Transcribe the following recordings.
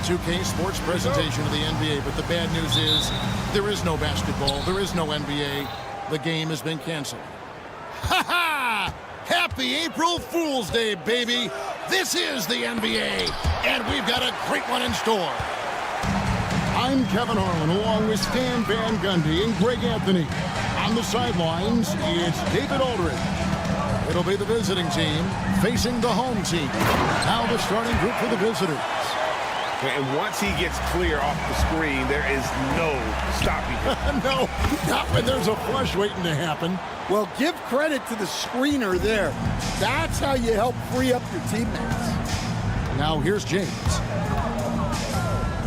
2K sports presentation of the NBA, but the bad news is there is no basketball, there is no NBA. The game has been canceled. Ha ha! Happy April Fool's Day, baby! This is the NBA, and we've got a great one in store. I'm Kevin Harlan, along with Stan Van Gundy and Greg Anthony. On the sidelines, it's David Aldridge. It'll be the visiting team facing the home team. Now the starting group for the visitors. And once he gets clear off the screen, there is no stopping him. No, not when there's a flush waiting to happen. Well, give credit to the screener there. That's how you help free up your teammates. Now here's James.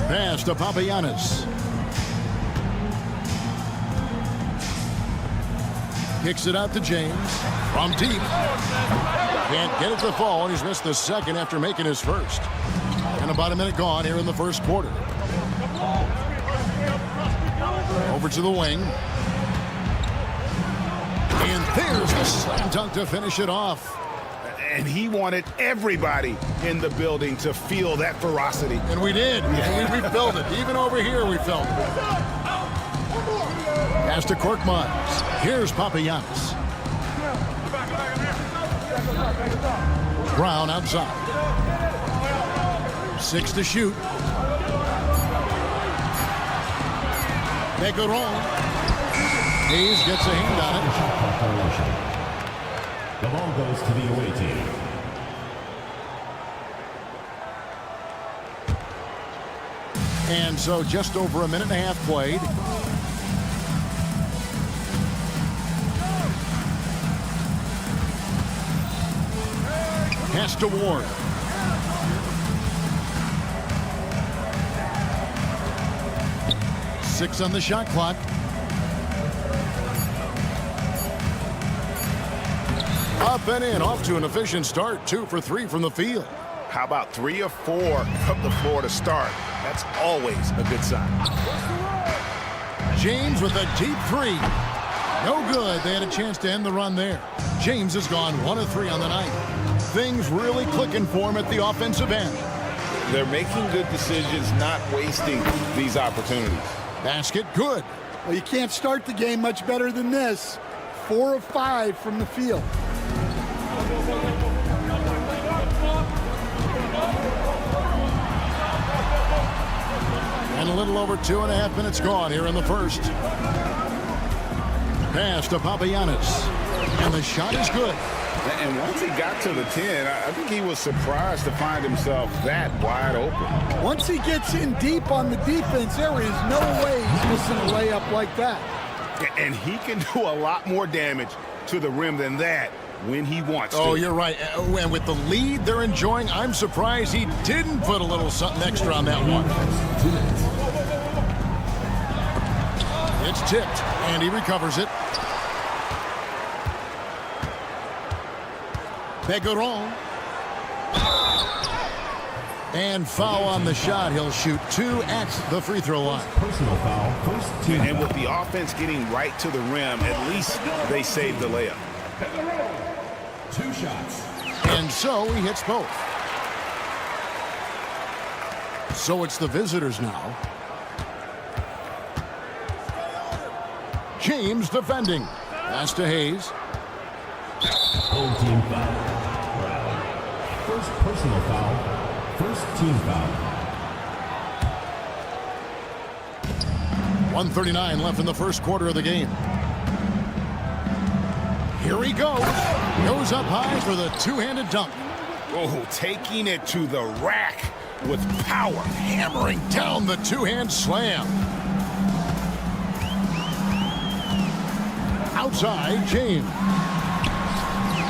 Pass to Papagiannis. Kicks it out to James from deep. Can't get it to fall, and he's missed the second after making his first. And about a minute gone here in the first quarter. Over to the wing. And there's the slam dunk to finish it off. And he wanted everybody in the building to feel that ferocity. And we did. Yeah. We felt it. Even over here, we felt it. Pass to Korkmaz. Here's Papagiannis. Brown outside. 6 to shoot. Make it wrong. Hayes gets a hand on it. The ball goes to the away team. And so just over a minute and a half played. Pass to Ward. Six on the shot clock. Up and in, off to an efficient start. 2 for 3 from the field. How about 3 of 4 from the floor to start? That's always a good sign. James with a deep 3. No good. They had a chance to end the run there. James has gone 1 of 3 on the night. Things really clicking for him at the offensive end. They're making good decisions, not wasting these opportunities. Basket good. Well, you can't start the game much better than this. 4 of 5 from the field. And a little over 2.5 minutes gone here in the first. Pass to Papagiannis. And the shot is good. And once he got to the 10, I think he was surprised to find himself that wide open. Once he gets in deep on the defense, there is no way he's missing a layup like that. And he can do a lot more damage to the rim than that when he wants to. Oh, you're right. And with the lead they're enjoying, I'm surprised he didn't put a little something extra on that one. It's tipped, and he recovers it. Begaron. And foul on the shot. He'll shoot 2 at the free throw line. Personal foul, first team. And with the offense getting right to the rim, at least they saved the layup. 2 shots. And so he hits both. So it's the visitors now. James defending. Pass to Hayes. Home team foul. First personal foul. First team foul. 1:39 left in the first quarter of the game. Here he goes. Goes up high for the two-handed dunk. Oh, taking it to the rack with power. Hammering down the two-hand slam. Outside, James.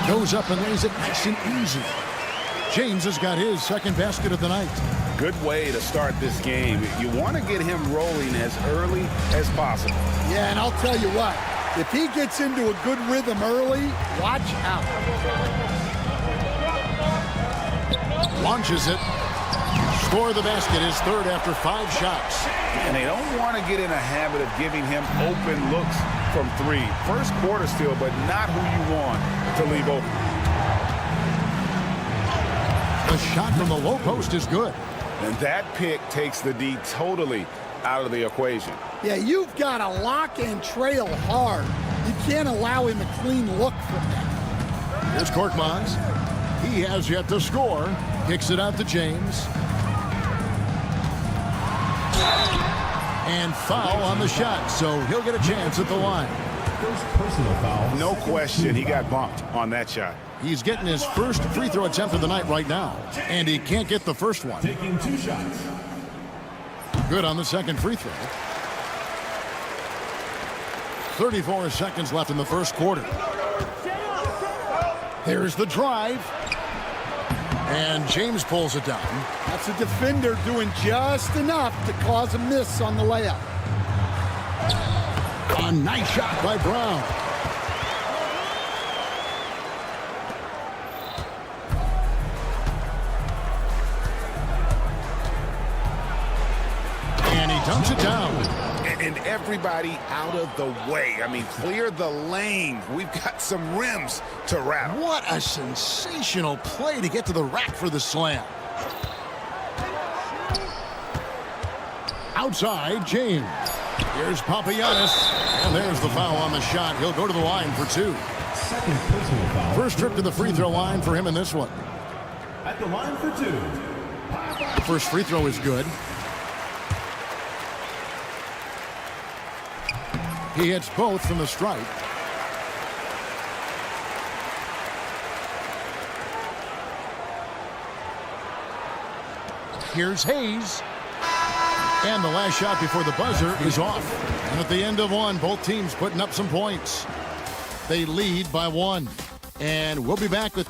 Goes up and lays it nice and easy. James has got his second basket of the night. Good way to start this game. You want to get him rolling as early as possible. Yeah, and I'll tell you what. If he gets into a good rhythm early, watch out. Launches it. Score the basket, his third after 5 shots. And they don't want to get in a habit of giving him open looks from 3. First quarter still, but not who you want to leave open. The shot from the low post is good. And that pick takes the D totally out of the equation. Yeah, you've got to lock and trail hard. You can't allow him a clean look from that. Here's Korkmaz. He has yet to score. Kicks it out to James. And foul on the shot, so he'll get a chance at the line. First personal foul. No question, he got bumped on that shot. He's getting his first free throw attempt of the night right now, and he can't get the first one. Taking 2 shots. Good on the second free throw. 34 seconds left in the first quarter. There's the drive. And James pulls it down. That's a defender doing just enough to cause a miss on the layup. A nice shot by Brown. And he dunks it down. And everybody out of the way. I mean, clear the lane. We've got some rims to rattle. What a sensational play to get to the rack for the slam. Outside, James. Here's Papagiannis. And there's the foul on the shot. He'll go to the line for 2. Second personal foul. First trip to the free throw line for him in this one. At the line for 2. First free throw is good. He hits both from the stripe. Here's Hayes. And the last shot before the buzzer is off. And at the end of one, both teams putting up some points. They lead by 1. And we'll be back with...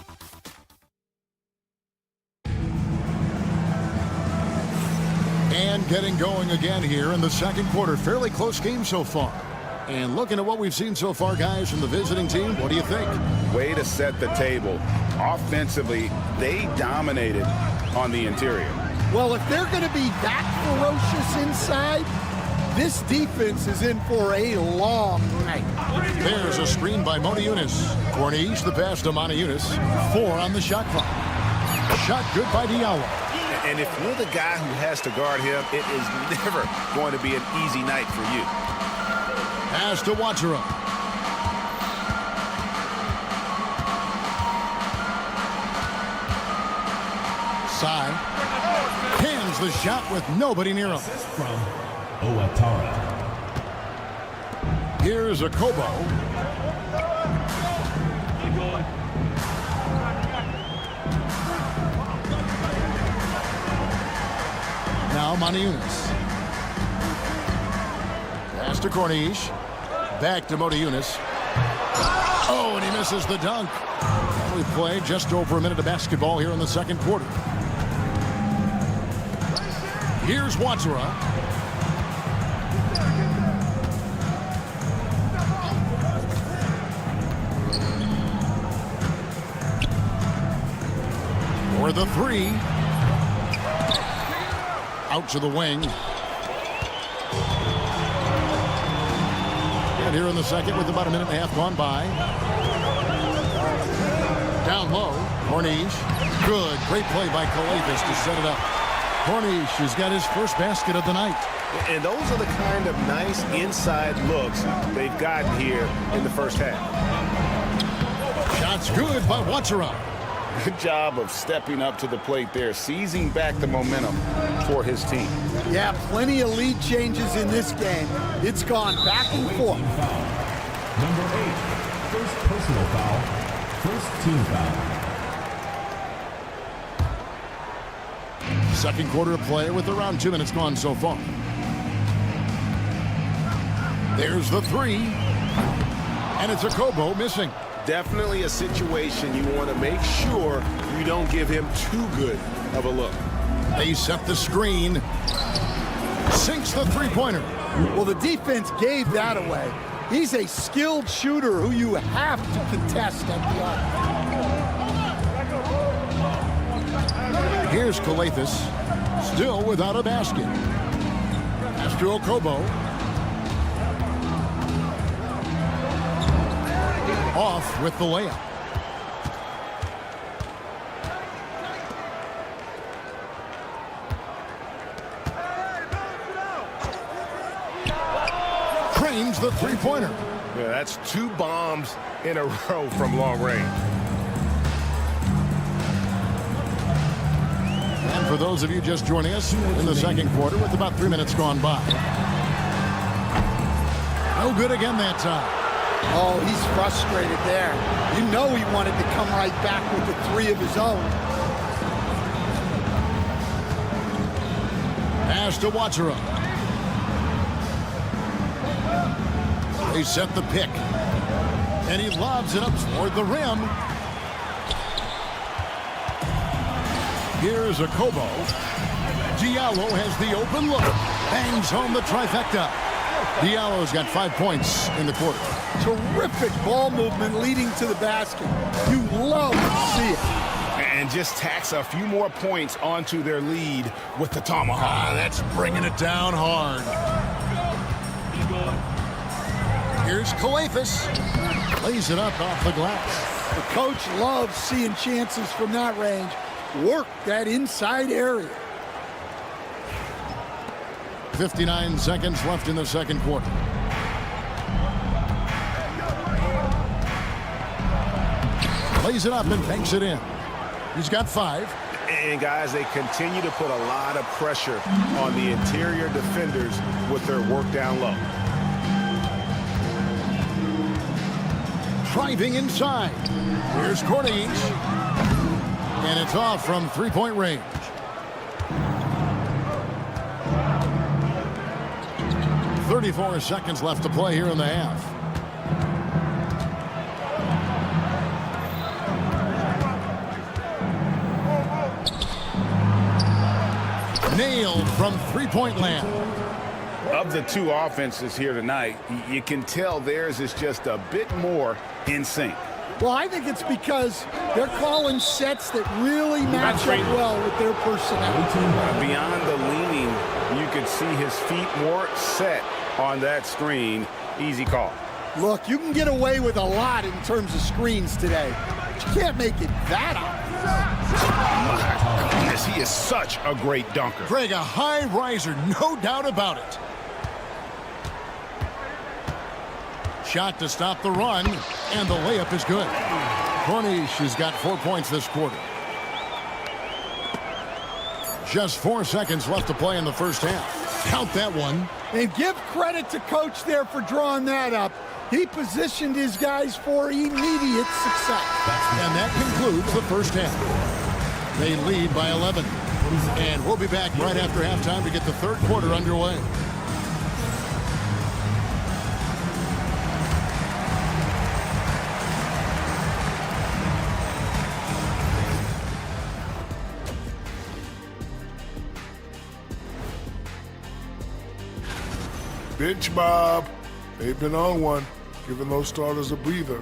And getting going again here in the second quarter. Fairly close game so far. And looking at what we've seen so far, guys, from the visiting team, what do you think? Way to set the table. Offensively, they dominated on the interior. Well, if they're going to be that ferocious inside, this defense is in for a long night. There's a screen by Monaco. Corniche, the pass to Monaco. 4 on the shot clock. Shot good by Diallo. And if you're the guy who has to guard him, it is never going to be an easy night for you. Pass to Watera. Sai hands the shot with nobody near him. Assist from Ouattara. Here's a Kobo. Now Monaco. Pass to Corniche. Back to Monaco. Oh, and he misses the dunk. And we played just over a minute of basketball here in the second quarter. Here's Watera. For the 3. Out to the wing. And here in the second with about a minute and a half gone by. Down low, Corniche. Good, great play by Calafis to set it up. Corniche has got his first basket of the night. And those are the kind of nice inside looks they've gotten here in the first half. Shots good by Watera. Good job of stepping up to the plate there, seizing back the momentum for his team. Yeah, plenty of lead changes in this game. It's gone back and forth. Number 8. First personal foul. First team foul. Second quarter of play with around 2 minutes gone so far. There's the 3. And it's a Kobo missing. Definitely a situation you want to make sure you don't give him too good of a look. They set the screen. Sinks the three-pointer. Well, the defense gave that away. He's a skilled shooter who you have to contest at the arc. Here's Calafis, still without a basket. Pass to Okobo. Off with the layup. drains the three-pointer. Yeah, that's 2 bombs in a row from long range. And for those of you just joining us in the second quarter with about 3 minutes gone by. No good again that time. Oh, he's frustrated there. You know he wanted to come right back with the 3 of his own. Pass to Watsura. They set the pick. And he lobs it up toward the rim. Here's a Kobo. Diallo has the open look. Bangs home the trifecta. Diallo's got 5 points in the quarter. Terrific ball movement leading to the basket. You love to see it. And just tacks a few more points onto their lead with the tomahawk. That's bringing it down hard. Here's Coaphus. Lays it up off the glass. The coach loves seeing chances from that range. Work that inside area. 59 seconds left in the second quarter. Lays it up and banks it in. He's got 5. And guys, they continue to put a lot of pressure on the interior defenders with their work down low. Driving inside. Here's Cornelius. And it's off from three-point range. .34 seconds left to play here in the half. Nailed from three-point land. Of the 2 offenses here tonight, you can tell theirs is just a bit more in sync. Well, I think it's because they're calling sets that really match up well with their personnel. Beyond the leaning, you could see his feet more set on that screen. Easy call. Look, you can get away with a lot in terms of screens today. But you can't make it that obvious. My goodness, he is such a great dunker. Greg, a high riser, no doubt about it. Shot to stop the run, and the layup is good. Cornish has got 4 points this quarter. Just 4 seconds left to play in the first half. Count that one. And give credit to coach there for drawing that up. He positioned his guys for immediate success. And that concludes the first half. They lead by 11. And we'll be back right after halftime to get the third quarter underway. Bench Bob. They've been on one, giving those starters a breather,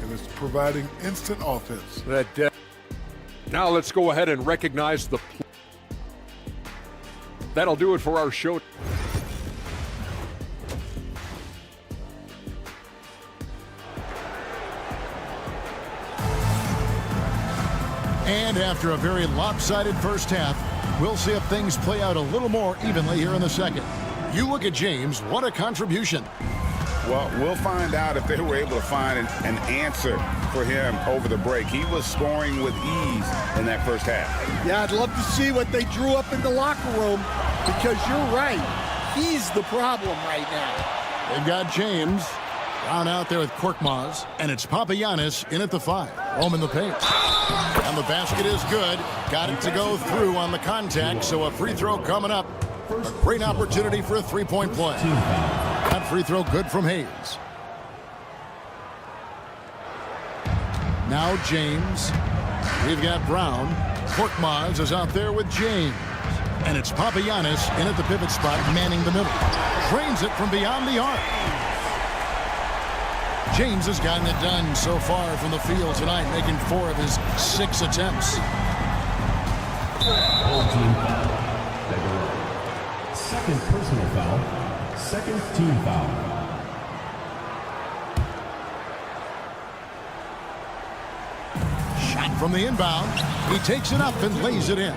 and it's providing instant offense. Now let's go ahead and recognize the. That'll do it for our show. And after a very lopsided first half, we'll see if things play out a little more evenly here in the second. You look at James, what a contribution. Well, we'll find out if they were able to find an answer for him over the break. He was scoring with ease in that first half. Yeah, I'd love to see what they drew up in the locker room, because you're right. He's the problem right now. They've got James down out there with Korkmaz, and it's Papagiannis in at the 5. Home in the paint. And the basket is good. Got it to go through on the contact, so a free throw coming up. A great opportunity for a three-point play. That free throw good from Hayes. Now James. We've got Brown. Korkmaz is out there with James. And it's Papagiannis in at the pivot spot, manning the middle. Drains it from beyond the arc. James has gotten it done so far from the field tonight, making 4 of his 6 attempts. All team foul. Second personal foul. Second team foul. Shot from the inbound. He takes it up and lays it in.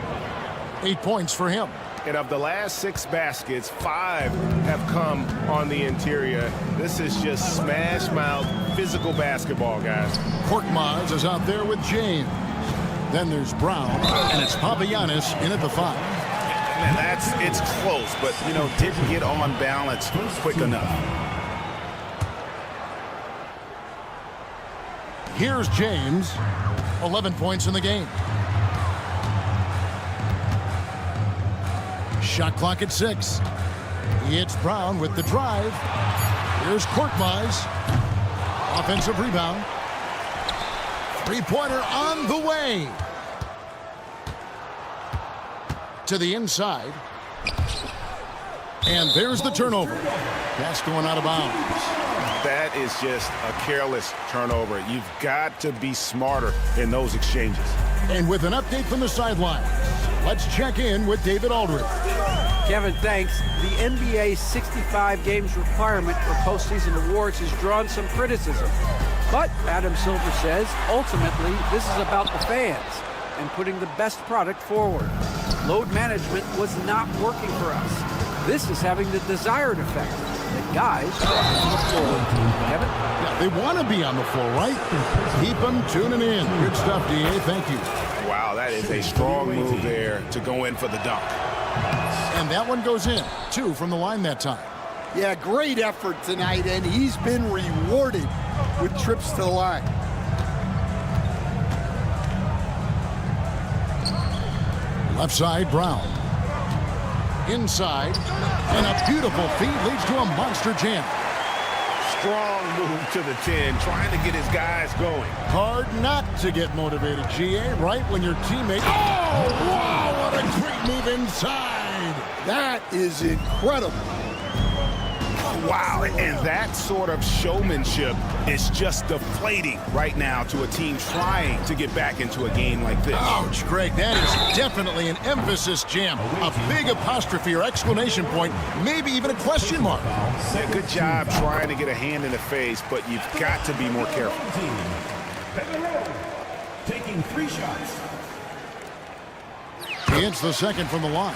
8 points for him. And of the last 6 baskets, 5 have come on the interior. This is just smash-mouth, physical basketball, guys. Korkmaz is out there with James. Then there's Brown, and it's Papagiannis in at the 5. And it's close, but, didn't get on balance quick enough. Here's James, 11 points in the game. Shot clock at 6. It's Brown with the drive. Here's Korkmaz. Offensive rebound. Three-pointer on the way. To the inside. And there's the turnover. Pass going out of bounds. That is just a careless turnover. You've got to be smarter in those exchanges. And with an update from the sidelines, let's check in with David Aldridge. Kevin, thanks. The NBA 65 games requirement for postseason awards has drawn some criticism. But Adam Silver says, ultimately, this is about the fans and putting the best product forward. Load management was not working for us. This is having the desired effect. The guys are on the floor. Kevin? Yeah, they want to be on the floor, right? Keep them tuning in. Good stuff, DA. Thank you. Wow, that is a strong move there to go in for the dunk. And that one goes in. 2 from the line that time. Yeah, great effort tonight, and he's been rewarded with trips to the line. Left side, Brown. Inside, and a beautiful feed leads to a monster jam. Strong move to the 10, trying to get his guys going. Hard not to get motivated, GA, right when your teammate... Oh, wow, what a great move inside. That is incredible. Wow, and that sort of showmanship is just deflating right now to a team trying to get back into a game like this. Ouch, Greg, that is definitely an emphasis jam. A big apostrophe or exclamation point, maybe even a question mark. Yeah, good job trying to get a hand in the face, but you've got to be more careful. Taking 3 shots. He hits the second from the line.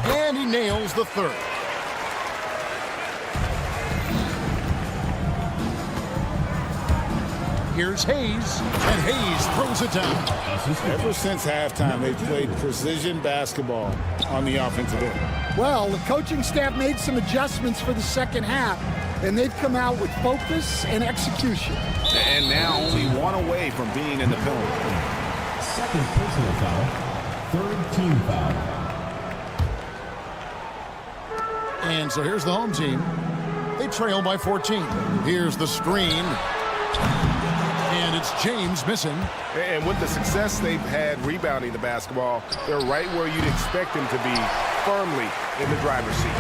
And he nails the third. Here's Hayes, and Hayes throws it down. Ever since halftime, they've played precision basketball on the offensive end. Well, the coaching staff made some adjustments for the second half, and they've come out with focus and execution. And now only 1 away from being in the penalty. Second personal foul. Third team foul. And so here's the home team. They trail by 14. Here's the screen. And it's James missing. And with the success they've had rebounding the basketball, they're right where you'd expect them to be, firmly in the driver's seat.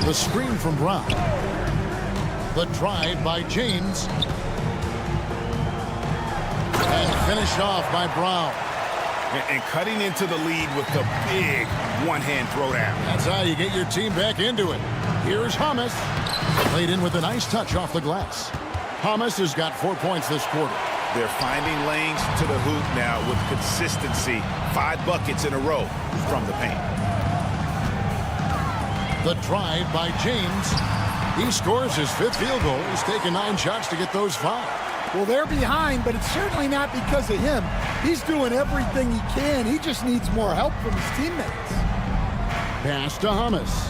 The screen from Brown. The drive by James. And finished off by Brown. And cutting into the lead with the big one-hand throwdown. That's how you get your team back into it. Here's Hamas. Played in with a nice touch off the glass. Hamas has got 4 points this quarter. They're finding lanes to the hoop now with consistency. 5 buckets in a row from the paint. The drive by James. He scores his 5th field goal. He's taken 9 shots to get those 5. Well, they're behind, but it's certainly not because of him. He's doing everything he can. He just needs more help from his teammates. Pass to Hamas.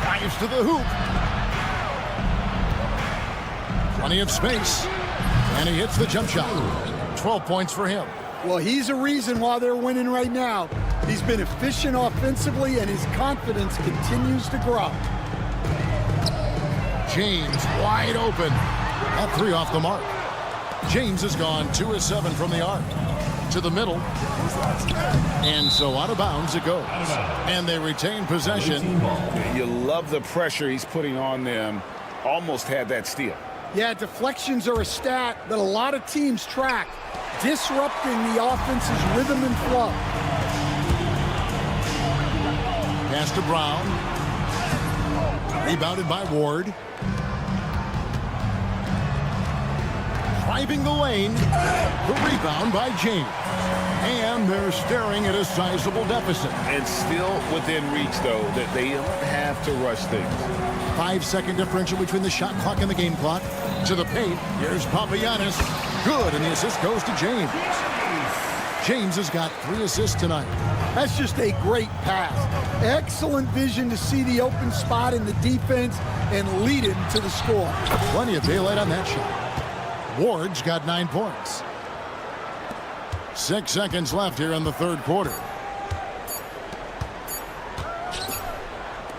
Drives to the hoop. Plenty of space. And he hits the jump shot. 12 points for him. Well, he's a reason why they're winning right now. He's been efficient offensively, and his confidence continues to grow. James wide open. That 3 off the mark. James has gone 2 of 7 from the arc. To the middle. And so out of bounds it goes. And they retain possession. You love the pressure he's putting on them. Almost had that steal. Yeah, deflections are a stat that a lot of teams track, disrupting the offense's rhythm and flow. Pass to Brown. Rebounded by Ward. Driving the lane. The rebound by James. And they're staring at a sizable deficit. And still within reach, though, that they don't have to rush things. 5-second differential between the shot clock and the game clock. To the paint. Here's Papagiannis. Good, and the assist goes to James. James has got 3 assists tonight. That's just a great pass. Excellent vision to see the open spot in the defense and lead him to the score. Plenty of daylight on that shot. Ward's got 9 points. 6 seconds left here in the third quarter.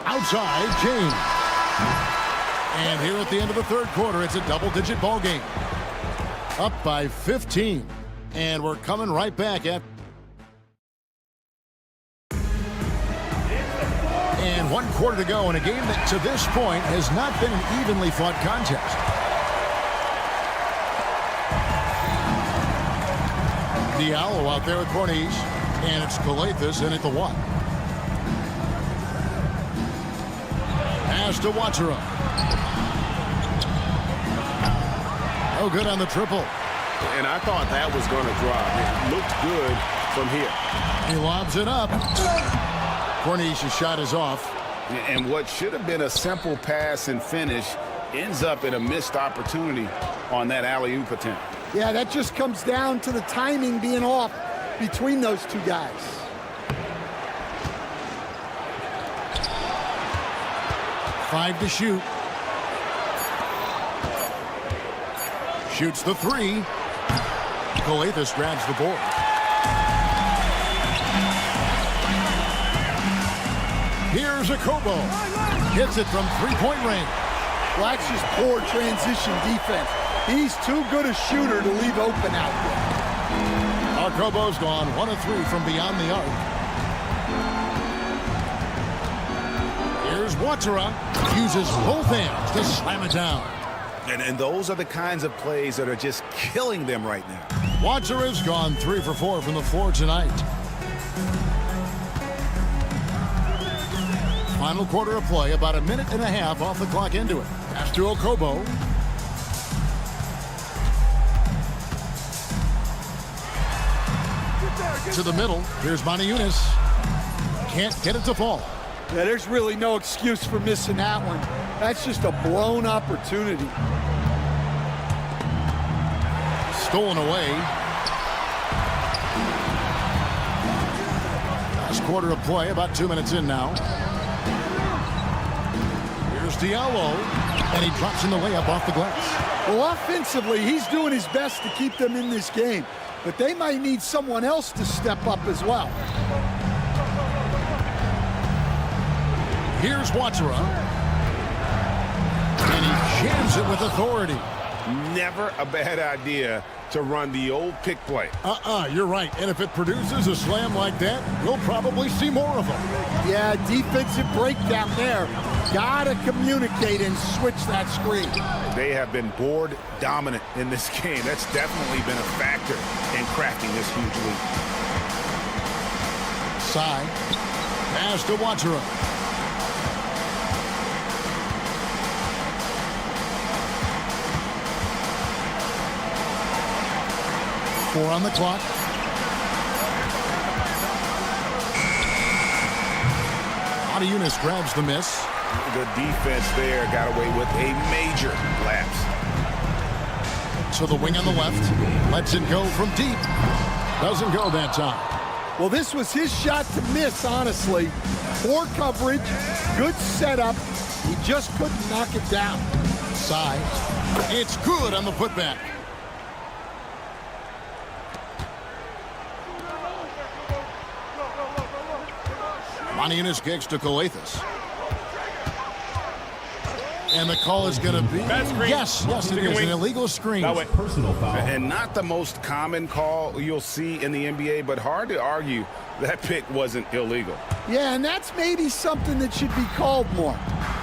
Outside, James. And here at the end of the third quarter, it's a double-digit ball game. Up by 15. And we're coming right back at... And 1 quarter to go in a game that to this point has not been an evenly fought contest. Diallo out there with Corniche, and it's Calathis in at the 1. Pass to Watera. Oh, good on the triple. And I thought that was going to drop. It looked good from here. He lobs it up. Corniche's shot is off. And what should have been a simple pass and finish ends up in a missed opportunity on that alley-oop attempt. Yeah, that just comes down to the timing being off between those two guys. Five to shoot. Shoots the 3. Calathis grabs the board. Here's a Kobo. Hits it from 3-point range. Well, that's just poor transition defense. He's too good a shooter to leave open out there. Kobo's gone 1 of 3 from beyond the arc. Here's Watera. Uses both hands to slam it down. And those are the kinds of plays that are just killing them right now. Watera's gone 3 for 4 from the floor tonight. Final quarter of play, about a minute and a half off the clock into it. Pass to Okobo. To the middle. Here's Moniunas. Can't get it to fall. Yeah, there's really no excuse for missing that one. That's just a blown opportunity. Stolen away. Last quarter of play, about 2 minutes in now. Here's Diallo, and he drops in the layup off the glass. Well, offensively, he's doing his best to keep them in this game, but they might need someone else to step up as well. Here's Watera, and he jams it with authority. Never a bad idea to run the old pick play. You're right. And if it produces a slam like that, we'll probably see more of them. Yeah, defensive breakdown there. Gotta communicate and switch that screen. They have been board dominant in this game. That's definitely been a factor in cracking this huge lead. Side. Pass to Watera. Four on the clock. Moniunas grabs the miss. The defense there got away with a major lapse. To the wing on the left. Lets it go from deep. Doesn't go that time. Well, this was his shot to miss, honestly. Poor coverage, good setup. He just couldn't knock it down. Side. It's good on the putback. Moniunas kicks to Calathis. And the call is going to be... Yes, it is an illegal screen. Personal foul. And not the most common call you'll see in the NBA, but hard to argue that pick wasn't illegal. Yeah, and that's maybe something that should be called more.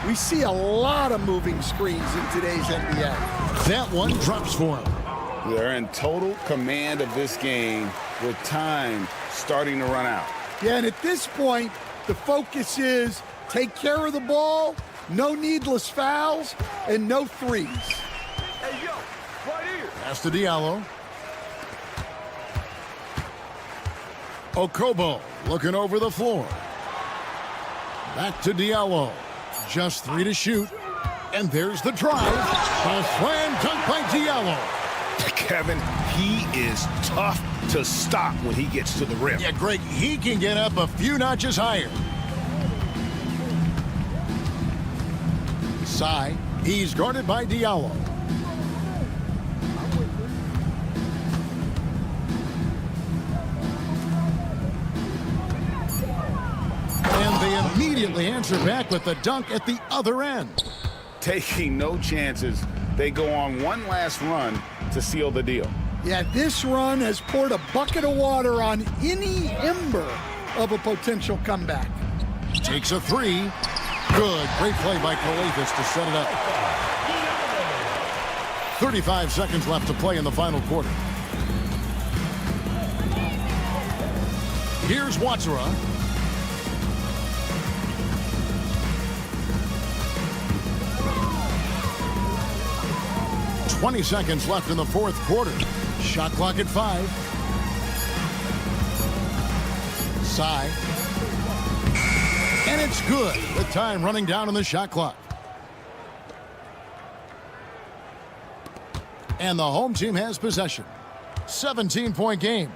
We see a lot of moving screens in today's NBA. That one drops for him. They're in total command of this game with time starting to run out. Yeah, and at this point, the focus is take care of the ball No needless fouls and no threes. Hey, yo, right here. Pass to Diallo. Okobo looking over the floor. Back to Diallo. Just 3 to shoot. And there's the drive. A slam dunk by Diallo. Kevin, he is tough to stop when he gets to the rim. Yeah, Greg, he can get up a few notches higher. Sai, he's guarded by Diallo. And they immediately answer back with the dunk at the other end. Taking no chances, they go on one last run to seal the deal. Yeah, this run has poured a bucket of water on any ember of a potential comeback. Takes a 3. Good. Great play by Kalathis to set it up. 35 seconds left to play in the final quarter. Here's Watsura. "20 seconds left in the fourth quarter. Shot clock at 5. Sai. And it's good with time running down on the shot clock. And the home team has possession. 17-point game.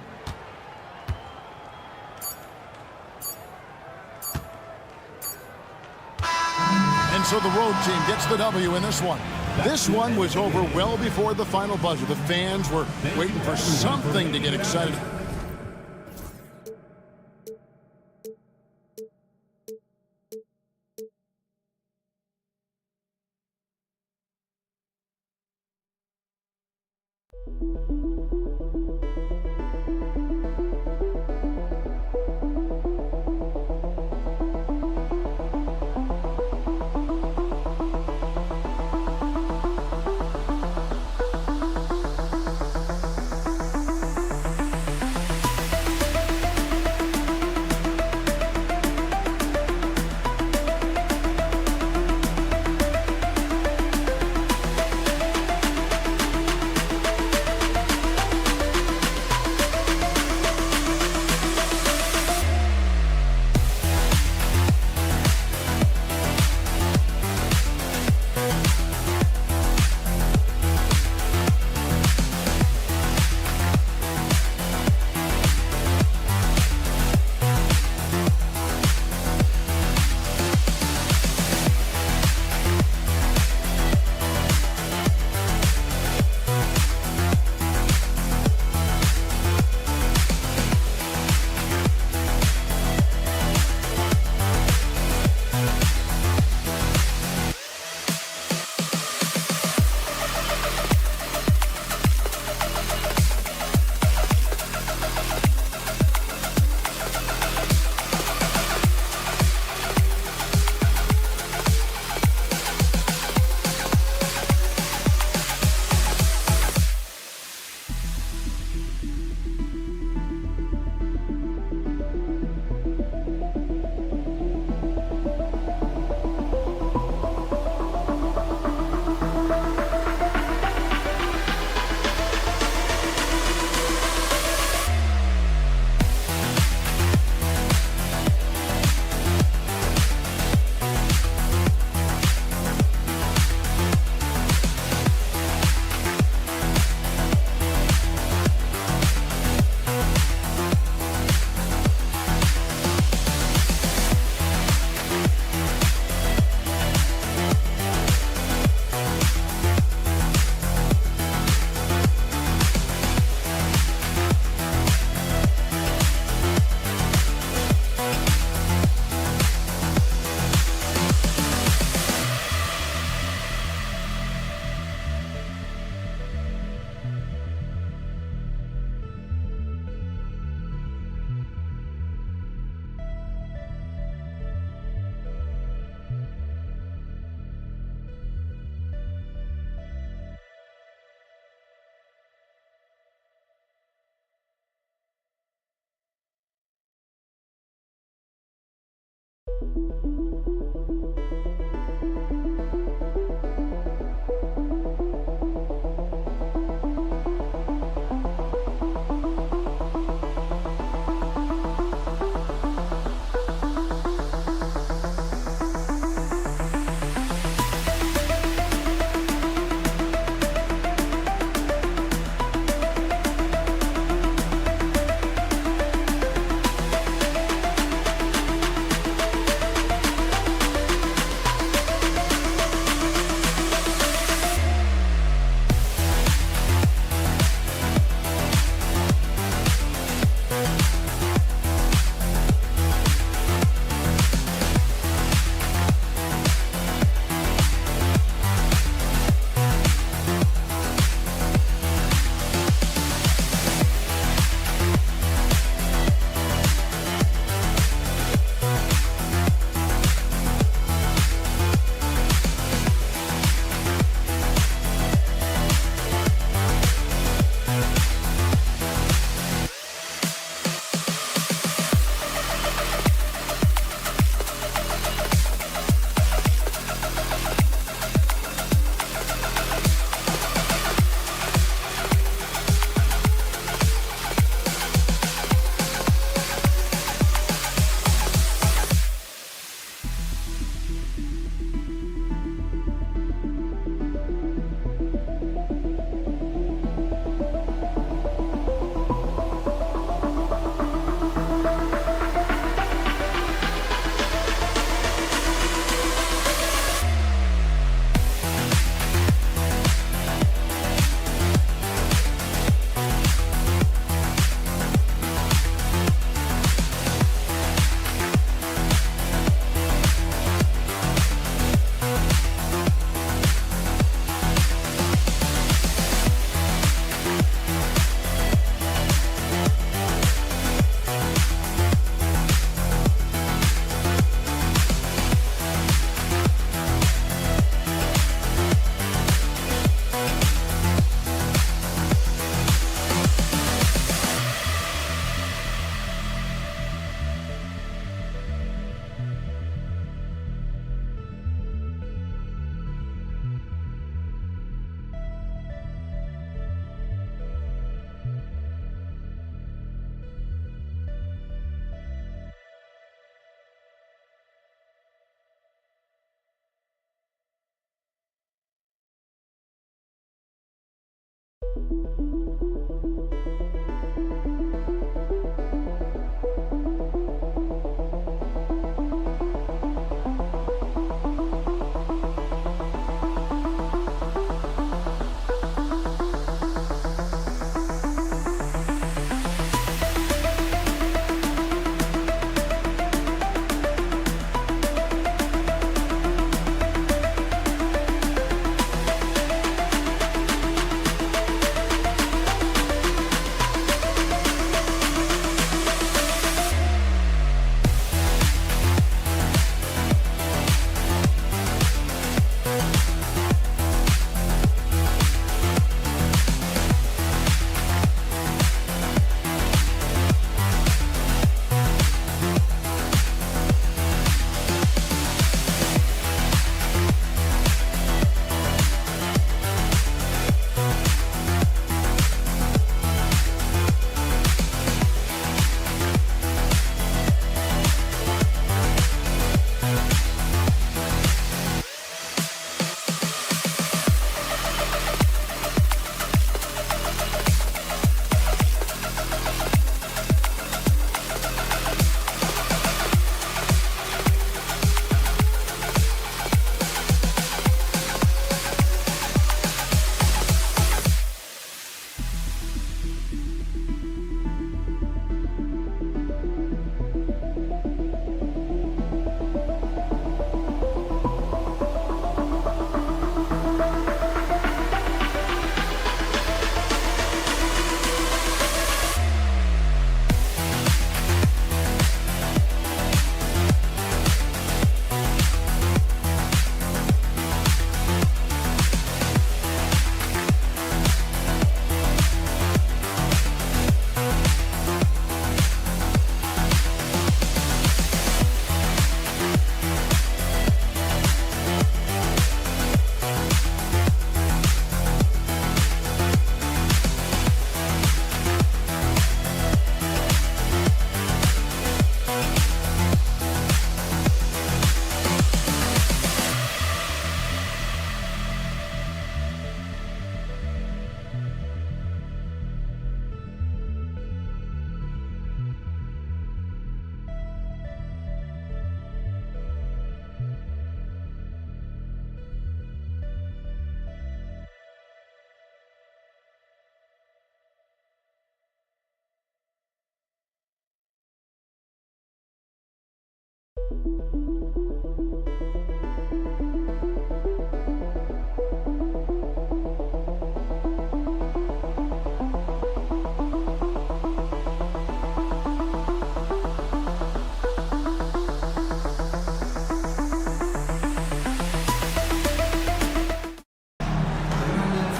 And so the road team gets the W in this one. This one was over well before the final buzzer. The fans were waiting for something to get excited.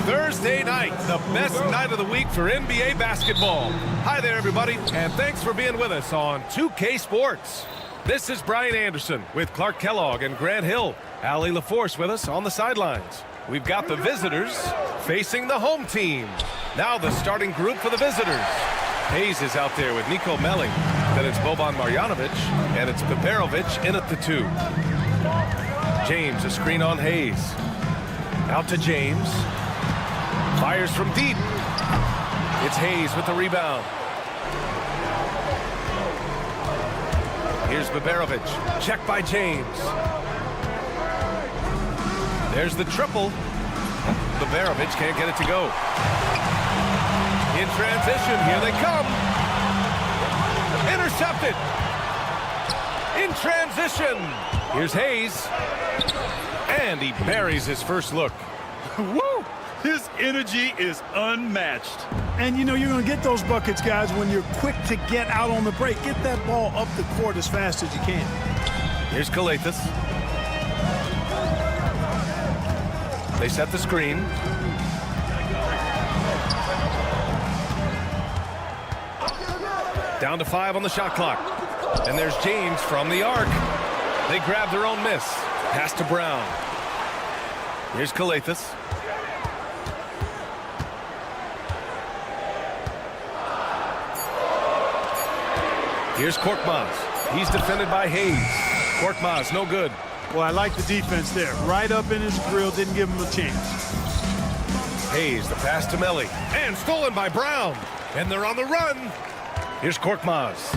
Thursday night, the best night of the week for NBA basketball. Hi there, everybody, and thanks for being with us on 2K Sports. This is Brian Anderson with Clark Kellogg and Grant Hill. Allie LaForce with us on the sidelines. We've got the visitors facing the home team. Now the starting group for the visitors. Hayes is out there with Nico Melli. Then it's Boban Marjanovic, and it's Peperovic in at the 2. James, a screen on Hayes. Out to James. Fires from deep. It's Hayes with the rebound. Here's Peperovic. Check by James. There's the triple. Peperovic can't get it to go. In transition, here they come. Intercepted. In transition. Here's Hayes. And he buries his first look. Woo! His energy is unmatched. And you know you're going to get those buckets, guys, when you're quick to get out on the break. Get that ball up the court as fast as you can. Here's Kalathis. They set the screen. Down to 5 on the shot clock. And there's James from the arc. They grab their own miss. Pass to Brown. Here's Kalathis. Here's Korkmaz. He's defended by Hayes. Korkmaz, no good. Well, I like the defense there. Right up in his grill, didn't give him a chance. Hayes, the pass to Melly. And stolen by Brown. And they're on the run. Here's Korkmaz.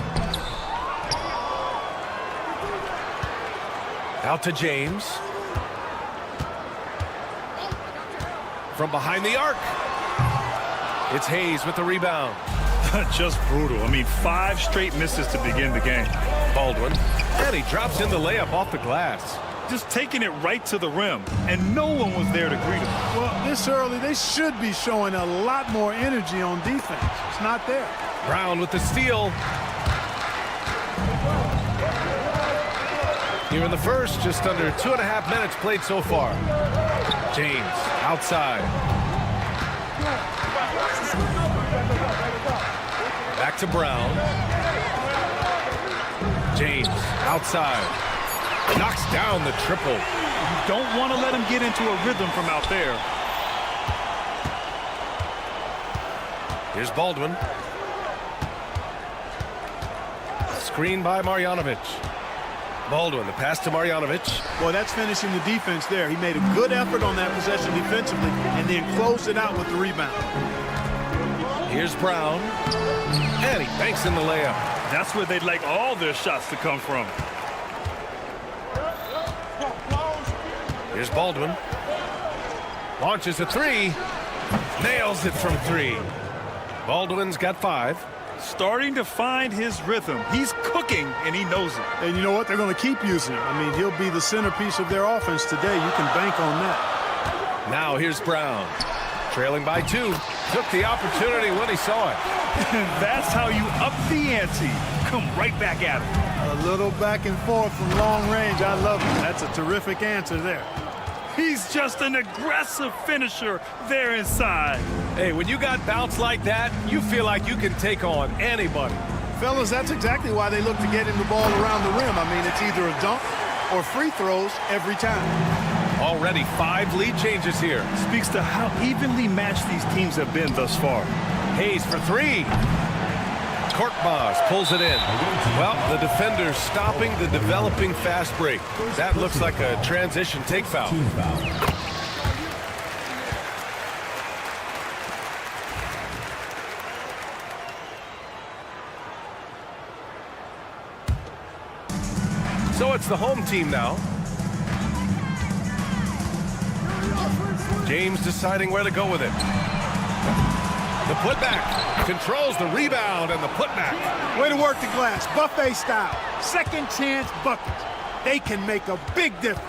Out to James. From behind the arc. It's Hayes with the rebound. Just brutal. I mean, 5 straight misses to begin the game. Baldwin. And he drops in the layup off the glass. Just taking it right to the rim, and no one was there to greet him. Well, this early, they should be showing a lot more energy on defense. It's not there. Brown with the steal. Here in the first, just under 2.5 minutes played so far. James outside. Back to Brown. James outside. Knocks down the triple. You don't want to let him get into a rhythm from out there. Here's Baldwin. Screen by Marjanovic. Baldwin, the pass to Marjanovic. Boy, that's finishing the defense there. He made a good effort on that possession defensively and then closed it out with the rebound. Here's Brown. And he banks in the layup. That's where they'd like all their shots to come from. Here's Baldwin. Launches a 3. Nails it from 3. Baldwin's got 5. Starting to find his rhythm. He's cooking, and he knows it. And you know what? They're going to keep using him. I mean, he'll be the centerpiece of their offense today. You can bank on that. Now here's Brown. Trailing by 2. Took the opportunity when he saw it. That's how you up the ante. Come right back at him. A little back and forth from long range. I love it. That's a terrific answer there. He's just an aggressive finisher there inside. Hey, when you got bounce like that, you feel like you can take on anybody. Fellas, that's exactly why they look to get him the ball around the rim. I mean, it's either a dunk or free throws every time. Already 5 lead changes here. Speaks to how evenly matched these teams have been thus far. Hayes for 3. Korkmaz pulls it in. Well, the defender's stopping the developing fast break. That looks like a transition take foul. Team foul. So it's the home team now. James deciding where to go with it. The putback. Controls the rebound and the putback. Way to work the glass. Buffet style. Second chance buckets. They can make a big difference.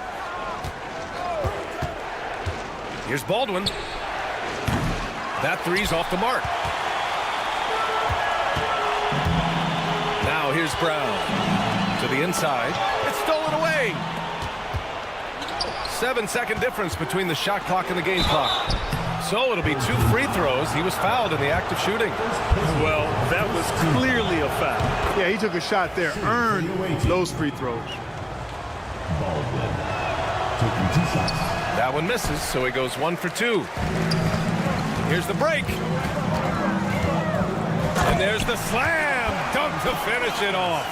Here's Baldwin. That 3's off the mark. Now here's Brown. To the inside. It's stolen away. 7-second difference between the shot clock and the game clock. So it'll be 2 free throws. He was fouled in the act of shooting. Well, that was clearly a foul. Yeah, he took a shot there. Earned those free throws. Baldwin taking 2 shots. That one misses, so he goes 1 for 2. Here's the break. And there's the slam dunk to finish it off.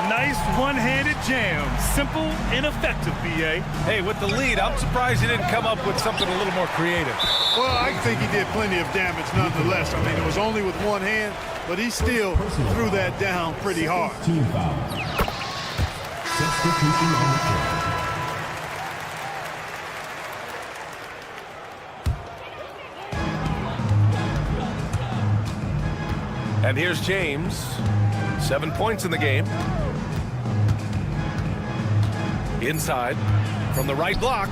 Nice one-handed jam. Simple and effective, B.A. Hey, with the lead, I'm surprised he didn't come up with something a little more creative. Well, I think he did plenty of damage nonetheless. I mean, it was only with one hand, but he still threw that down pretty hard. Team foul. Substitution on the court. And here's James. 7 points in the game. Inside from the right block.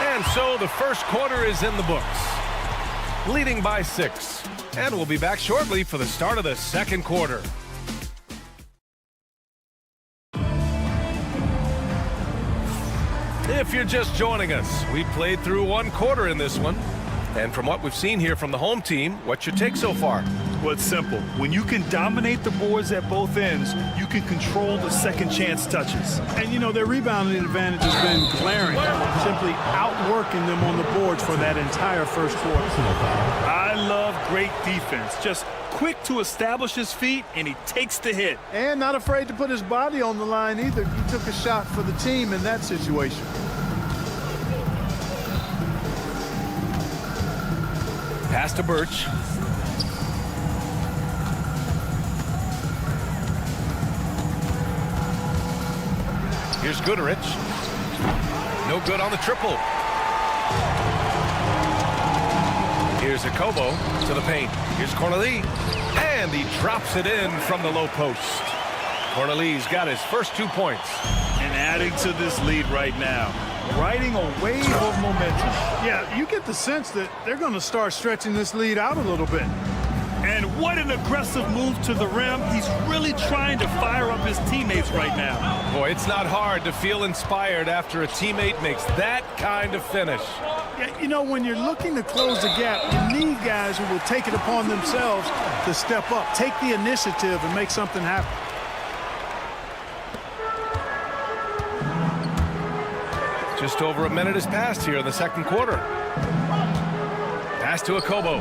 And so the first quarter is in the books. Leading by 6. And we'll be back shortly for the start of the second quarter. If you're just joining us, we played through 1 quarter in this one. And from what we've seen here from the home team, what's your take so far? Well, it's simple. When you can dominate the boards at both ends, you can control the second chance touches. And, you know, their rebounding advantage has been glaring, simply outworking them on the boards for that entire first quarter. I love great defense. Just quick to establish his feet, and he takes the hit. And not afraid to put his body on the line either. He took a shot for the team in that situation. Pass to Birch. Here's Goodrich. No good on the triple. Here's Akobo to the paint. Here's Cornelie. And he drops it in from the low post. Cornelie's got his first 2 points. And adding to this lead right now. Riding a wave of momentum. Yeah, you get the sense that they're going to start stretching this lead out a little bit. And what an aggressive move to the rim. He's really trying to fire up his teammates right now. Boy, it's not hard to feel inspired after a teammate makes that kind of finish. Yeah, you know, when you're looking to close the gap, you need guys who will take it upon themselves to step up, take the initiative, and make something happen. Just over a minute has passed here in the second quarter. Pass to Akobo.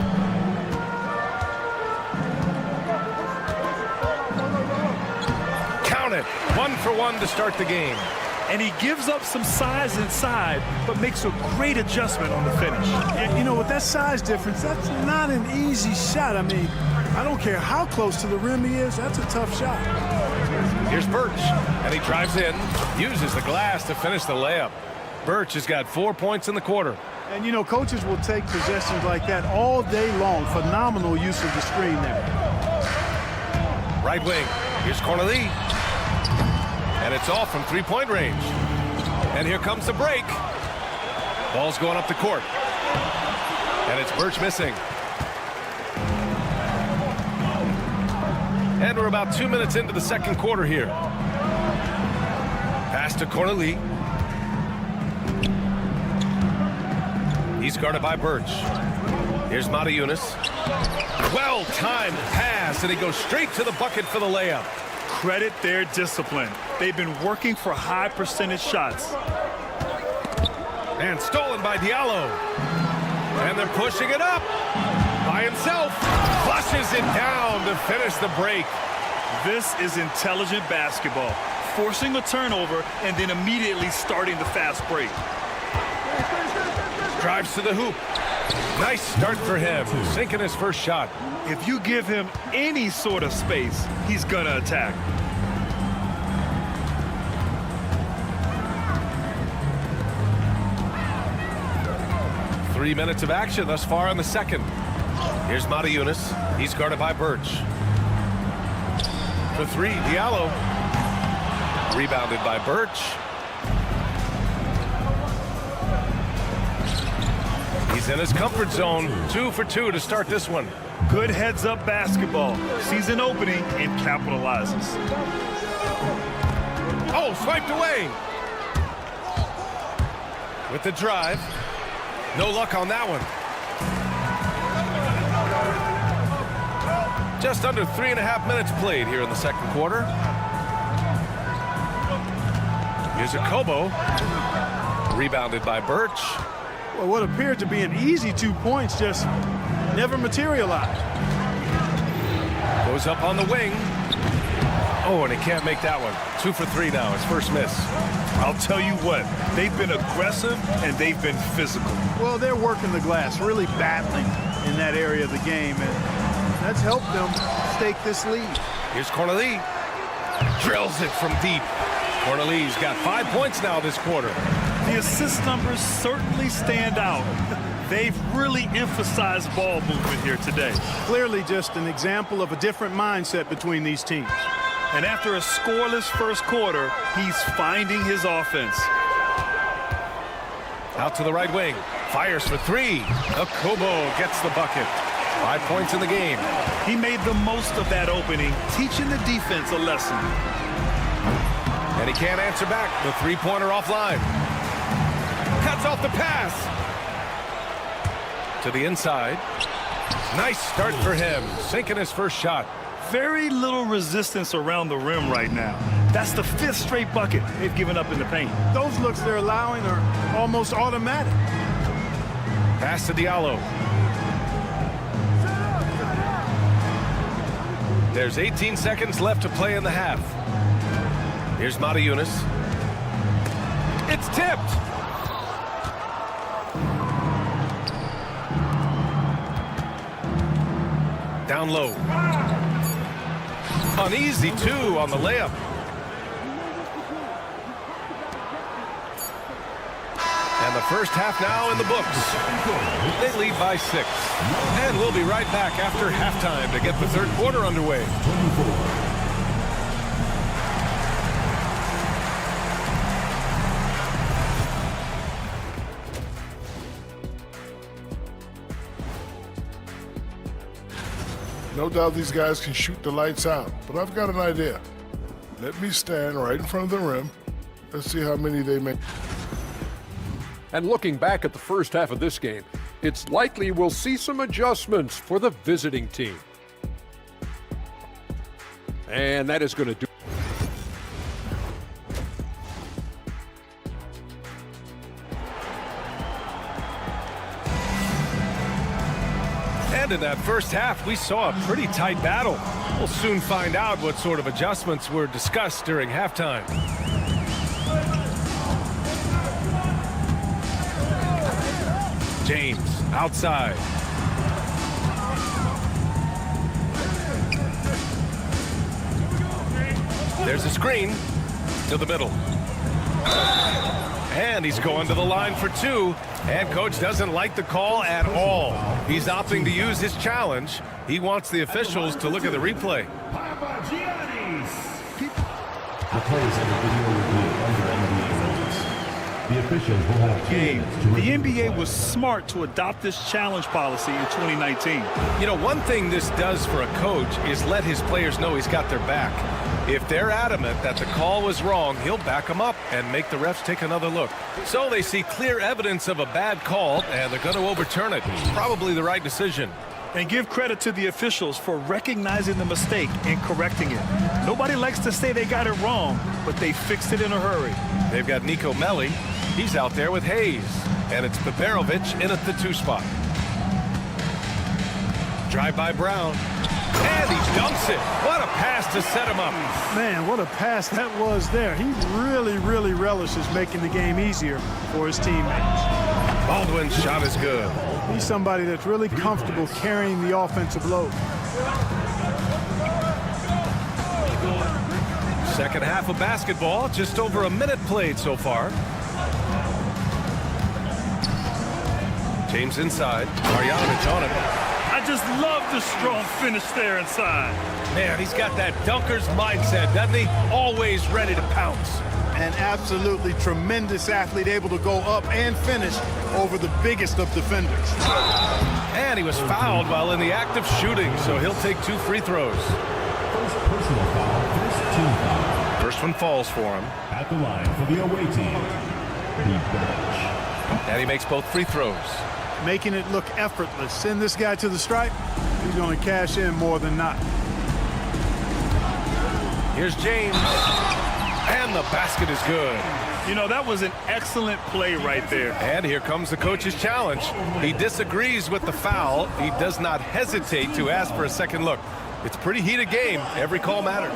Count it. 1 for 1 to start the game. And he gives up some size inside, but makes a great adjustment on the finish. You know, with that size difference, that's not an easy shot. I mean, I don't care how close to the rim he is, that's a tough shot. Here's Birch, and he drives in, uses the glass to finish the layup. Birch has got 4 points in the quarter. And, you know, coaches will take possessions like that all day long. Phenomenal use of the screen there. Right wing. Here's Cornelie. And it's off from three-point range. And here comes the break. Ball's going up the court. And it's Birch missing. And we're about 2 minutes into the second quarter here. Pass to Cornelie. He's guarded by Birch. Here's Mata-Yunis. Well-timed pass, and he goes straight to the bucket for the layup. Credit their discipline. They've been working for high percentage shots. And stolen by Diallo. And they're pushing it up. By himself. Flushes it down to finish the break. This is intelligent basketball. Forcing a turnover and then immediately starting the fast break. Drives to the hoop. Nice start for him. Sinking his first shot. If you give him any sort of space, he's gonna attack. Three minutes of action thus far in the second. Here's Mata-Yunis. He's guarded by Birch. For three, Diallo. Rebounded by Birch. He's in his comfort zone. 2 for 2 to start this one. Good heads-up basketball. Sees an opening and capitalizes. Oh, swiped away. With the drive. No luck on that one. Just under 3.5 minutes played here in the second quarter. Here's Akobo. Rebounded by Birch. Well, what appeared to be an easy 2 points just never materialized. Goes up on the wing. Oh, and he can't make that one. 2 for 3 now. His first miss. I'll tell you what, they've been aggressive and they've been physical. Well, they're working the glass, really battling in that area of the game, and that's helped them stake this lead. Here's Cornelie. Drills it from deep. Cornelie's got 5 points now this quarter. The assist numbers certainly stand out. They've really emphasized ball movement here today. Clearly just an example of a different mindset between these teams. And after a scoreless first quarter, he's finding his offense. Out to the right wing. Fires for three. Akobo gets the bucket. 5 points in the game. He made the most of that opening, teaching the defense a lesson. And he can't answer back. The three-pointer offline. Cuts off the pass. To the inside. Nice start for him. Sinking his first shot. Very little resistance around the rim right now. That's the 5th straight bucket they've given up in the paint. Those looks they're allowing are almost automatic. Pass to Diallo. There's 18 seconds left to play in the half. Here's Mata-Yunis. It's tipped. Down low. An easy 2 on the layup. And the first half now in the books. They lead by 6. And we'll be right back after halftime to get the third quarter underway. No doubt these guys can shoot the lights out, but I've got an idea. Let me stand right in front of the rim. Let's see how many they make. And looking back at the first half of this game, it's likely we'll see some adjustments for the visiting team. And that is going to do. And in that first half, we saw a pretty tight battle. We'll soon find out what sort of adjustments were discussed during halftime. James outside. There's a screen to the middle. And he's going to the line for 2. And coach doesn't like the call at all. He's opting to use his challenge. He wants the officials to look at the replay. The players in the video review under NBA rules. The officials will have 2 minutes to The review NBA was smart to adopt this challenge policy in 2019. You know, one thing this does for a coach is let his players know he's got their back. If they're adamant that the call was wrong, he'll back them up and make the refs take another look. So they see clear evidence of a bad call, and they're going to overturn it. It's probably the right decision. And give credit to the officials for recognizing the mistake and correcting it. Nobody likes to say they got it wrong, but they fixed it in a hurry. They've got Nico Melli. He's out there with Hayes. And it's Peperovic in at the 2 spot. Drive by Brown. And he dunks it. What a pass to set him up. Man, what a pass that was there. He really relishes making the game easier for his teammates. Baldwin's shot is good. He's somebody that's really comfortable carrying the offensive load. Second half of basketball, just over a minute played so far. James inside. Marjanovic on it. I just love the strong finish there inside. Man, he's got that dunker's mindset, doesn't he? Always ready to pounce. An absolutely tremendous athlete, able to go up and finish over the biggest of defenders. And he was fouled while in the act of shooting, so he'll take 2 free throws. First personal foul, first team foul. First one falls for him. At the line for the away team, the bench. And he makes both free throws. Making it look effortless. Send this guy to the stripe, he's going to cash in more than not. Here's James. And the basket is good. You know, that was an excellent play right there. And here comes the coach's challenge. He disagrees with the foul. He does not hesitate to ask for a second look. It's a pretty heated game. Every call matters.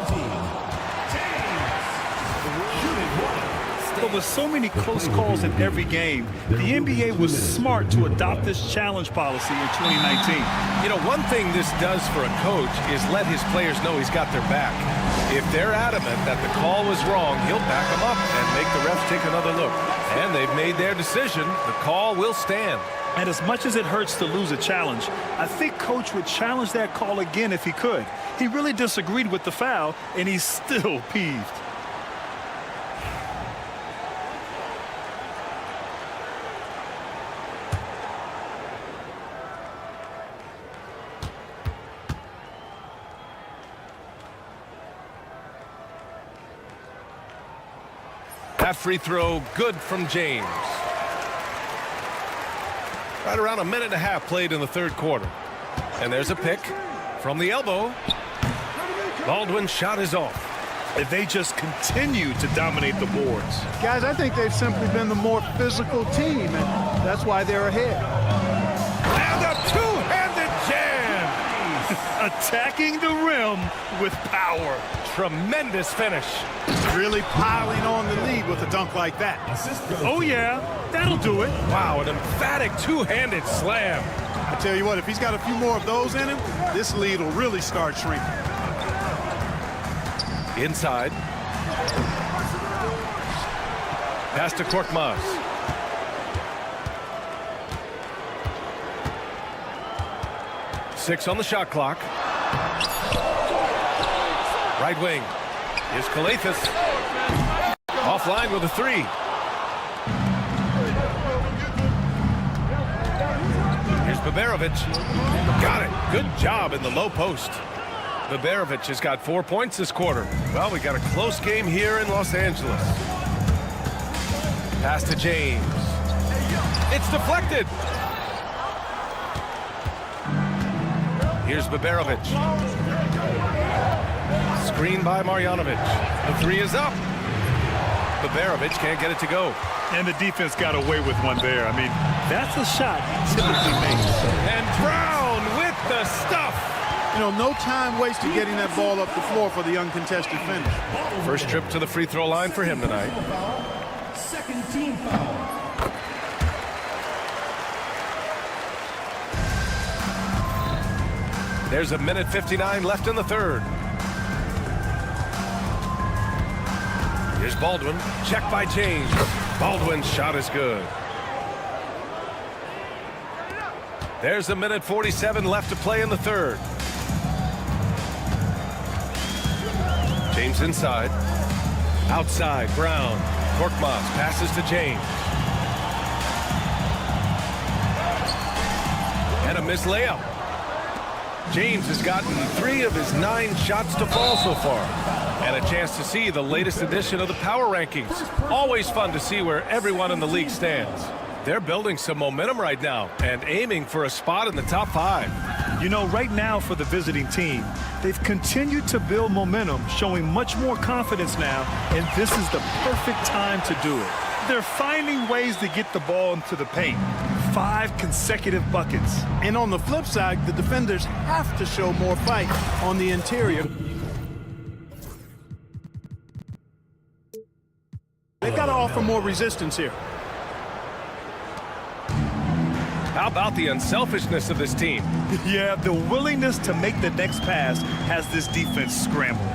But with so many close calls in every game, the NBA was smart to adopt this challenge policy in 2019. You know, one thing this does for a coach is let his players know he's got their back. If they're adamant that the call was wrong, he'll back them up and make the refs take another look. And they've made their decision. The call will stand. And as much as it hurts to lose a challenge, I think Coach would challenge that call again if he could. He really disagreed with the foul, and he's still peeved. That free throw good from James. Right around a minute and a half played in the third quarter. And there's a pick from the elbow. Baldwin's shot is off. They just continue to dominate the boards. Guys, I think they've simply been the more physical team, and that's why they're ahead. And a two-handed jam. Attacking the rim with power. Tremendous finish. Really piling on the lead with a dunk like that. Oh, yeah, that'll do it. Wow, an emphatic two-handed slam. tell you what, if he's got a few more of those in him, this lead will really start shrinking. Inside. Pass to Korkmaz. Six on the shot clock. Right wing. Here's Kalathis. Offline with a three. Here's Baberovic. Got it. Good job in the low post. Baberovic has got 4 points this quarter. Well, we got a close game here in Los Angeles. Pass to James. It's deflected. Here's Baberovic. Screen by Marjanovic. The three is up. Baberovic can't get it to go. And the defense got away with one there. I mean, that's a shot typically made. And Brown with the stuff. You know, no time wasted getting that ball up the floor for the uncontested finish. First trip to the free throw line for him tonight. Second team foul. There's a minute 59 left in the third. Here's Baldwin. Check by James. Baldwin's shot is good. There's a minute 47 left to play in the third. James inside. Outside, Brown. Korkmaz passes to James. And a missed layup. James has gotten 3 of his 9 shots to fall so far. And a chance to see the latest edition of the power rankings. Always fun to see where everyone in the league stands. They're building some momentum right now and aiming for a spot in the top 5. You know, right now for the visiting team, they've continued to build momentum, showing much more confidence now, and this is the perfect time to do it. They're finding ways to get the ball into the paint. 5 consecutive buckets. And on the flip side, the defenders have to show more fight on the interior. They've got to offer more resistance here. How about the unselfishness of this team? Yeah, the willingness to make the next pass has this defense scrambling.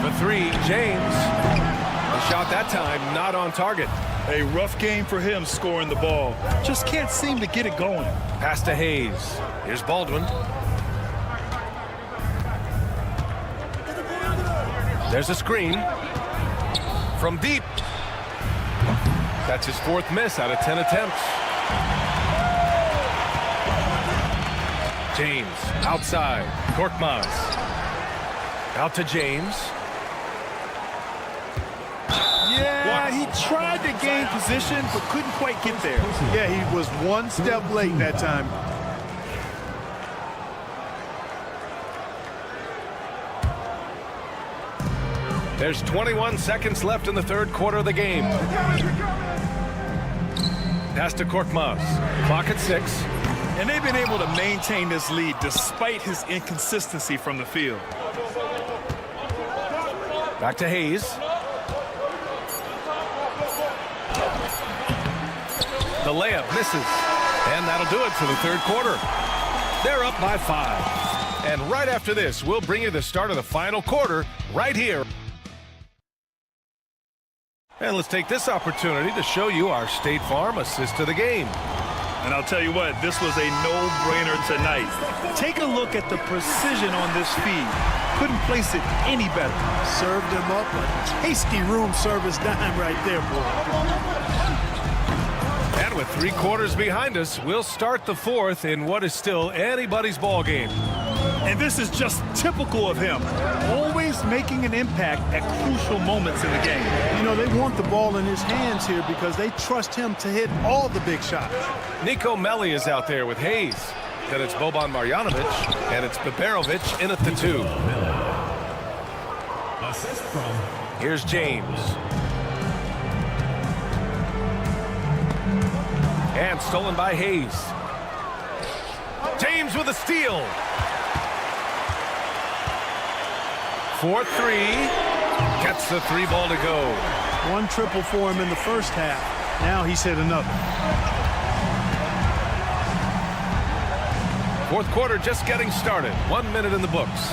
The three, James. The shot that time not on target. A rough game for him scoring the ball. Just can't seem to get it going. Pass to Hayes. Here's Baldwin. There's a screen. From deep. That's his 4th miss out of 10 attempts. James outside. Korkmaz. Out to James. Yeah, he tried to gain position, but couldn't quite get there. Yeah, he was 1 step late that time. There's 21 seconds left in the third quarter of the game. Pass to Korkmaz. Clock at 6. And they've been able to maintain this lead despite his inconsistency from the field. Back to Hayes. The layup misses. And that'll do it for the third quarter. They're up by 5. And right after this, we'll bring you the start of the final quarter right here. And let's take this opportunity to show you our State Farm assist to the game. And I'll tell you what, this was a no-brainer tonight. Take a look at the precision on this feed. Couldn't place it any better. Served him up a tasty room service dime right there, boy. And with 3 quarters behind us, we'll start the 4th in what is still anybody's ball game. And this is just typical of him. Always making an impact at crucial moments in the game. You know, they want the ball in his hands here because they trust him to hit all the big shots. Nico Melli is out there with Hayes. Then it's Boban Marjanovic, and it's Baberovic in at the 2. Assist from. Here's James. And stolen by Hayes. James with a steal. 4-3. Gets the 3 ball to go. 1 triple for him in the first half. Now he's hit another. Fourth quarter just getting started. 1 minute in the books.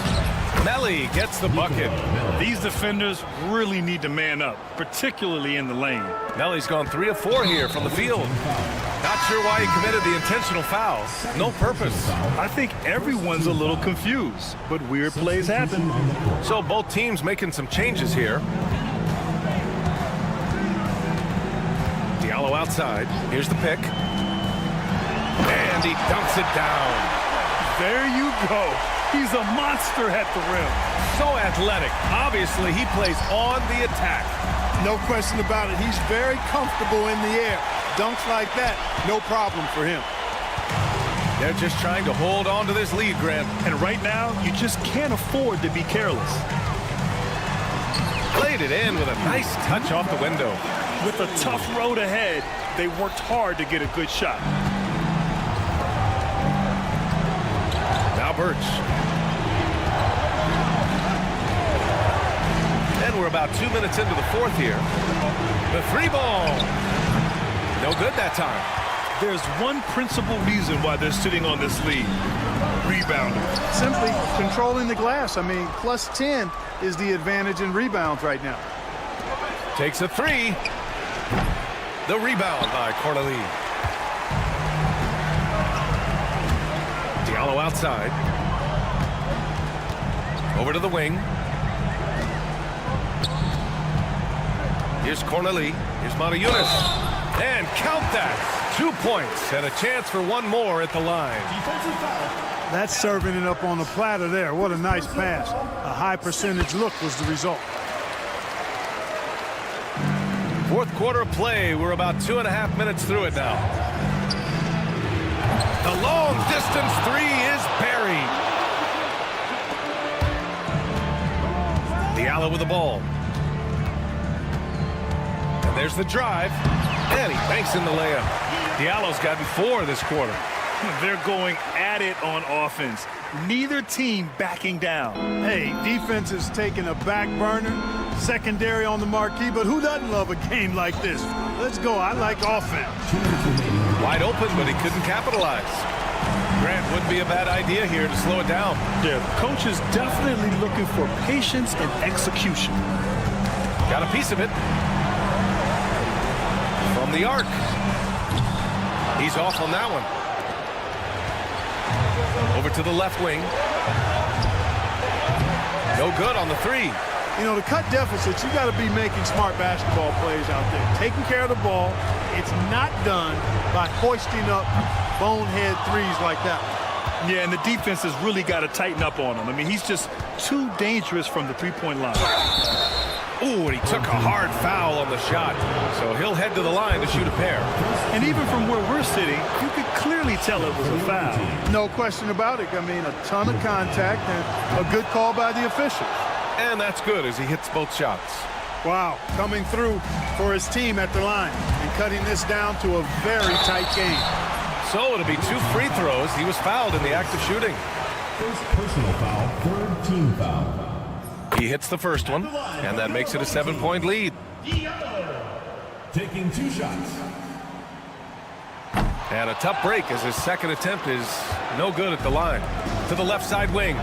Melly gets the bucket. These defenders really need to man up, particularly in the lane. Melly's gone 3 of 4 here from the field. Not sure why he committed the intentional foul. No purpose. I think everyone's a little confused, but weird plays happen. So both teams making some changes here. Diallo outside. Here's the pick. And he dumps it down. There you go. He's a monster at the rim. So athletic. Obviously, he plays on the attack. No question about it. He's very comfortable in the air. Dunks like that, no problem for him. They're just trying to hold on to this lead, Grant. And right now, you just can't afford to be careless. Played it in with a nice touch off the window. With a tough road ahead, they worked hard to get a good shot. Now Birch. And we're about 2 minutes into the fourth here. The 3-ball. No good that time. There's one principal reason why they're sitting on this lead. Rebounding. Simply controlling the glass. I mean, plus 10 is the advantage in rebounds right now. Takes a 3. The rebound by Corneli. Diallo outside. Over to the wing. Here's Corneli. Here's Matajunas. And count that. 2 points and a chance for one more at the line. That's serving it up on the platter there. What a nice pass. A high percentage look was the result. Fourth quarter of play. We're about 2.5 minutes through it now. The long distance 3 is buried. Diallo with the ball. And there's the drive. And he banks in the layup. Diallo's gotten 4 this quarter. They're going at it on offense. Neither team backing down. Hey, defense is taking a back burner, secondary on the marquee, but who doesn't love a game like this? Let's go. I like offense. Wide open, but he couldn't capitalize. Grant would be a bad idea here to slow it down. Yeah, the coach is definitely looking for patience and execution. Got a piece of it. From the arc. He's off on that one. Over to the left wing. No good on the 3. You know, to cut deficits, you got to be making smart basketball plays out there. Taking care of the ball. It's not done by hoisting up bonehead threes like that. Yeah, and the defense has really got to tighten up on him. I mean, he's just too dangerous from the three-point line. Ooh, and he took a hard foul on the shot. So he'll head to the line to shoot a pair. And even from where we're sitting, you could clearly tell it was a foul. No question about it. I mean, a ton of contact and a good call by the officials. And that's good as he hits both shots. Wow, coming through for his team at the line and cutting this down to a very tight game. So it'll be 2 free throws. He was fouled in the act of shooting. First personal foul, third team foul. He hits the first one, and that makes it a 7-point lead. Taking 2 shots. And a tough break as his second attempt is no good at the line. To the left side wing.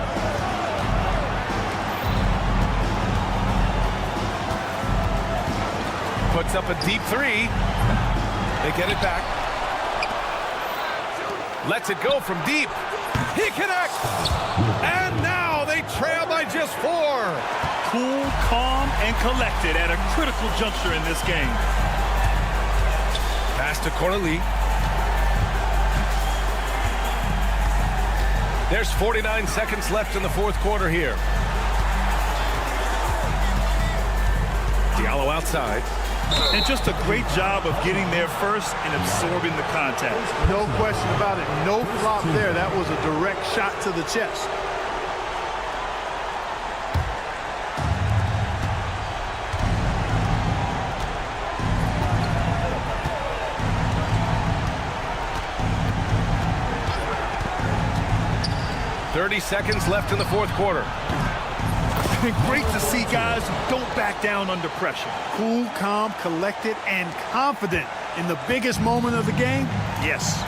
Puts up a deep 3. They get it back. Lets it go from deep. He connects. And now they trail by just 4. Cool, calm, and collected at a critical juncture in this game. Pass to Corneli. There's 49 seconds left in the fourth quarter here. Diallo outside. And just a great job of getting there first and absorbing the contact. No question about it. No flop there. That was a direct shot to the chest. .30 seconds left in the fourth quarter. Great to see guys who don't back down under pressure. Cool, calm, collected, and confident in the biggest moment of the game. Yes.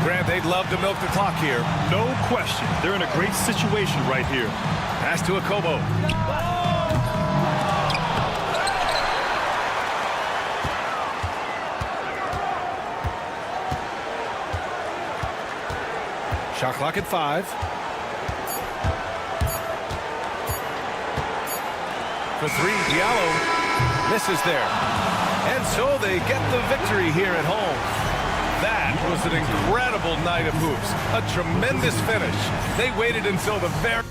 Grant, they'd love to milk the clock here. No question. They're in a great situation right here. Pass to Akobo. Shot clock at 5. For 3, Diallo misses there. And so they get the victory here at home. That was an incredible night of hoops. A tremendous finish. They waited until the very...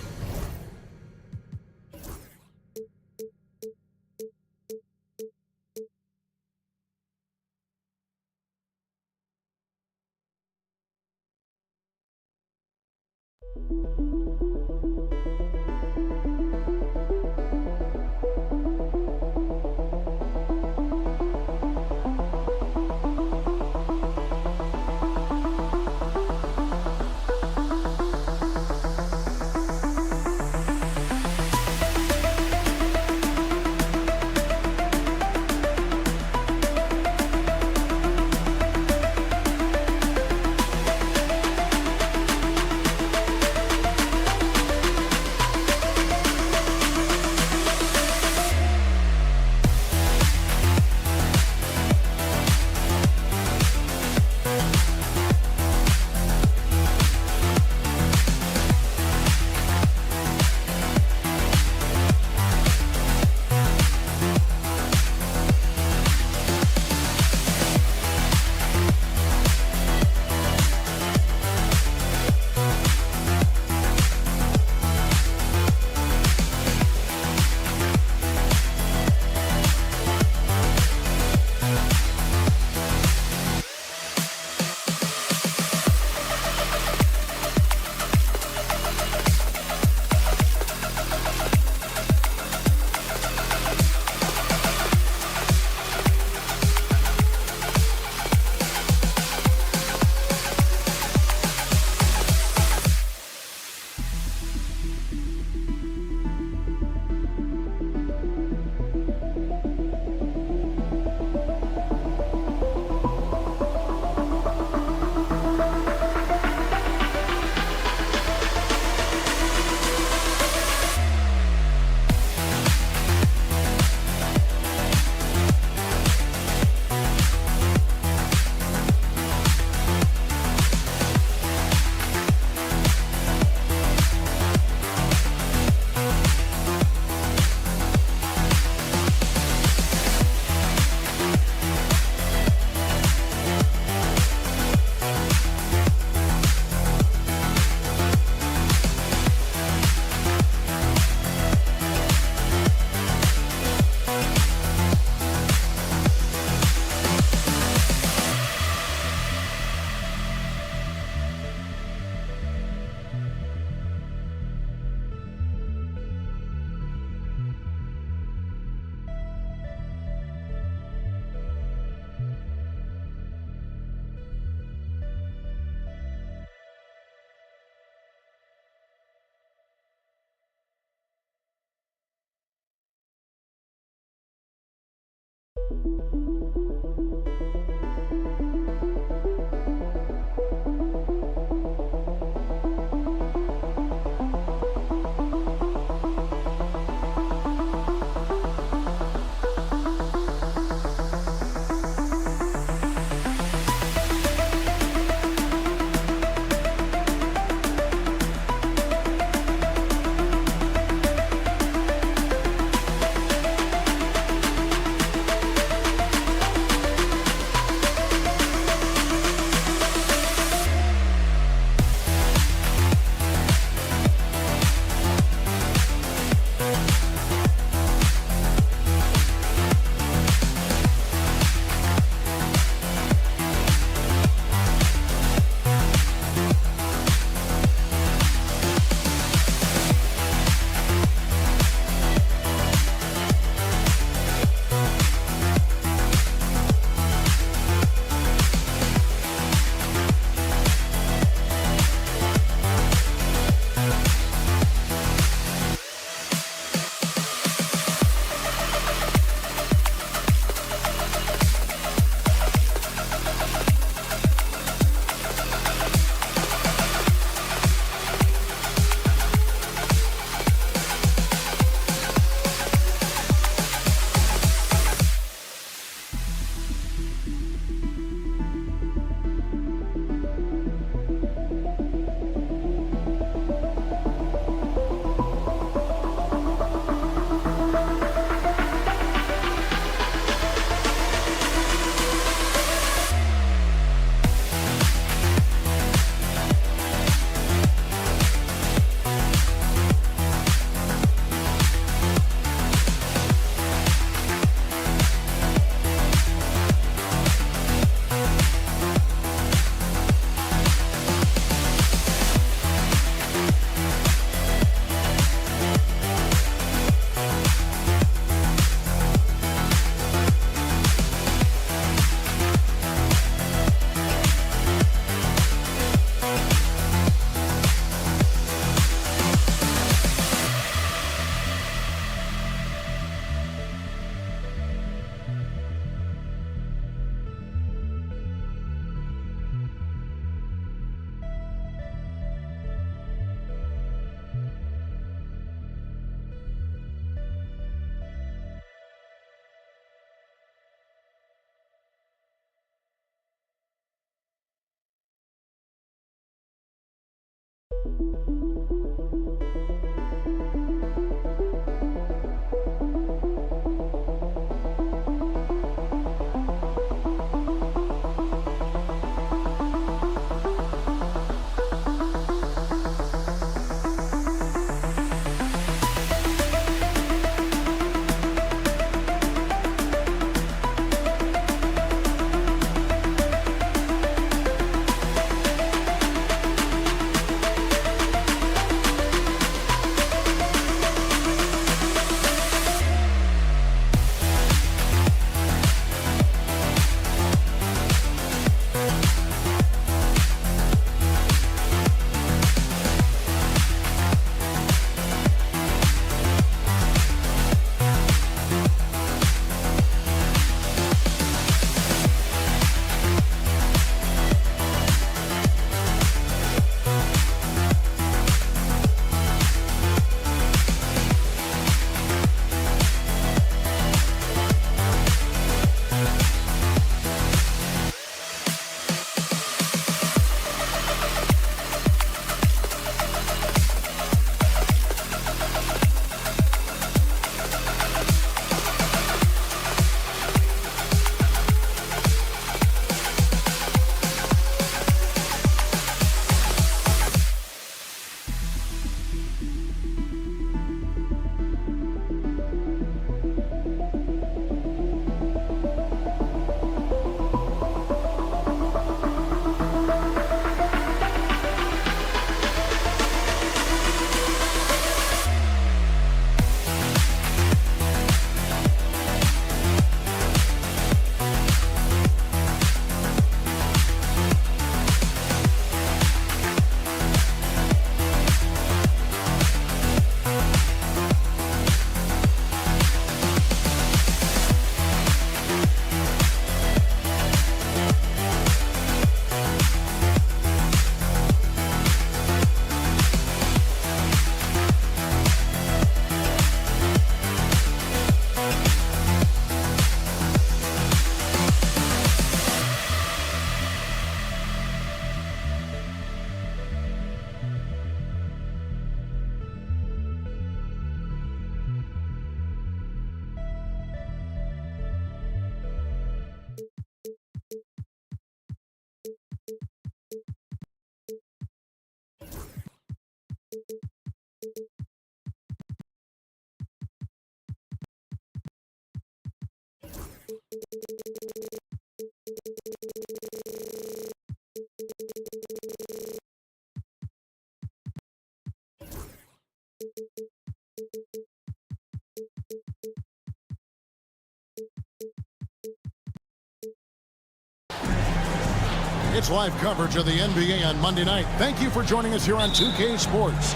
It's live coverage of the NBA on Monday night. Thank you for joining us here on 2K Sports.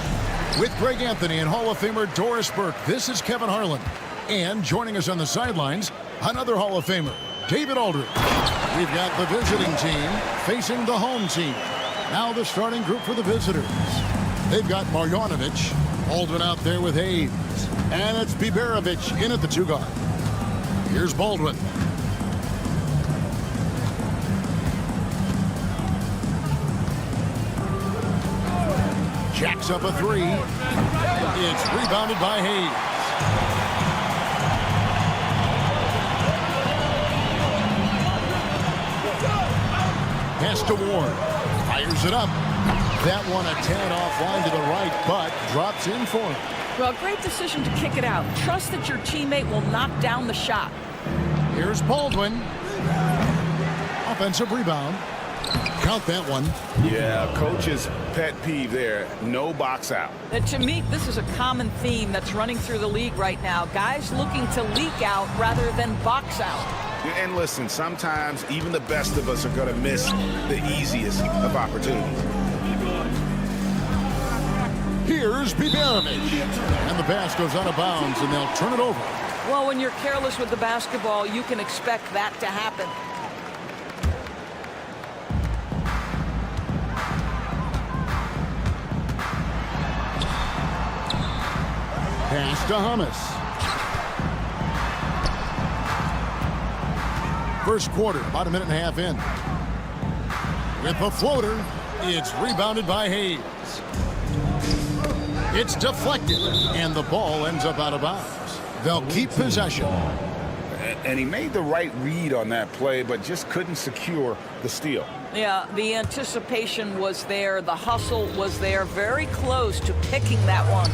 With Greg Anthony and Hall of Famer Doris Burke, this is Kevin Harlan. And joining us on the sidelines, another Hall of Famer, David Aldridge. We've got the visiting team facing the home team. Now the starting group for the visitors. They've got Marjanovic, Baldwin out there with Hayes. And it's Biberovic in at the two guard. Here's Baldwin. Jacks up a three. It's rebounded by Hayes. Pass to Ward. Fires it up. That one a 10 offline to the right, but drops in for him. Well, great decision to kick it out. Trust that your teammate will knock down the shot. Here's Baldwin. Offensive rebound. Count that one. Yeah, coach's pet peeve there. No box out. To me, this is a common theme that's running through the league right now. Guys looking to leak out rather than box out. And listen, sometimes even the best of us are going to miss the easiest of opportunities. Here's Biberovic. And the pass goes out of bounds, and they'll turn it over. Well, when you're careless with the basketball, you can expect that to happen. Pass to Hummus. First quarter, about a minute and a half in. With the floater, it's rebounded by Hayes. It's deflected, and the ball ends up out of bounds. They'll keep possession. And he made the right read on that play, but just couldn't secure the steal. Yeah, the anticipation was there. The hustle was there. Very close to picking that one.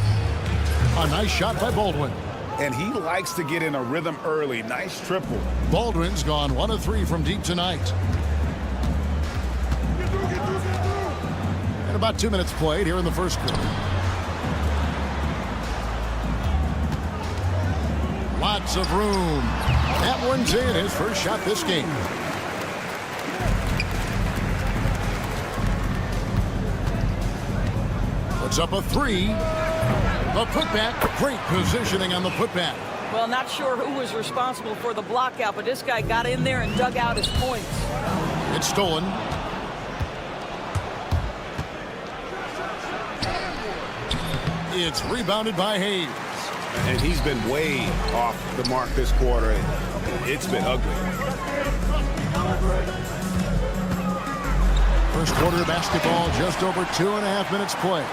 A nice shot by Baldwin. And he likes to get in a rhythm early. Nice triple. Baldwin's gone 1 of 3 from deep tonight. And about 2 minutes played here in the first quarter. Lots of room. That one's in. His first shot this game. Puts up a 3. The putback. Great positioning on the putback. Well, not sure who was responsible for the block out, but this guy got in there and dug out his points. It's stolen. It's rebounded by Hayes. And he's been way off the mark this quarter. It's been ugly. First quarter of basketball, just over 2.5 minutes play.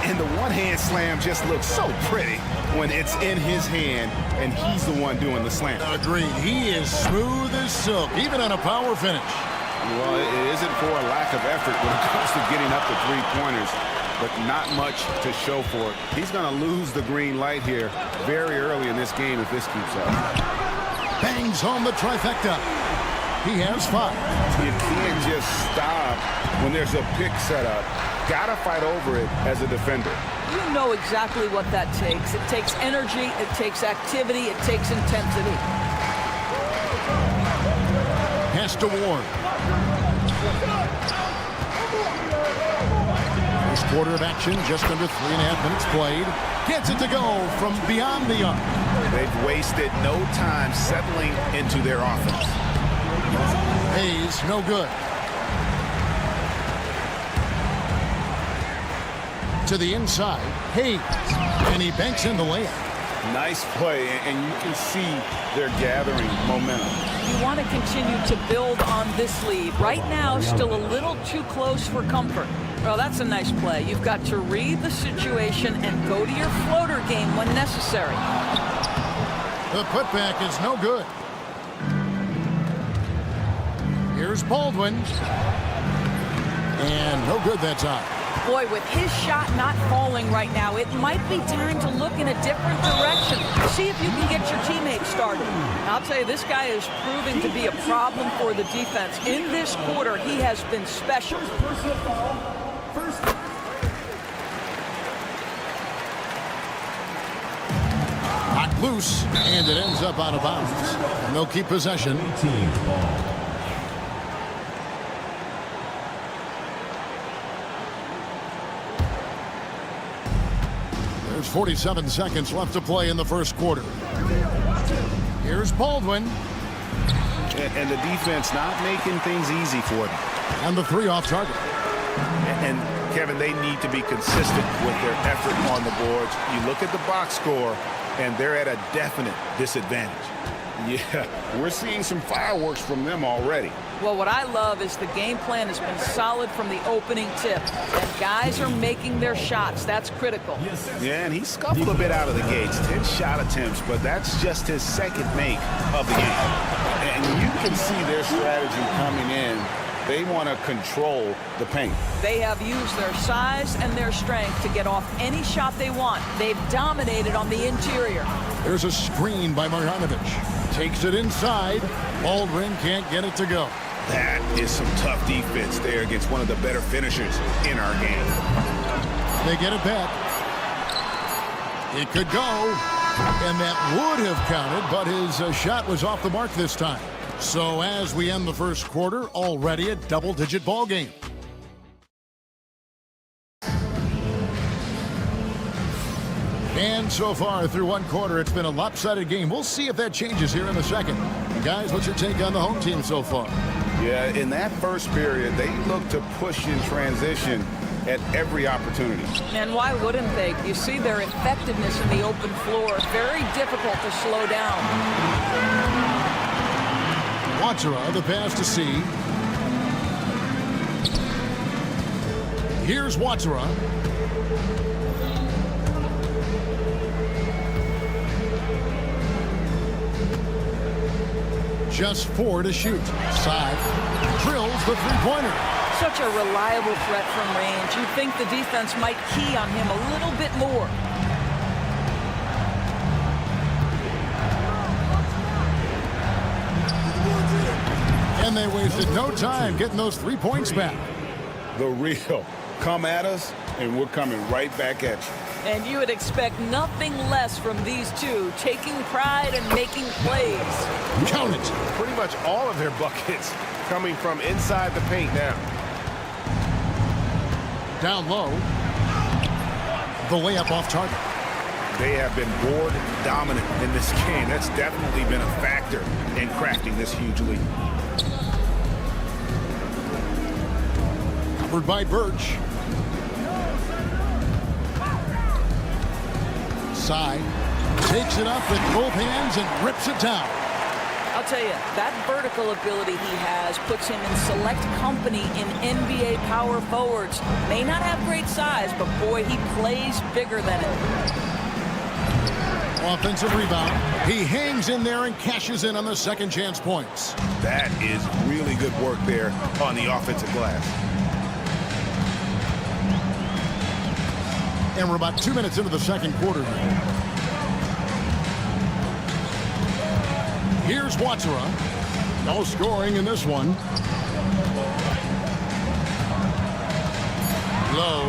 And the one-hand slam just looks so pretty when it's in his hand and he's the one doing the slam. Agreed. He is smooth as silk, even on a power finish. Well, it isn't for a lack of effort when it comes to getting up the three-pointers, but not much to show for it. He's going to lose the green light here very early in this game if this keeps up. Bangs home the trifecta. He has 5. You can't just stop when there's a pick set up. Gotta fight over it as a defender. You know exactly what that takes. It takes energy, it takes activity, it takes intensity. Pass to Ward. First quarter of action, just under 3.5 minutes played. Gets it to go from beyond the arc. They've wasted no time settling into their offense. Hayes, no good. To the inside, Hayes, and he banks in the layup. Nice play, and you can see they're gathering momentum. You want to continue to build on this lead. Right now, still a little too close for comfort. Well, that's a nice play. You've got to read the situation and go to your floater game when necessary. The putback is no good. Here's Baldwin. And no good that time. Boy, with his shot not falling right now, it might be time to look in a different direction. See if you can get your teammates started. I'll tell you, this guy is proving to be a problem for the defense. In this quarter, he has been special. Knocked loose, and it ends up out of bounds. And they'll keep possession. There's 47 seconds left to play in the first quarter. Here's Baldwin. And the defense not making things easy for them. And the 3 off target. And Kevin, they need to be consistent with their effort on the boards. You look at the box score, and they're at a definite disadvantage. Yeah, we're seeing some fireworks from them already. Well, what I love is the game plan has been solid from the opening tip. And guys are making their shots. That's critical. Yeah, and he scuffled a bit out of the gates. 10 shot attempts, but that's just his second make of the game. And you can see their strategy coming in. They want to control the paint. They have used their size and their strength to get off any shot they want. They've dominated on the interior. There's a screen by Marjanovic. Takes it inside. Baldwin can't get it to go. That is some tough defense there against one of the better finishers in our game. They get it back. It could go. And that would have counted, but his shot was off the mark this time. So as we end the first quarter, already a double-digit ball game. And so far through one quarter, it's been a lopsided game. We'll see if that changes here in a second. Guys, what's your take on the home team so far? Yeah, in that first period, they looked to push in transition at every opportunity. And why wouldn't they? You see their effectiveness in the open floor. Very difficult to slow down. Watsura, the pass to C. Here's Watsura. just 4 to shoot. Side drills the three-pointer. Such a reliable threat from range. You'd think the defense might key on him a little bit more. And they wasted no time getting those 3 points back. The real. Come at us, and we're coming right back at you. And you would expect nothing less from these two, taking pride and making plays. Count it. Pretty much all of their buckets coming from inside the paint now. Down low. The layup off target. They have been board dominant in this game. That's definitely been a factor in crafting this huge lead. Covered by Birch. Side takes it up with both hands and rips it down. I'll tell you, that vertical ability he has puts him in select company in NBA power forwards. May not have great size, but boy, he plays bigger than it. Offensive rebound. He hangs in there and cashes in on the second chance points. That is really good work there on the offensive glass. And we're about 2 minutes into the second quarter here. Here's Watsura. No scoring in this one. Low.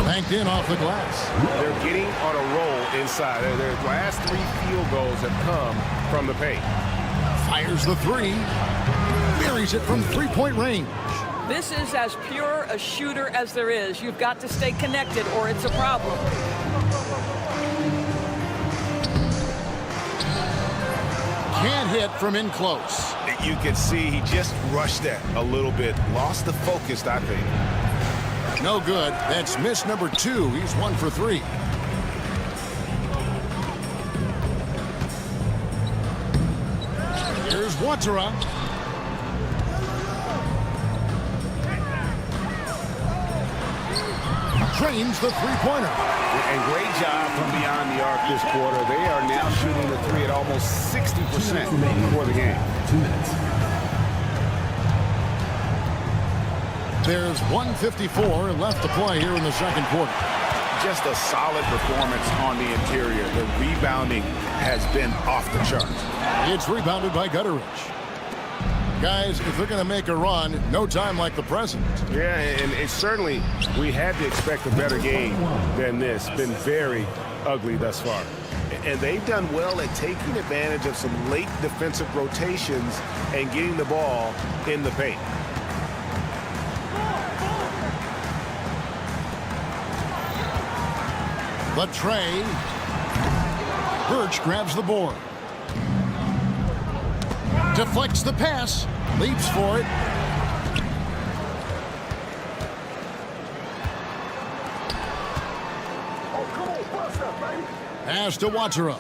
Banked in off the glass. They're getting on a roll inside. Their last 3 field goals have come from the paint. Fires the three. Buries it from three-point range. This is as pure a shooter as there is. You've got to stay connected or it's a problem. Can't hit from in close. You can see he just rushed that a little bit. Lost the focus, I think. No good. That's miss number 2. He's 1 for 3. Here's Watsura. Trains the three-pointer. And great job from beyond the arc this quarter. They are now shooting the three at almost 60% for the game. 2 minutes. There's 1:54 left to play here in the second quarter. Just a solid performance on the interior. The rebounding has been off the charts. It's rebounded by Gutteridge. Guys, if they're going to make a run, no time like the present. Yeah, and it's certainly, we had to expect a better game than this. Been very ugly thus far. And they've done well at taking advantage of some late defensive rotations and getting the ball in the paint. The tray. Birch grabs the board. Deflects the pass. Leaps for it. Pass to Watsura.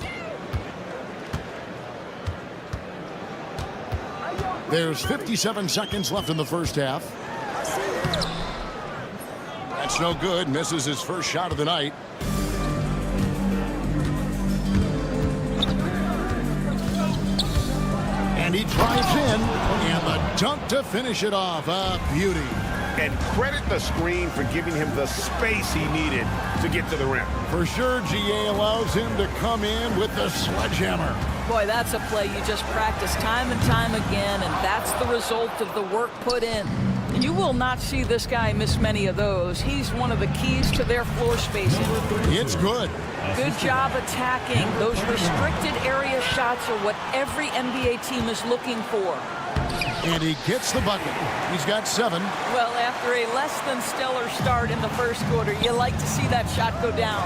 There's 57 seconds left in the first half. That's no good. Misses his first shot of the night. And he drives in, and the dunk to finish it off. A beauty. And credit the screen for giving him the space he needed to get to the rim. For sure, GA allows him to come in with the sledgehammer. Boy, that's a play you just practice time and time again, and that's the result of the work put in. You will not see this guy miss many of those. He's one of the keys to their floor spacing. It's good. Good job attacking. Those restricted area shots are what every NBA team is looking for. And he gets the bucket. He's got 7. Well, after a less than stellar start in the first quarter, you like to see that shot go down.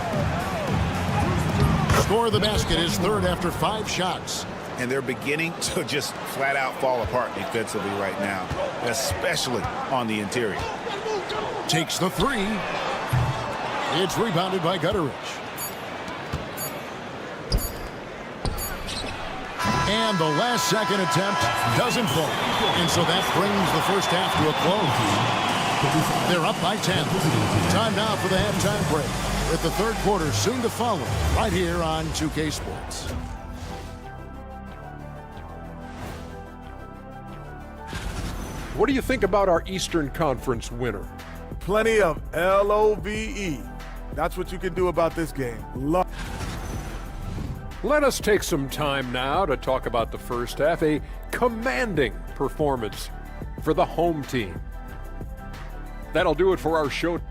Score of the basket is third after 5 shots. And they're beginning to just flat out fall apart defensively right now, especially on the interior. Takes the 3. It's rebounded by Gutteridge. And the last second attempt doesn't fall. And so that brings the first half to a close. They're up by 10. Time now for the halftime break, with the third quarter soon to follow right here on 2K Sports. What do you think about our Eastern Conference winner? Plenty of LOVE. That's what you can do about this game. Let us take some time now to talk about the first half. A commanding performance for the home team. That'll do it for our show.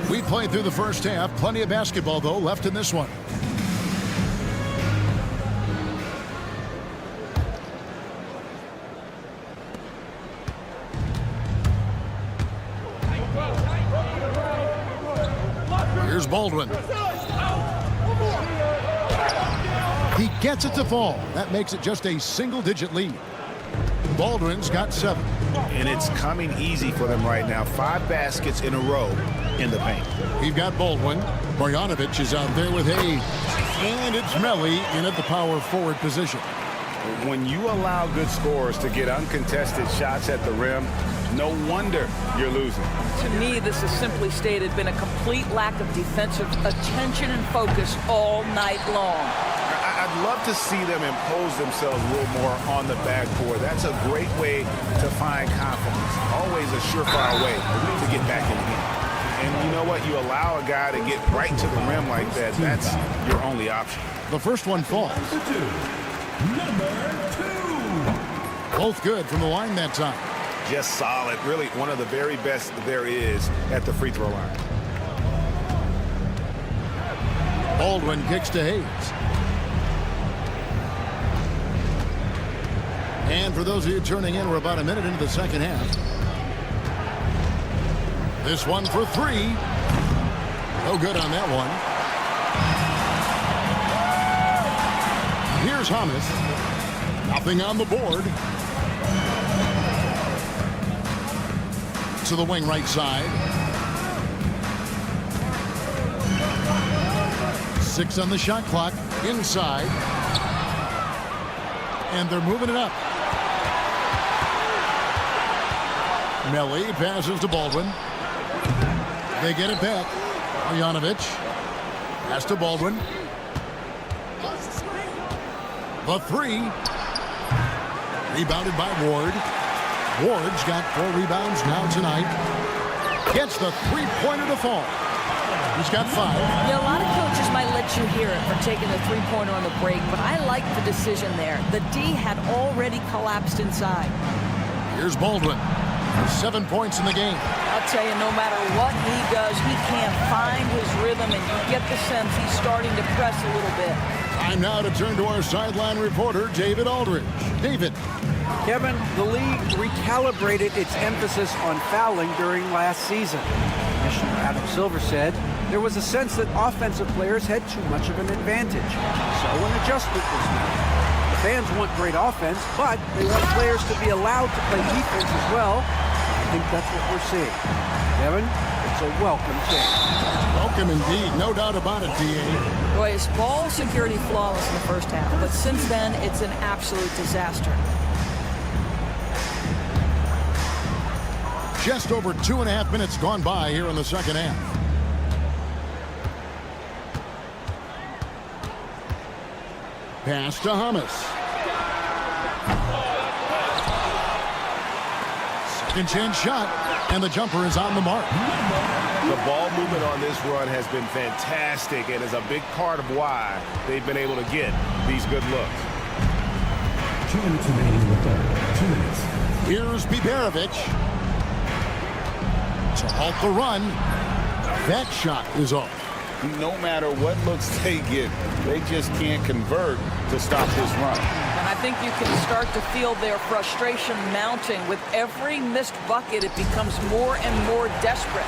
We played through the first half. Plenty of basketball, though, left in this one. Here's Baldwin. He gets it to fall. That makes it just a single-digit lead. Baldwin's got 7. And it's coming easy for them right now. 5 baskets in a row in the paint. We've got Baldwin. Bojanovic is out there with Hayes. And it's Melli in at the power forward position. When you allow good scorers to get uncontested shots at the rim, no wonder you're losing. To me, this has simply stated been a complete lack of defensive attention and focus all night long. I'd love to see them impose themselves a little more on the backboard. That's a great way to find confidence. Always a surefire way to get back in the game. And you know what? You allow a guy to get right to the rim like that, that's your only option. The first one falls. Both good from the line that time. Just solid. Really one of the very best there is at the free throw line. Baldwin kicks to Hayes. And for those of you turning in, we're about a minute into the second half. This one for 3. No good on that one. Here's Hamas. Nothing on the board. To the wing right side. 6 on the shot clock. Inside. And they're moving it up. Melli passes to Baldwin. They get it back. Bojanovic. Pass to Baldwin. The 3. Rebounded by Ward. Ward's got 4 rebounds now tonight. Gets the 3-pointer to fall. He's got 5. Yeah, a lot of coaches might let you hear it for taking the 3-pointer on the break, but I like the decision there. The D had already collapsed inside. Here's Baldwin. 7 points in the game. I'll tell you, no matter what he does, he can't find his rhythm, and you get the sense he's starting to press a little bit. Time now to turn to our sideline reporter, David Aldridge. David. Kevin, the league recalibrated its emphasis on fouling during last season. Commissioner Adam Silver said there was a sense that offensive players had too much of an advantage. So an adjustment was made. The fans want great offense, but they want players to be allowed to play defense as well. I think that's what we're seeing. Kevin, it's a welcome change. Welcome indeed. No doubt about it, D.A. Boy, his ball security flawless in the first half, but since then, it's an absolute disaster. Just over 2.5 minutes gone by here in the second half. Pass to Hamas. Second chance shot, and the jumper is on the mark. The ball movement on this run has been fantastic and is a big part of why they've been able to get these good looks. 2 minutes remaining in the third. 2 minutes. Here's Biberovic. To halt the run. That shot is off. No matter what looks they get, they just can't convert to stop this run. And I think you can start to feel their frustration mounting. With every missed bucket, it becomes more and more desperate.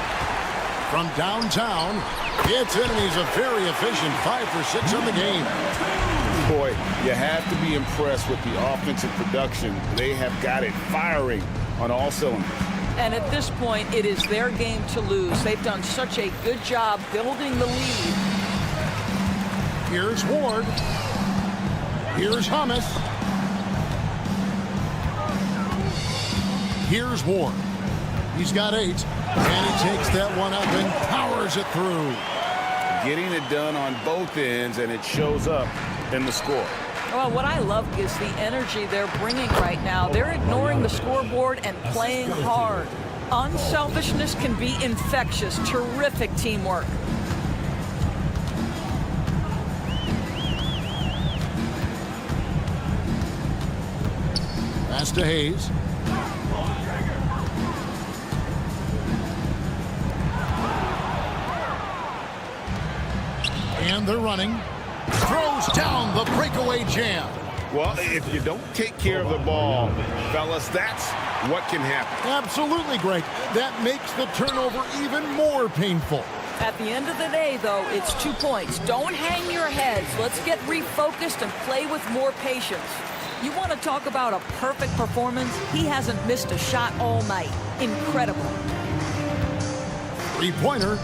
From downtown, it's enemies a very efficient 5 for 6 in the game. Boy, you have to be impressed with the offensive production. They have got it firing on all cylinders. And at this point, it is their game to lose. They've done such a good job building the lead. Here's Ward. Here's Hamas. Here's Ward. He's got 8. And he takes that one up and powers it through. getting it done on both ends, and it shows up in the score. Well, what I love is the energy they're bringing right now. They're ignoring the scoreboard and playing hard. Unselfishness can be infectious. Terrific teamwork. Pass to Hayes. And they're running. Throws down the breakaway jam. Well, if you don't take care of the ball, fellas, that's what can happen. Absolutely, Greg. That makes the turnover even more painful. At the end of the day, though, it's 2 points. Don't hang your heads. Let's get refocused and play with more patience. You want to talk about a perfect performance? He hasn't missed a shot all night. Incredible. Three-pointer.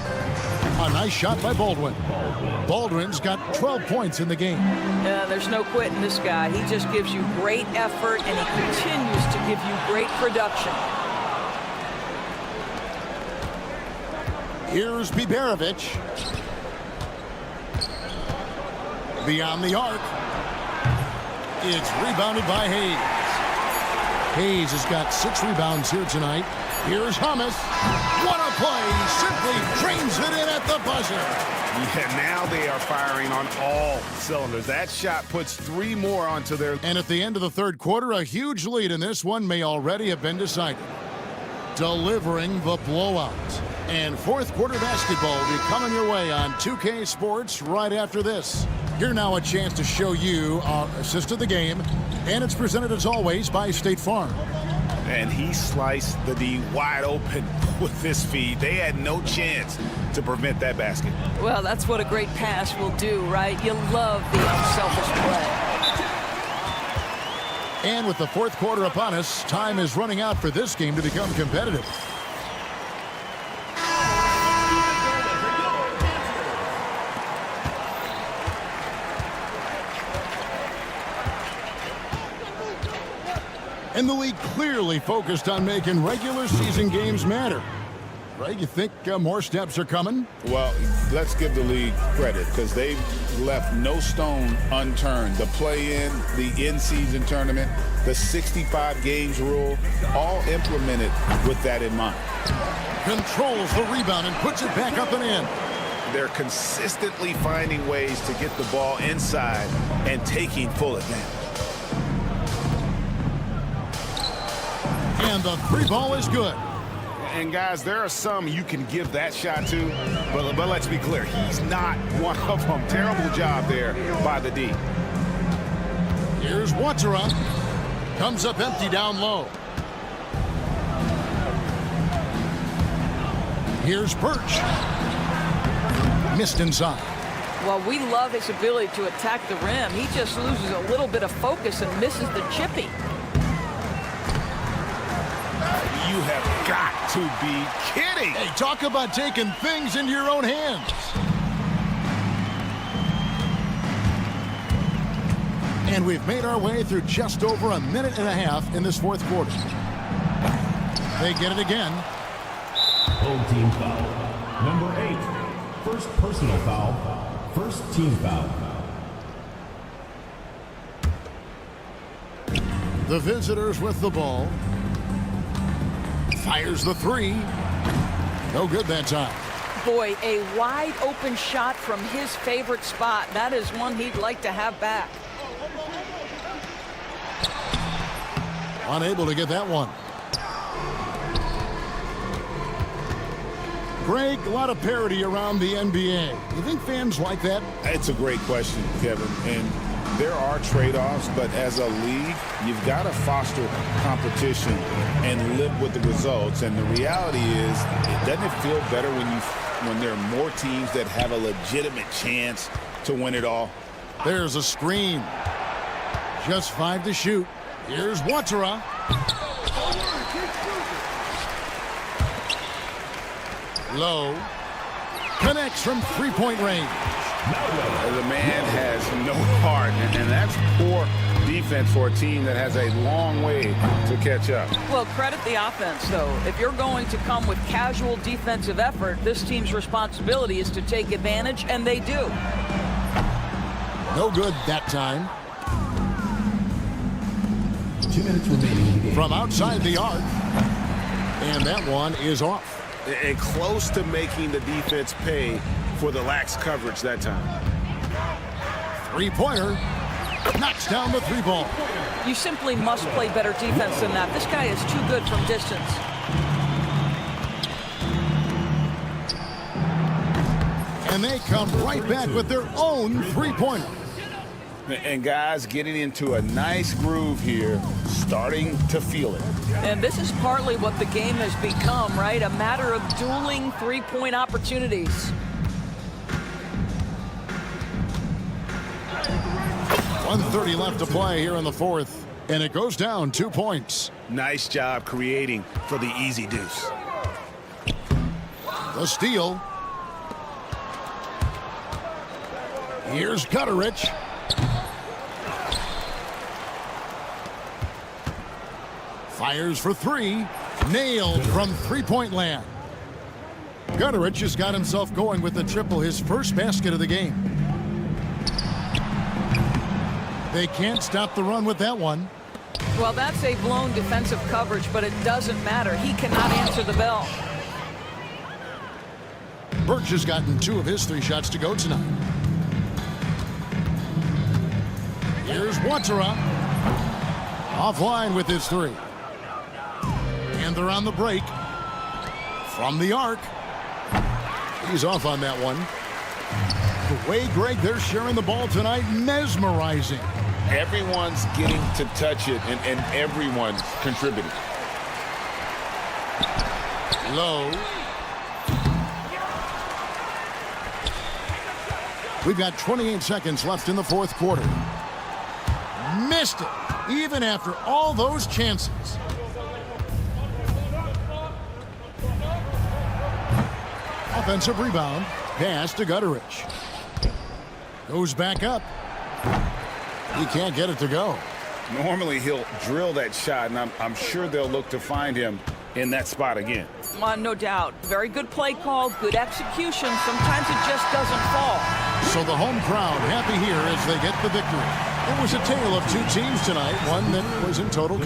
A nice shot by Baldwin. Baldwin's got 12 points in the game. There's no quitting this guy. He just gives you great effort, and he continues to give you great production. Here's Biberovic. Beyond the arc. It's rebounded by Hayes. Hayes has got 6 rebounds here tonight. Here's Hummus. What a play. Simply drains it in at the buzzer. Yeah, now they are firing on all cylinders. That shot puts 3 more onto their... And at the end of the third quarter, a huge lead in this one may already have been decided. Delivering the blowout. And fourth quarter basketball will be coming your way on 2K Sports right after this. Here now a chance to show you our assist of the game. And it's presented as always by State Farm. And he sliced the D wide open with this feed. They had no chance to prevent that basket. Well, that's what a great pass will do, right? You love the unselfish play. And with the fourth quarter upon us, time is running out for this game to become competitive. And the league clearly focused on making regular season games matter. Right? You think more steps are coming? Well, let's give the league credit because they've left no stone unturned. The play-in, the in-season tournament, the 65 games rule, all implemented with that in mind. Controls the rebound and puts it back up and in. They're consistently finding ways to get the ball inside and taking full advantage. And the three ball is good. And guys, there are some you can give that shot to, but let's be clear, he's not one of them. Terrible job there by the D. Here's Watera. Comes up empty down low. Here's Birch. Missed inside. Well, we love his ability to attack the rim. He just loses a little bit of focus and misses the chippy. You have got to be kidding. Hey, talk about taking things into your own hands. And we've made our way through just over a minute and a half in this fourth quarter. They get it again. Home team foul. Number 8. First personal foul. First team foul. The visitors with the ball. Fires the three. No good that time. Boy, a wide open shot from his favorite spot. That is one he'd like to have back. Unable to get that one. Greg, a lot of parity around the NBA. You think fans like that? It's a great question, Kevin. And there are trade-offs, but as a league, you've got to foster competition and live with the results. And the reality is, doesn't it feel better when there are more teams that have a legitimate chance to win it all? There's a screen. Just 5 to shoot. Here's Watera. Low. Connects from three-point range. The man has no heart, and that's poor defense for a team that has a long way to catch up. Well, credit the offense, though. If you're going to come with casual defensive effort, this team's responsibility is to take advantage, and they do. No good that time. 2 minutes remaining in the game. From outside the arc. And that one is off. And close to making the defense pay for the lax coverage that time. Three-pointer. Knocks down the three ball. You simply must play better defense than that. This guy is too good from distance. And they come right back with their own three-pointer. And guys getting into a nice groove here, starting to feel it. And this is partly what the game has become, right? A matter of dueling three-point opportunities. 1:30 left to play here in the fourth. And it goes down 2 points. Nice job creating for the easy deuce. The steal. Here's Gutterich. Fires for three. Nailed from three-point land. Gutterich has got himself going with the triple, his first basket of the game. They can't stop the run with that one. Well, that's a blown defensive coverage, but it doesn't matter. He cannot answer the bell. Birch has gotten 2 of his 3 shots to go tonight. Here's Watera. Offline with his 3. And they're on the break. From the arc. He's off on that one. The way, Greg, they're sharing the ball tonight, mesmerizing. Everyone's getting to touch it, and everyone's contributing. Low. We've got 28 seconds left in the fourth quarter. Missed it, even after all those chances. Offensive rebound. Pass to Gutterich. Goes back up. He can't get it to go. Normally he'll drill that shot, and I'm sure they'll look to find him in that spot again. No doubt. Very good play call, good execution. Sometimes it just doesn't fall. So the home crowd happy here as they get the victory. It was a tale of 2 teams tonight, one that was in total.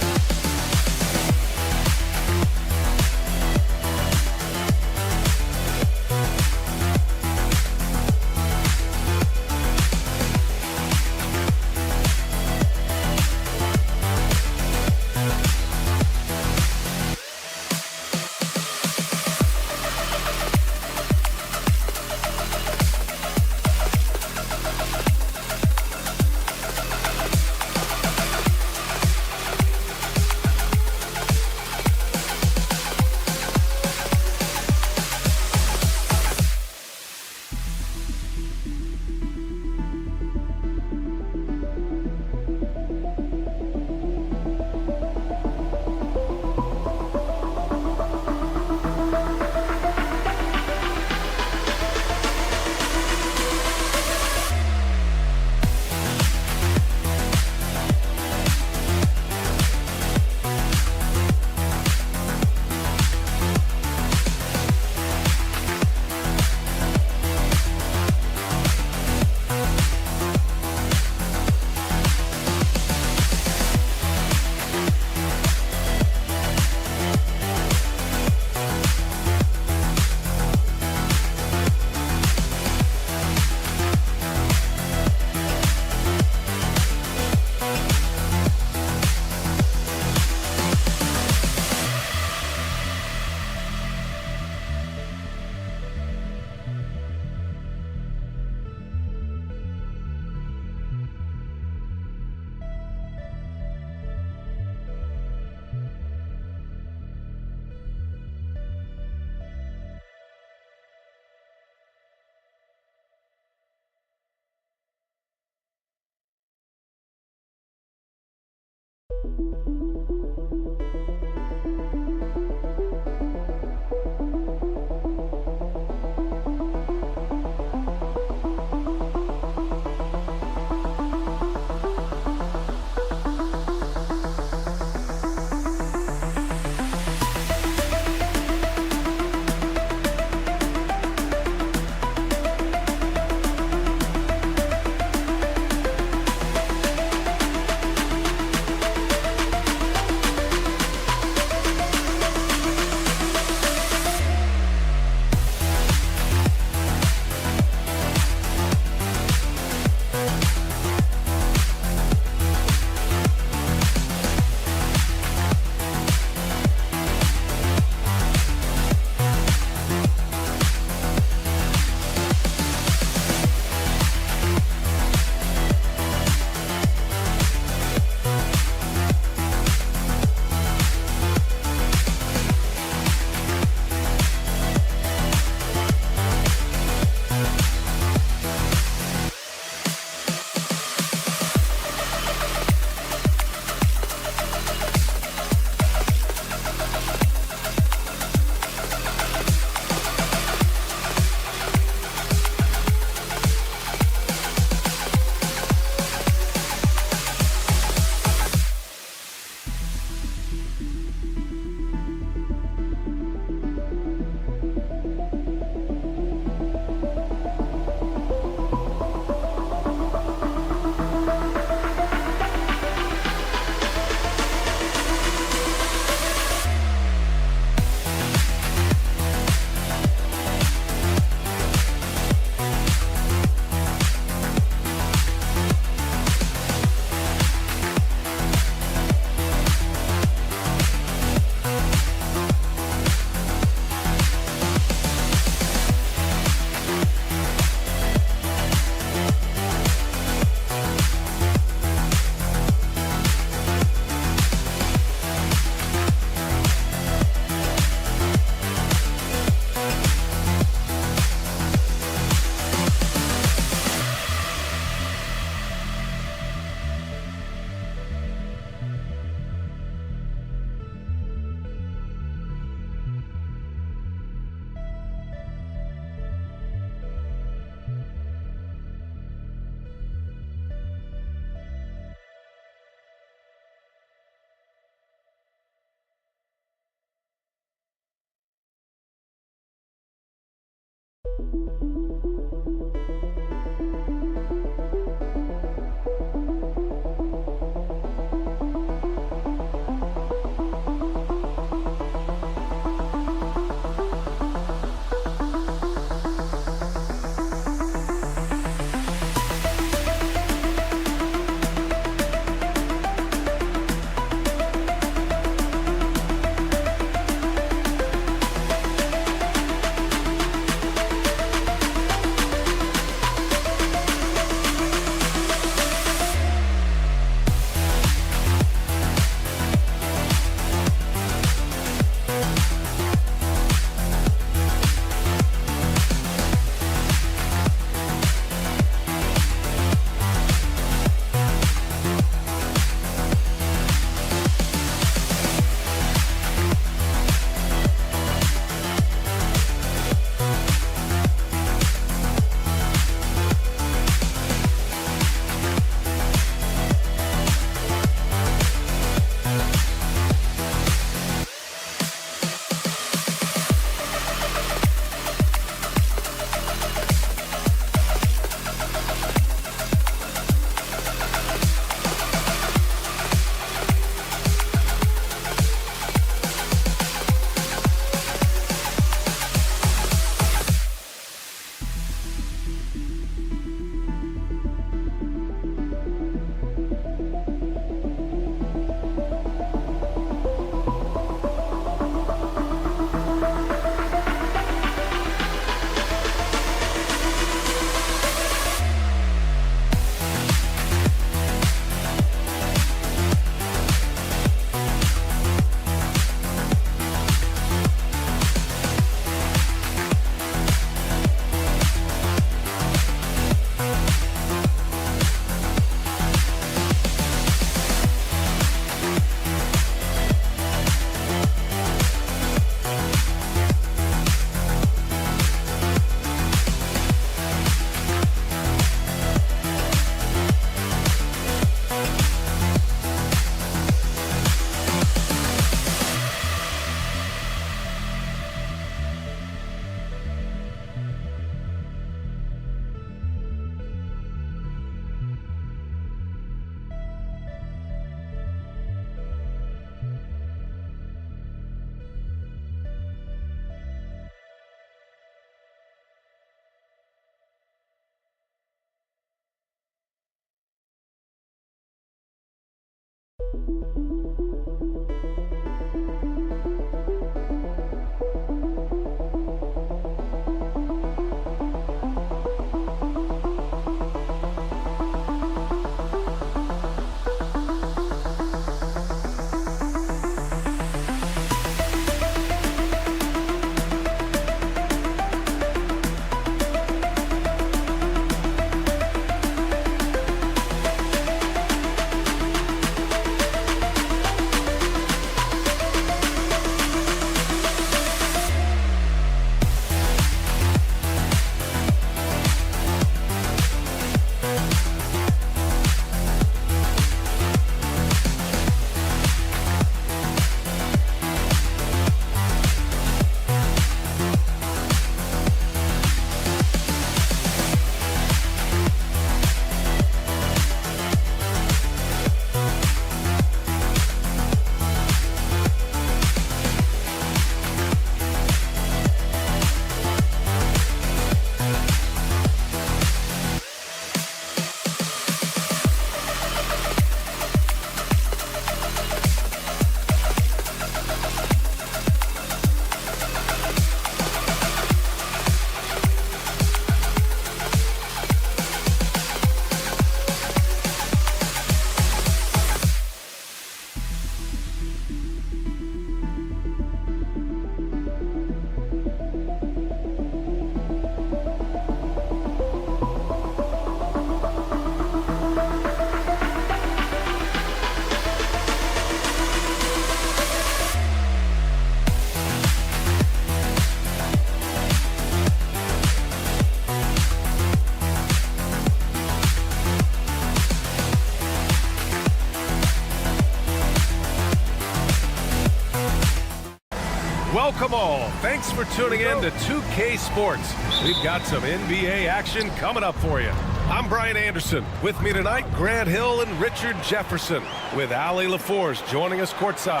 Welcome all. Thanks for tuning in to 2K Sports. We've got some NBA action coming up for you. I'm Brian Anderson. With me tonight, Grant Hill and Richard Jefferson, with Allie LaForce joining us courtside.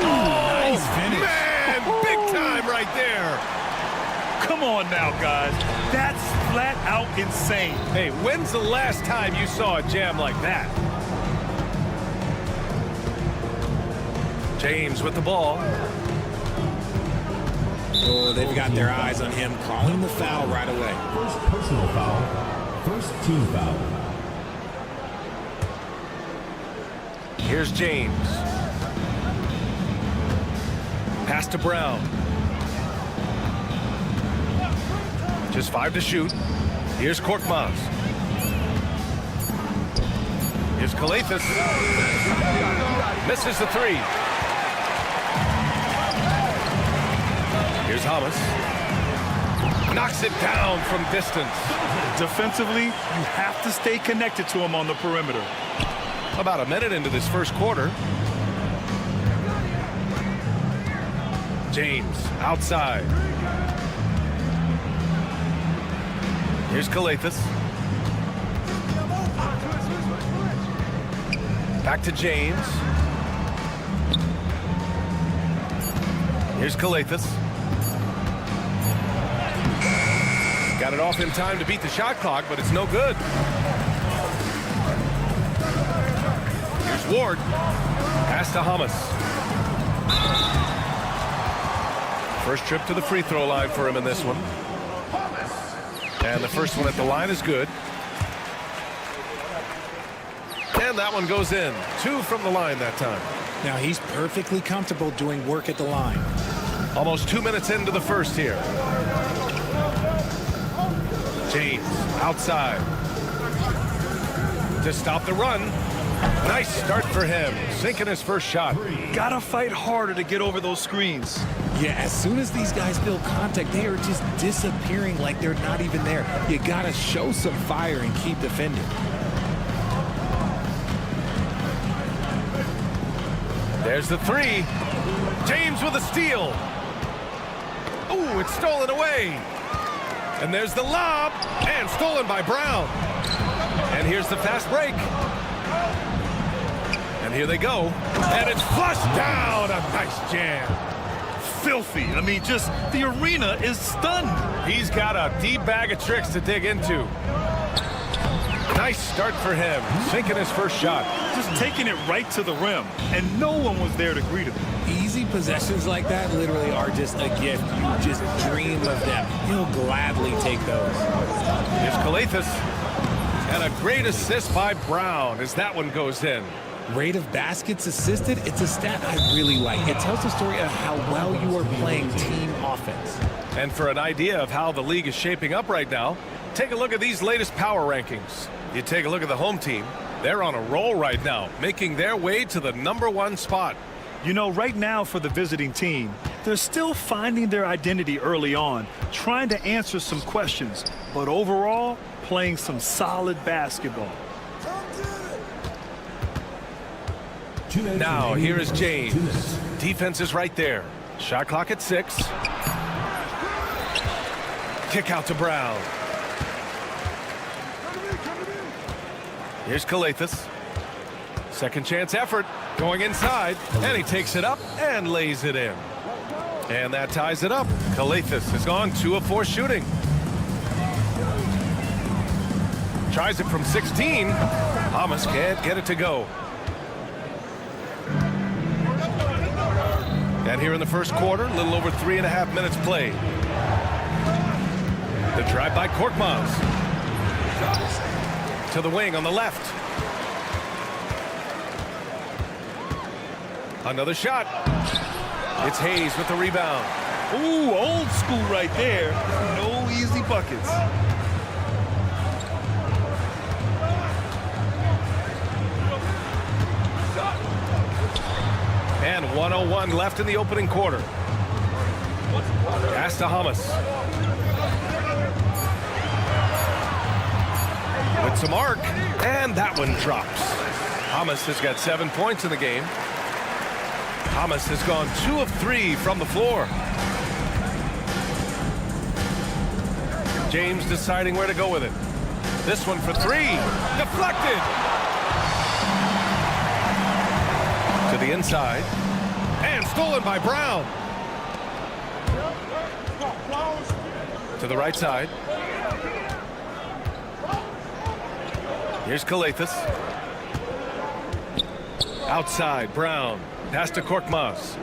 Nice finish. Man, big time right there. Come on now, guys. That's flat out insane. Hey, when's the last time you saw a jam like that? James with the ball. Oh, they've got their eyes on him, calling the foul right away. First personal foul. First team foul. Here's James. Pass to Brown. Just 5 to shoot. Here's Korkmaz. Here's Kalathis. Misses the 3. Here's Hamas. Knocks it down from distance. Defensively, you have to stay connected to him on the perimeter. About a minute into this first quarter. James outside. Here's Kalathis. Back to James. Here's Kalathis. Got it off in time to beat the shot clock, but it's no good. Here's Ward. Pass to Hamas. First trip to the free throw line for him in this one. And the first one at the line is good. And that one goes in. 2 from the line that time. Now he's perfectly comfortable doing work at the line. Almost 2 minutes into the first here. James outside to stop the run. Nice start for him, sinking his first shot. Gotta fight harder to get over those screens. Yeah, as soon as these guys feel contact, they are just disappearing like they're not even there. You gotta show some fire and keep defending. There's the 3. James with a steal. Ooh, it's stolen away. And there's the lob, and stolen by Brown. And here's the fast break. And here they go. And it's flushed down. A nice jam. Filthy. I mean, just the arena is stunned. He's got a deep bag of tricks to dig into. Nice start for him, sinking his first shot. Just taking it right to the rim, and no one was there to greet him. Easy possessions like that literally are just a gift. You just dream of them. He'll gladly take those. Here's Kalathis. And a great assist by Brown as that one goes in. Rate of baskets assisted, it's a stat I really like. It tells the story of how well you are playing team offense. And for an idea of how the league is shaping up right now, take a look at these latest power rankings. You take a look at the home team. They're on a roll right now, making their way to the #1 spot. You know, right now for the visiting team, they're still finding their identity early on, trying to answer some questions, but overall, playing some solid basketball. Now, here is James. Defense is right there. Shot clock at 6. Kick out to Brown. Here's Kalathis. Second chance effort. Going inside. And he takes it up and lays it in. And that ties it up. Kalathis has gone 2 of 4 shooting. Tries it from 16. Hamas can't get it to go. And here in the first quarter, a little over 3.5 minutes played. The drive by Korkmaz. To the wing on the left. Another shot. It's Hayes with the rebound. Ooh, old school right there. No easy buckets. And 1:01 left in the opening quarter. Pass to Hamas. With some arc, and that one drops. Hamas has got 7 points in the game. Thomas has gone 2 of 3 from the floor. James deciding where to go with it. This one for 3. Deflected. To the inside. And stolen by Brown. To the right side. Here's Kalathis. Outside, Brown. Pass to Korkmaz.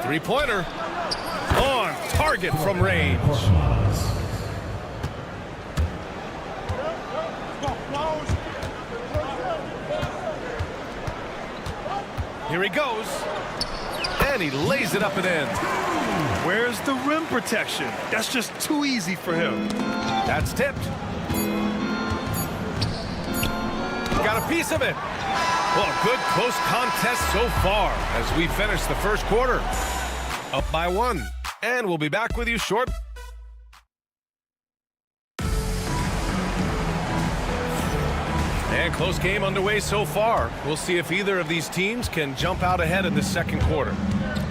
Three-pointer. On target from range. Here he goes. And he lays it up and in. Where's the rim protection? That's just too easy for him. That's tipped. Got a piece of it. Well, good close contest so far as we finish the first quarter. Up by 1. And we'll be back with you short. And close game underway so far. We'll see if either of these teams can jump out ahead in the second quarter.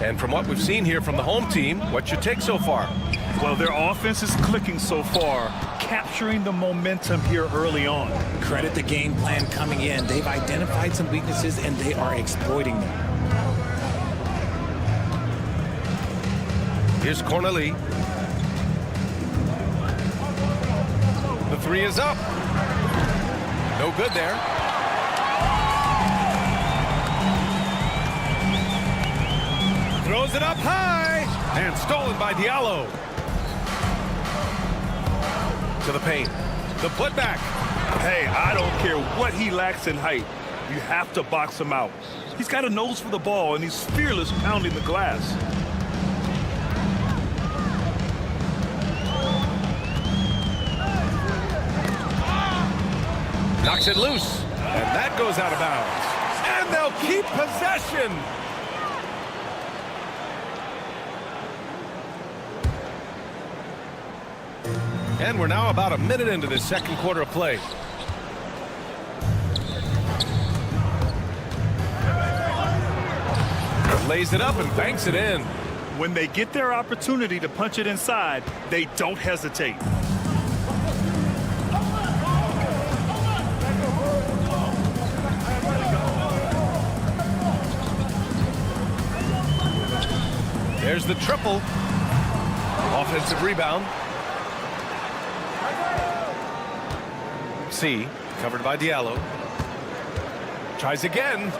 And from what we've seen here from the home team, what's your take so far? Well, their offense is clicking so far, capturing the momentum here early on. Credit the game plan coming in. They've identified some weaknesses, and they are exploiting them. Here's Cornelie. The 3 is up. No good there. Throws it up high. And stolen by Diallo. To the paint. The putback. Hey, I don't care what he lacks in height. You have to box him out. He's got a nose for the ball, and he's fearless pounding the glass. Knocks it loose. And that goes out of bounds. And they'll keep possession. And we're now about a minute into this second quarter of play. Lays it up and banks it in. When they get their opportunity to punch it inside, they don't hesitate. There's the triple. Offensive rebound. C, covered by Diallo. Tries again.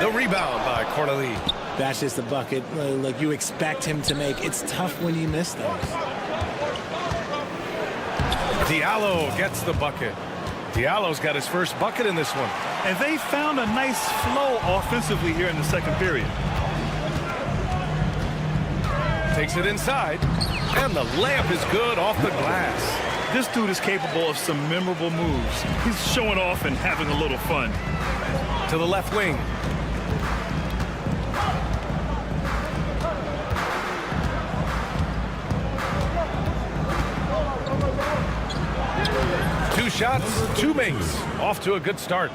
The rebound by Cornelie. That's just the bucket. Look, you expect him to make. It's tough when you miss those. Diallo gets the bucket. Diallo's got his first bucket in this one. And they found a nice flow offensively here in the second period. Takes it inside. And the layup is good off the glass. This dude is capable of some memorable moves. He's showing off and having a little fun. To the left wing. Two shots, 2 makes. Off to a good start.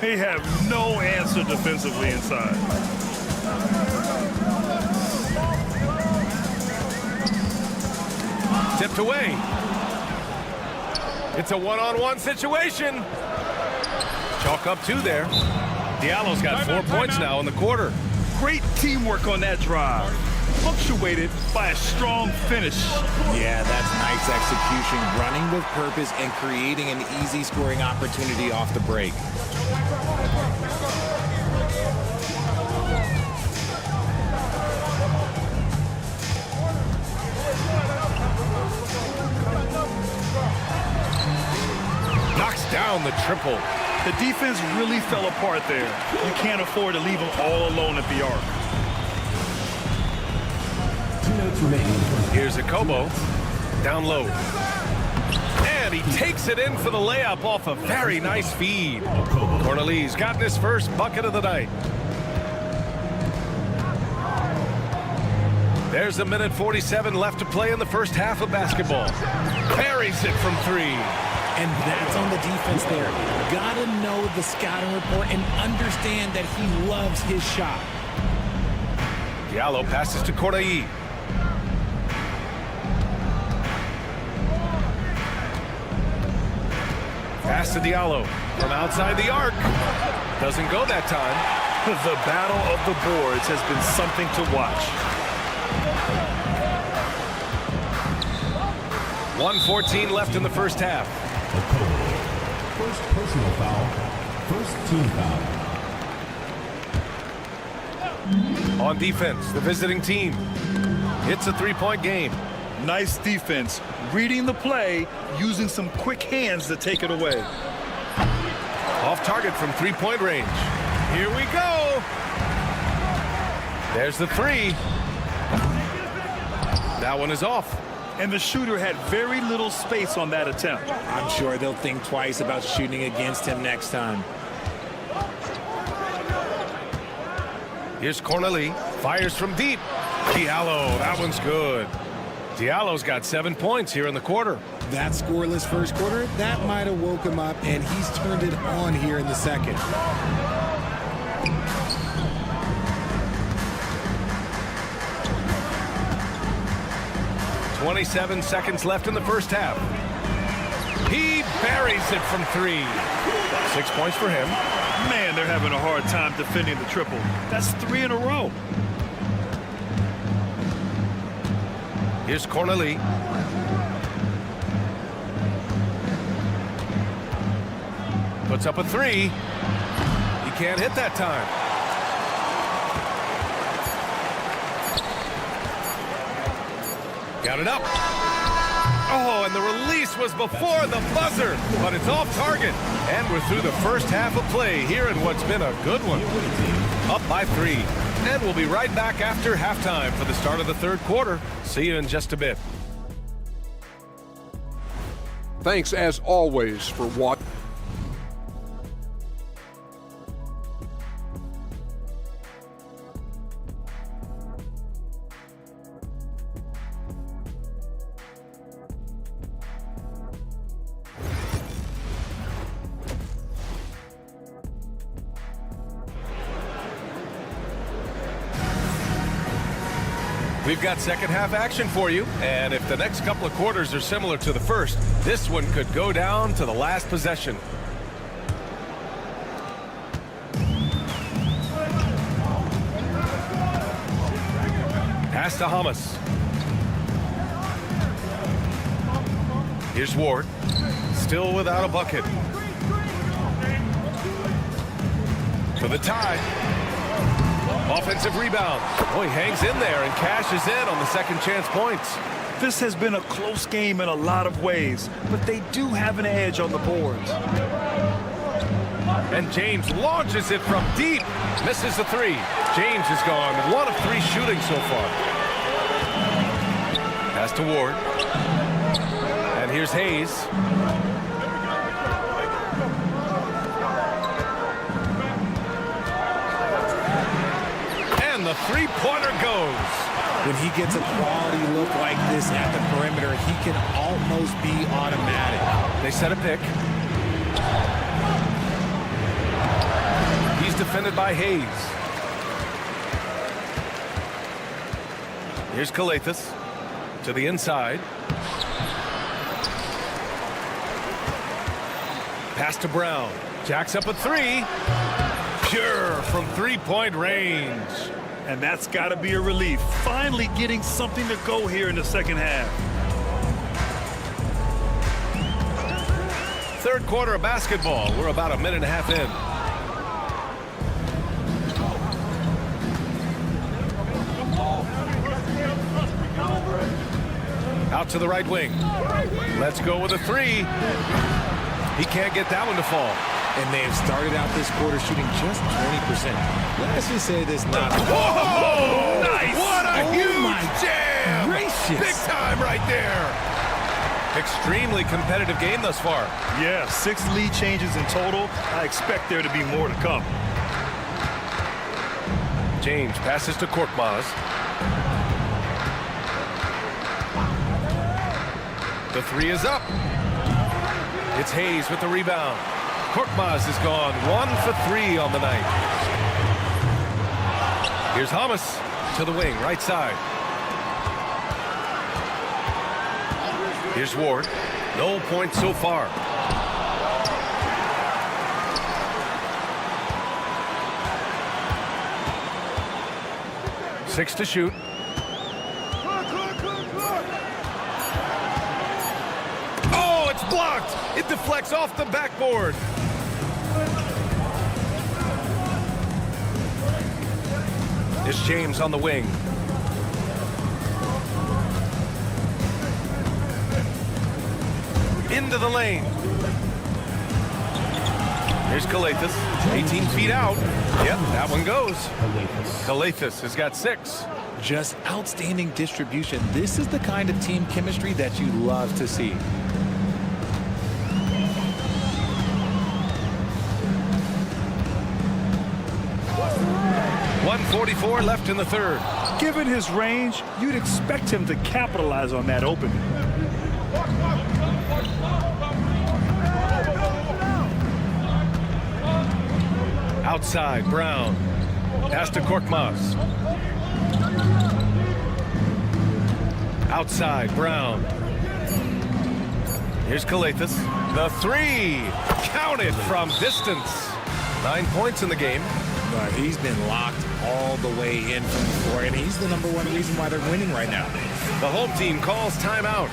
They have no answer defensively inside. Tipped away. It's a one-on-one situation. Chalk up 2 there. Diallo's got 4 points now in the quarter. Great teamwork on that drive. Punctuated by a strong finish. Yeah, that's nice execution. Running with purpose and creating an easy scoring opportunity off the break. Knocks down the triple. The defense really fell apart there. You can't afford to leave them all alone at the arc. Here's Akobo. Down low. And he takes it in for the layup off a very nice feed. Cornelie's gotten his first bucket of the night. There's a minute 47 left to play in the first half of basketball. Parries it from 3. And that's on the defense there. Gotta know the scouting report and understand that he loves his shot. Diallo passes to Corday. Pass to Diallo from outside the arc. Doesn't go that time. The battle of the boards has been something to watch. 1:14 left in the first half. First personal foul. First team foul. On defense, the visiting team. It's a three-point game. Nice defense, reading the play, using some quick hands to take it away. Off target from three-point range. Here we go. There's the three. That one is off. And the shooter had very little space on that attempt. I'm sure they'll think twice about shooting against him next time. Here's Corneli. Fires from deep. Diallo, that one's good. Diallo's got 7 points here in the quarter. That scoreless first quarter, that might have woke him up, and he's turned it on here in the second. 27 seconds left in the first half. He buries it from three. 6 points for him. Man, they're having a hard time defending the triple. That's 3 in a row. Here's Corneli. Puts up a three. He can't hit that time. Got it up. Oh, and the release was before the buzzer, but it's off target. And we're through the first half of play here in what's been a good one. Up by 3. And we'll be right back after halftime for the start of the third quarter. See you in just a bit. Thanks, as always, for watching. We've got second half action for you, and if the next couple of quarters are similar to the first, this one could go down to the last possession. Pass to Hamas. Here's Ward, still without a bucket. For the tie. Offensive rebound. Oh, he hangs in there and cashes in on the second chance points. This has been a close game in a lot of ways, but they do have an edge on the boards. And James launches it from deep. Misses the three. James has gone 1 of 3 shooting so far. Pass to Ward. And here's Hayes. The three-pointer goes. When he gets a quality look like this at the perimeter, he can almost be automatic. They set a pick. He's defended by Hayes. Here's Kalathis to the inside. Pass to Brown. Jacks up a three. Pure from three-point range. And that's got to be a relief. Finally getting something to go here in the second half. Third quarter of basketball. We're about a minute and a half in. Out to the right wing. Let's go with a three. He can't get that one to fall. And they have started out this quarter shooting just 20%. Let's just say this not. Whoa! Nice! What a huge jam! Gracious. Big time right there. Extremely competitive game thus far. Yeah, 6 lead changes in total. I expect there to be more to come. James passes to Korkmaz. The three is up. It's Hayes with the rebound. Korkmaz is gone 1 for 3 on the night. Here's Hamas to the wing, right side. Here's Ward. No points so far. Six to shoot. Oh, it's blocked. It deflects off the backboard. Here's James on the wing. Into the lane. Here's Calathis, 18 feet out. Yep, that one goes. Calathis has got 6. Just outstanding distribution. This is the kind of team chemistry that you love to see. .144 left in the third. Given his range, you'd expect him to capitalize on that opening. Outside, Brown. Pass to Korkmaz. Outside, Brown. Here's Calathis. The 3. Counted from distance. 9 points in the game. He's been locked all the way in from the floor, and he's the #1 reason why they're winning right now. The home team calls timeout.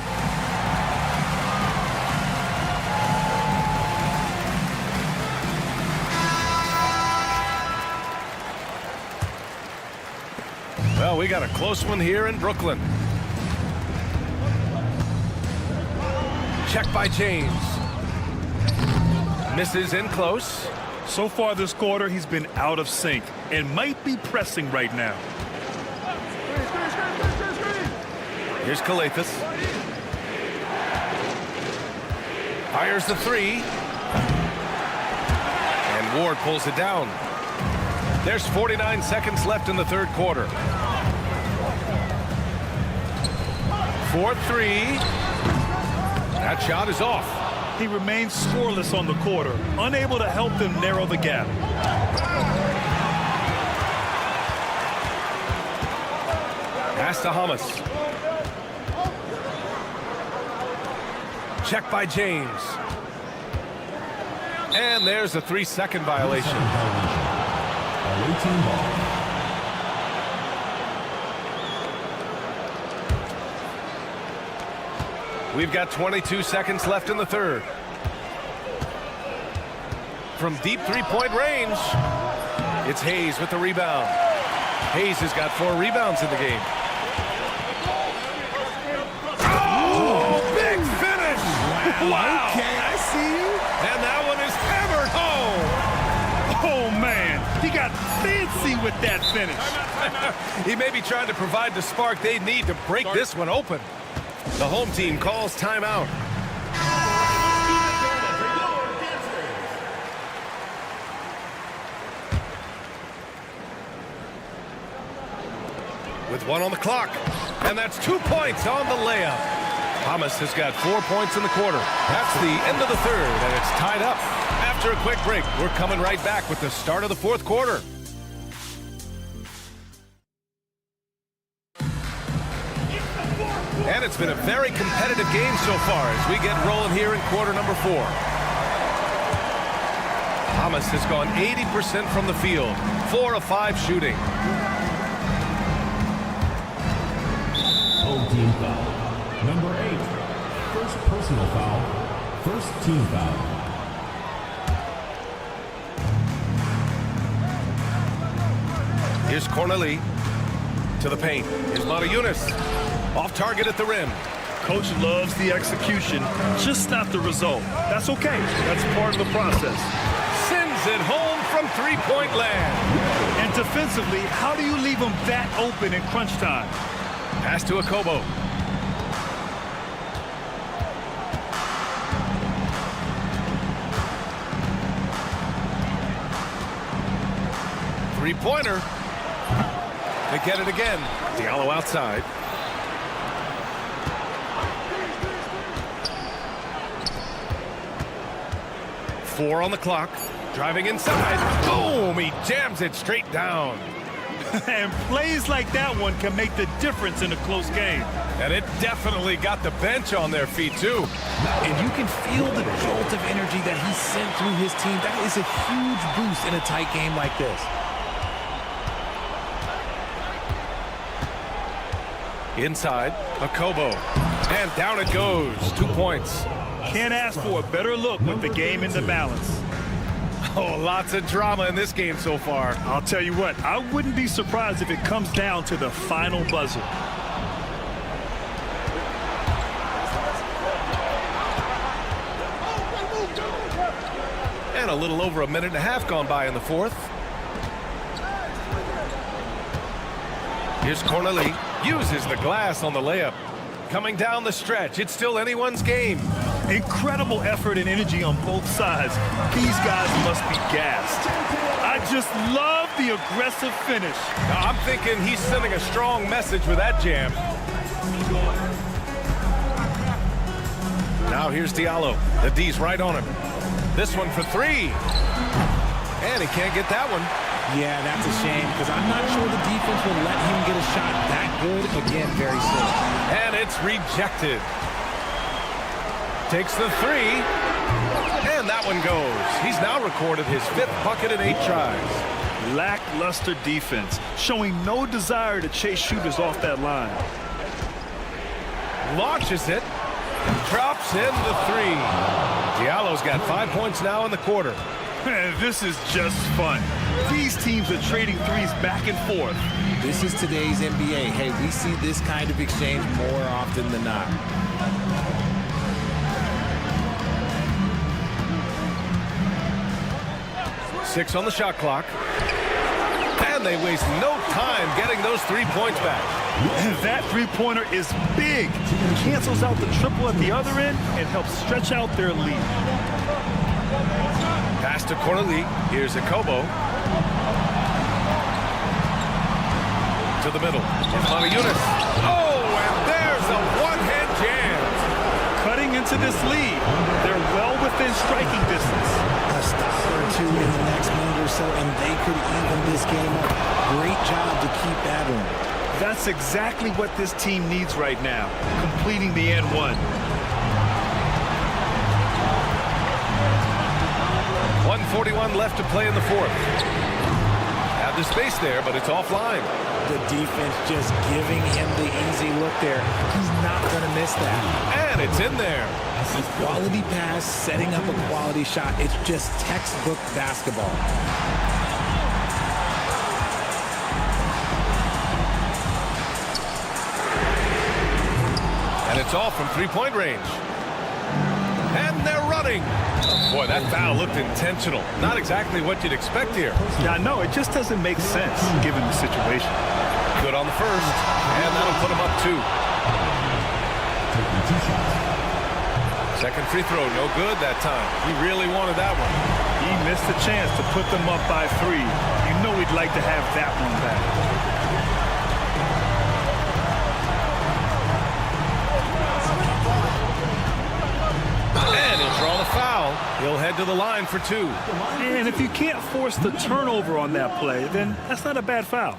Well, we got a close one here in Brooklyn. Check by James. Misses in close. So far this quarter, he's been out of sync and might be pressing right now. Here's Calathis. Fires the 3. And Ward pulls it down. There's 49 seconds left in the third quarter. 4-3. That shot is off. He remains scoreless on the quarter, unable to help them narrow the gap. Pass to Hamas. Check by James. And there's a 3-second violation. We've got 22 seconds left in the third. From deep three-point range, it's Hayes with the rebound. Hayes has got 4 rebounds in the game. Oh, big finish! Wow! Okay, I see you. And that one is hammered home. Oh, man, he got fancy with that finish. He may be trying to provide the spark they need to break this one open. The home team calls timeout. With 1 on the clock, and that's 2 points on the layup. Hamas has got 4 points in the quarter. That's the end of the third, and it's tied up. After a quick break, we're coming right back with the start of the fourth quarter. And it's been a very competitive game so far as we get rolling here in quarter number 4. Hamas has gone 80% from the field, 4 of 5 shooting. Home team foul. Number 8. First personal foul. First team foul. Here's Corneli to the paint. Here's Mata-Yunus. Off target at the rim. Coach loves the execution, just not the result. That's okay. That's part of the process. Sends it home from three-point land. And defensively, how do you leave them that open in crunch time? Pass to Akobo. Three-pointer. They get it again. Diallo outside. 4 on the clock. Driving inside. Boom! He jams it straight down. And plays like that one can make the difference in a close game. And it definitely got the bench on their feet, too. And you can feel the jolt of energy that he sent through his team. That is a huge boost in a tight game like this. Inside, Akobo. And down it goes. 2 points. Can't ask for a better look with the game in the balance. Oh, lots of drama in this game so far. I'll tell you what, I wouldn't be surprised if it comes down to the final buzzer. And a little over a minute and a half gone by in the fourth. Here's Corneli. Uses the glass on the layup. Coming down the stretch. It's still anyone's game. Incredible effort and energy on both sides. These guys must be gassed. I just love the aggressive finish. Now, I'm thinking he's sending a strong message with that jam. Now here's Diallo. The D's right on him. This one for 3. And he can't get that one. Yeah, that's a shame because I'm not sure the defense will let him get a shot that good. Again, very slow. And it's rejected. Takes the 3. And that one goes. He's now recorded his 5th bucket in 8 tries. Lackluster defense, showing no desire to chase shooters off that line. Launches it. Drops in the 3. Diallo's got 5 points now in the quarter. This is just fun. These teams are trading threes back and forth. This is today's NBA. Hey, we see this kind of exchange more often than not. Six on the shot clock. And they waste no time getting those 3 points back. That three-pointer is big. Cancels out the triple at the other end and helps stretch out their lead. Pass to Corneli. Here's Akobo. To the middle. It's Yunus. Oh, and there's a one-hand jam. Cutting into this lead. They're well within striking distance. A stop or two in the next minute or so, and they could even this game up. Great job to keep that on. That's exactly what this team needs right now, completing the N1. 1:41 left to play in the fourth. Have the space there, but it's offline. The defense just giving him the easy look there. He's not going to miss that. And it's in there. A quality pass, setting up a quality shot. It's just textbook basketball. And it's off from three-point range. And they're running. Boy, that foul looked intentional. Not exactly what you'd expect here. Yeah, no, it just doesn't make sense given the situation. Good on the first. And that'll put him up 2. Second free throw, no good that time. He really wanted that one. He missed a chance to put them up by 3. You know he'd like to have that one back. And he'll draw the foul. He'll head to the line for 2. And if you can't force the turnover on that play, then that's not a bad foul.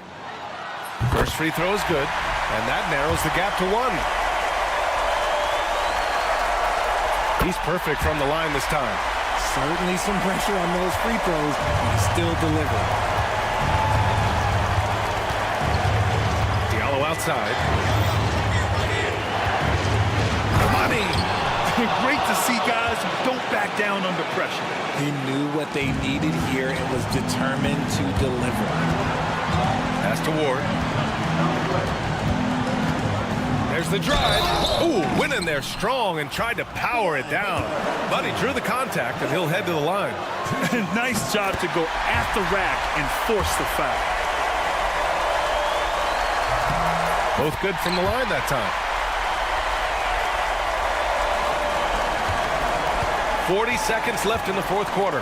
First free throw is good, and that narrows the gap to 1. He's perfect from the line this time. Certainly some pressure on those free throws, but he still delivered. Diallo outside. Money! Great to see guys who don't back down under pressure. He knew what they needed here and was determined to deliver. Pass to Ward. There's the drive. Ooh, went in there strong and tried to power it down. But he drew the contact, and he'll head to the line. Nice job to go at the rack and force the foul. Both good from the line that time. 40 seconds left in the fourth quarter.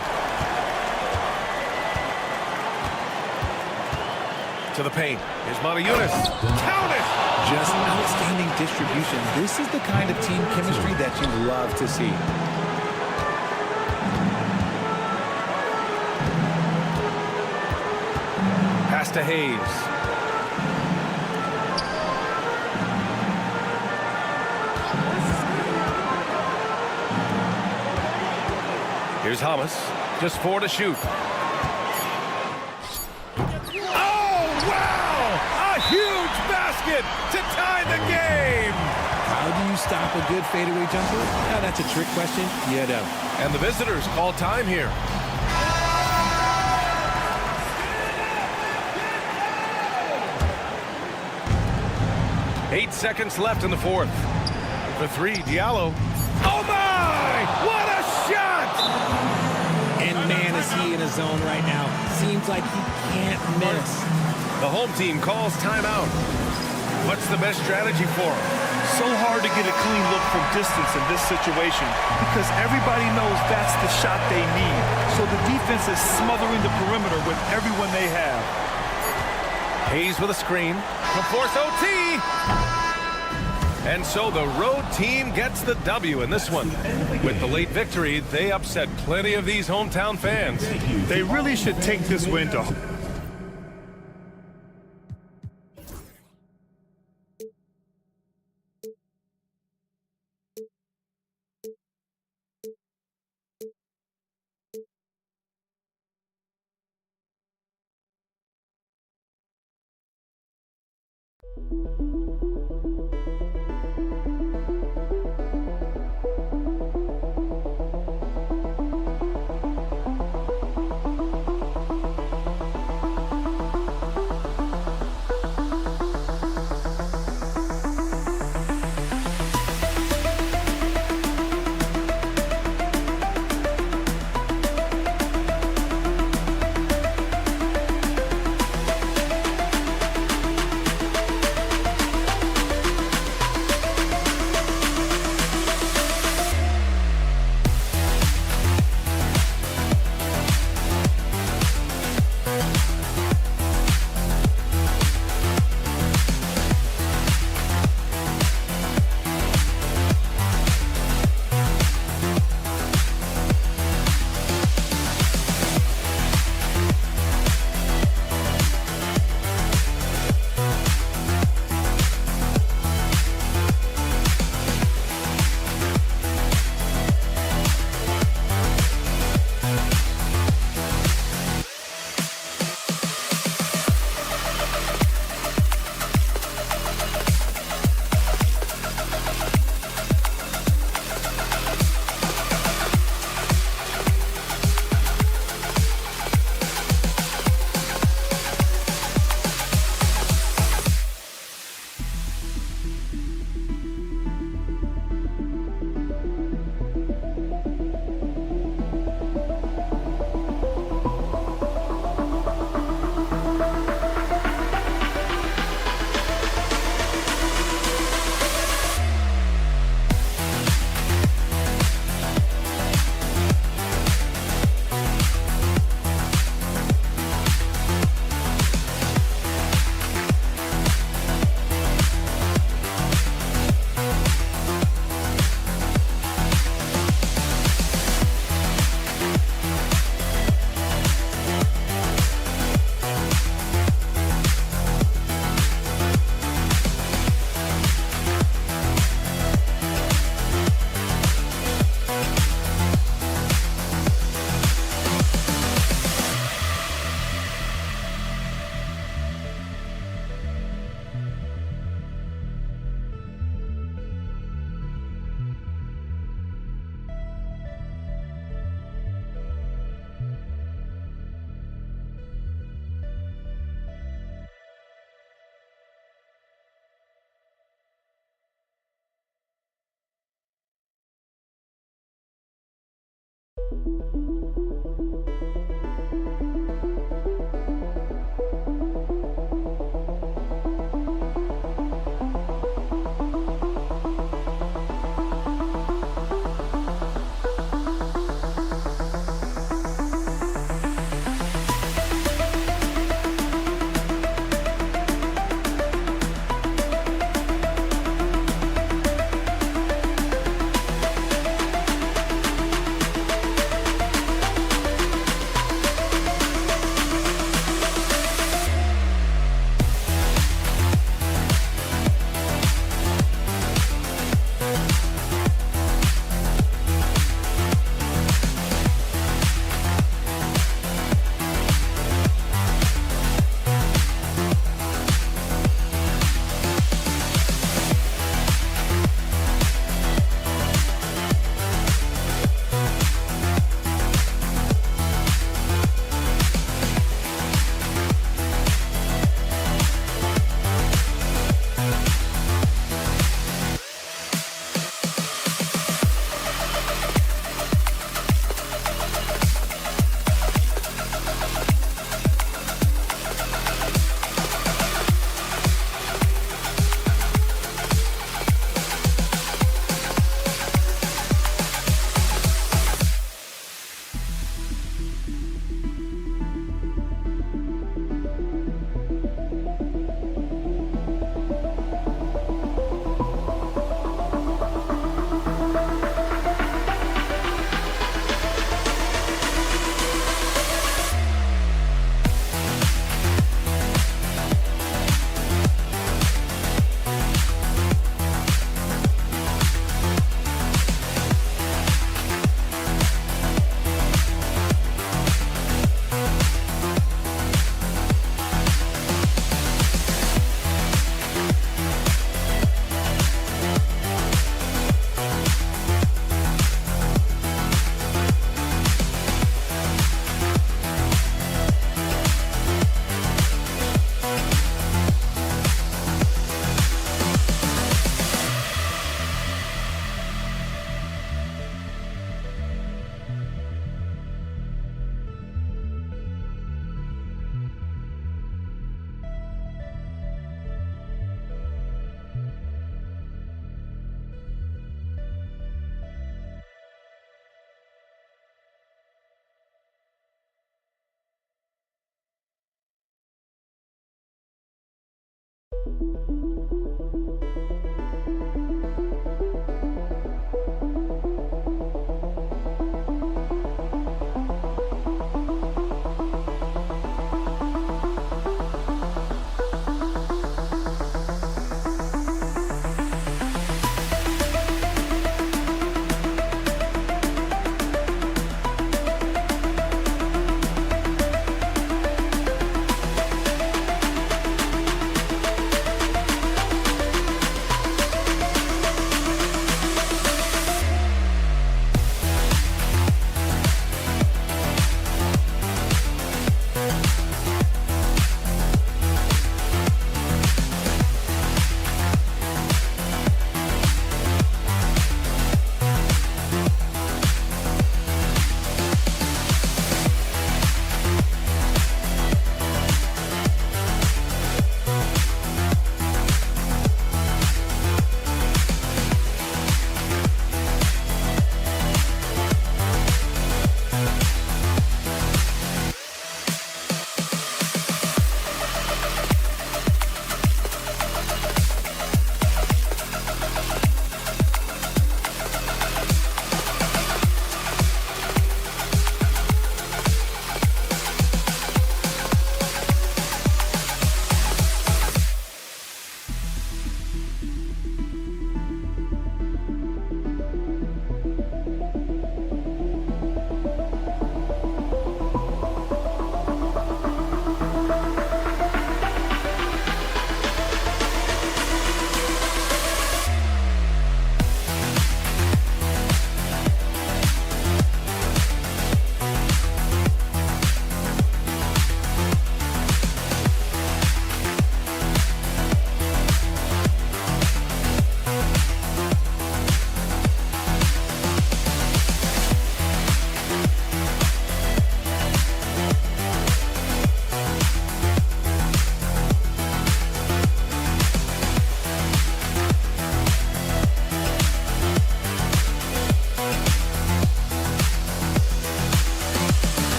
To the paint. Here's Yunus. Count it! Just outstanding distribution. This is the kind of team chemistry that you love to see. pass to Hayes. Here's Hamas. Just 4 to shoot. Oh, wow! A huge basket to tie the game! How do you stop a good fadeaway jumper? Now, that's a trick question. You know. And the visitors call time here. Eight seconds left in the fourth. For 3, Diallo. Oh, my! What a shot! And man, is he in a zone right now. Seems like he can't miss. The home team calls timeout. What's the best strategy for him? So hard to get a clean look from distance in this situation because everybody knows that's the shot they need. So the defense is smothering the perimeter with everyone they have. Hayes with a screen. To force OT. And so the road team gets the W in this one. With the late victory, they upset plenty of these hometown fans. They really should take this win to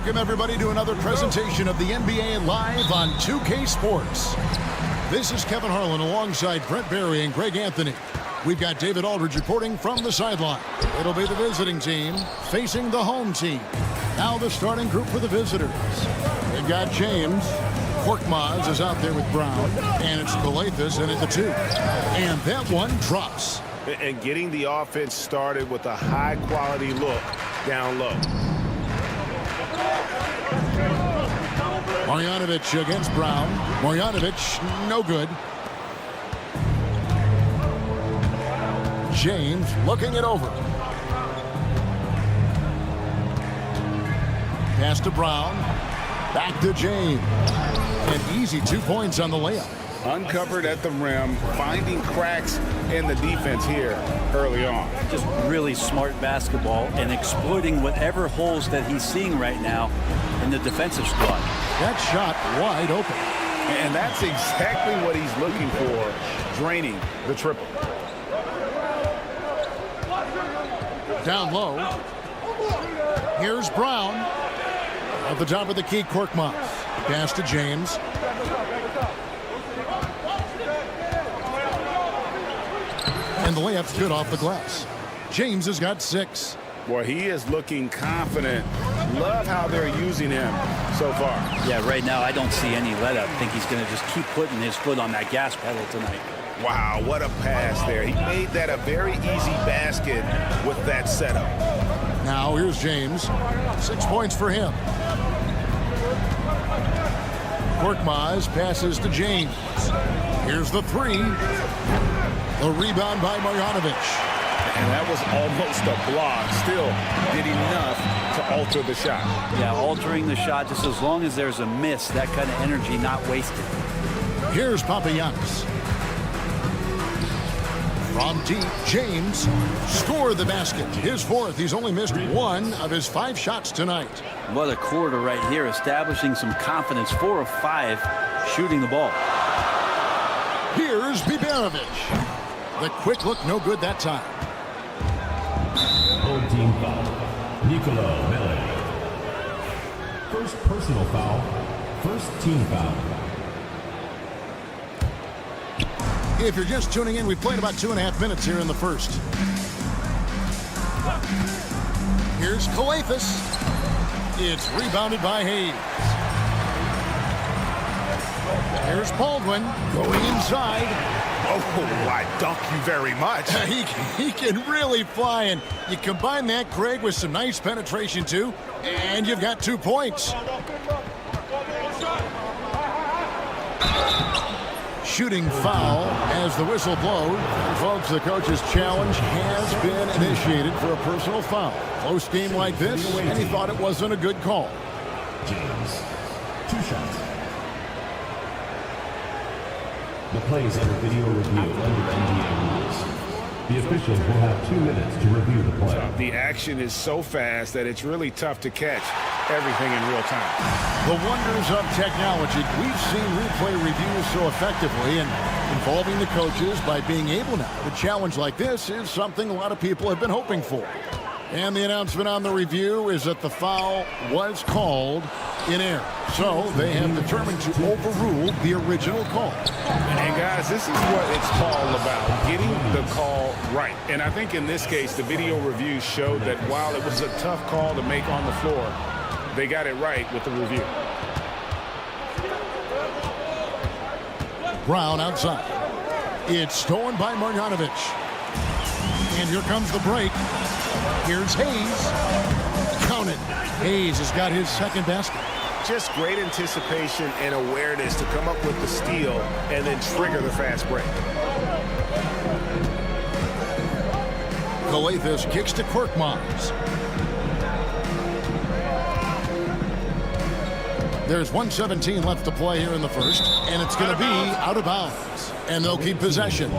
Welcome, everybody, to another presentation of the NBA Live on 2K Sports. This is Kevin Harlan alongside Brent Barry and Greg Anthony. We've got David Aldridge reporting from the sideline. It'll be the visiting team facing the home team. Now the starting group for the visitors. They've got James. Korkmaz is out there with Brown. And it's Calathes in at the 2. And that one drops. And getting the offense started with a high-quality look down low. Marjanovic against Brown. Marjanovic, no good. James looking it over. Pass to Brown. Back to James. An easy 2 points on the layup. Uncovered at the rim, finding cracks in the defense here early on. Just really smart basketball and exploiting whatever holes that he's seeing right now in the defensive squad. That shot wide open. And that's exactly what he's looking for, draining the triple. Down low. Here's Brown. At the top of the key, Korkmaz. Pass to James. And the layup's good off the glass. James has got 6. Boy, he is looking confident. Love how they're using him so far. Yeah, right now I don't see any let up. I think he's going to just keep putting his foot on that gas pedal tonight. Wow, what a pass there. He made that a very easy basket with that setup. Now here's James. 6 points for him. Korkmaz passes to James. Here's the 3. The rebound by Marjanovic. And that was almost a block. Still did enough to alter the shot. Yeah, altering the shot, just as long as there's a miss, that kind of energy not wasted. Here's Papagiannis. From deep, James scored the basket. His 4th. He's only missed 1 of his 5 shots tonight. What a quarter right here, establishing some confidence. 4 of 5 shooting the ball. Here's Biberovic. The quick look, no good that time. Home team foul. Nicola Mele. First personal foul. First team foul. If you're just tuning in, we've played about 2.5 minutes here in the first. Here's Calathes. It's rebounded by Hayes. Here's Baldwin going inside. Oh, I dunk you very much. He can really fly, and you combine that, Craig, with some nice penetration, too, and you've got 2 points. Shooting foul as the whistle blows. And folks, the coach's challenge has been initiated for a personal foul. Close game like this, and he thought it wasn't a good call. James. 2 shots. The play is under video review under NBA rules. The officials will have 2 minutes to review the play. The action is so fast that it's really tough to catch everything in real time. The wonders of technology. We've seen replay reviews so effectively, and involving the coaches by being able now to challenge like this is something a lot of people have been hoping for. And the announcement on the review is that the foul was called in error. So they have determined to overrule the original call. And guys, this is what it's all about, getting the call right. And I think in this case, the video review showed that while it was a tough call to make on the floor, they got it right with the review. Brown outside. It's stolen by Marjanovic. And here comes the break. Here's Hayes. Count it. Hayes has got his 2nd basket. Just great anticipation and awareness to come up with the steal and then trigger the fast break. Calathes kicks to Korkmaz. There's 1:17 left to play here in the first, and it's going to be out of bounds. And they'll keep possession.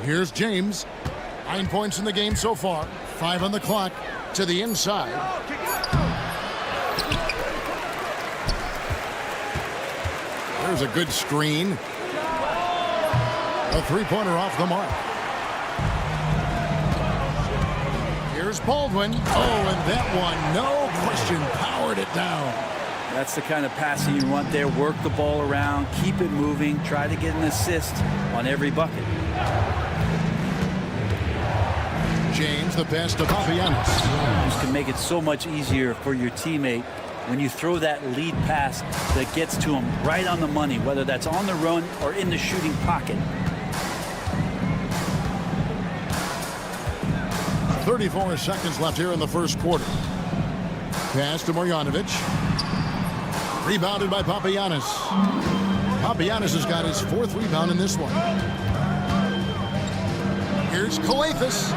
Here's James. 9 points in the game so far. 5 on the clock. To the inside. There's a good screen. A 3-pointer off the mark. Here's Baldwin. Oh, and that one, no question, powered it down. That's the kind of passing you want there. Work the ball around, keep it moving, try to get an assist on every bucket. James, the pass to Papagiannis. This can make it so much easier for your teammate when you throw that lead pass that gets to him right on the money, whether that's on the run or in the shooting pocket. 34 seconds left here in the first quarter. Pass to Marjanovic. Rebounded by Papagiannis. Papagiannis has got his 4th rebound in this one. Here's Calathes.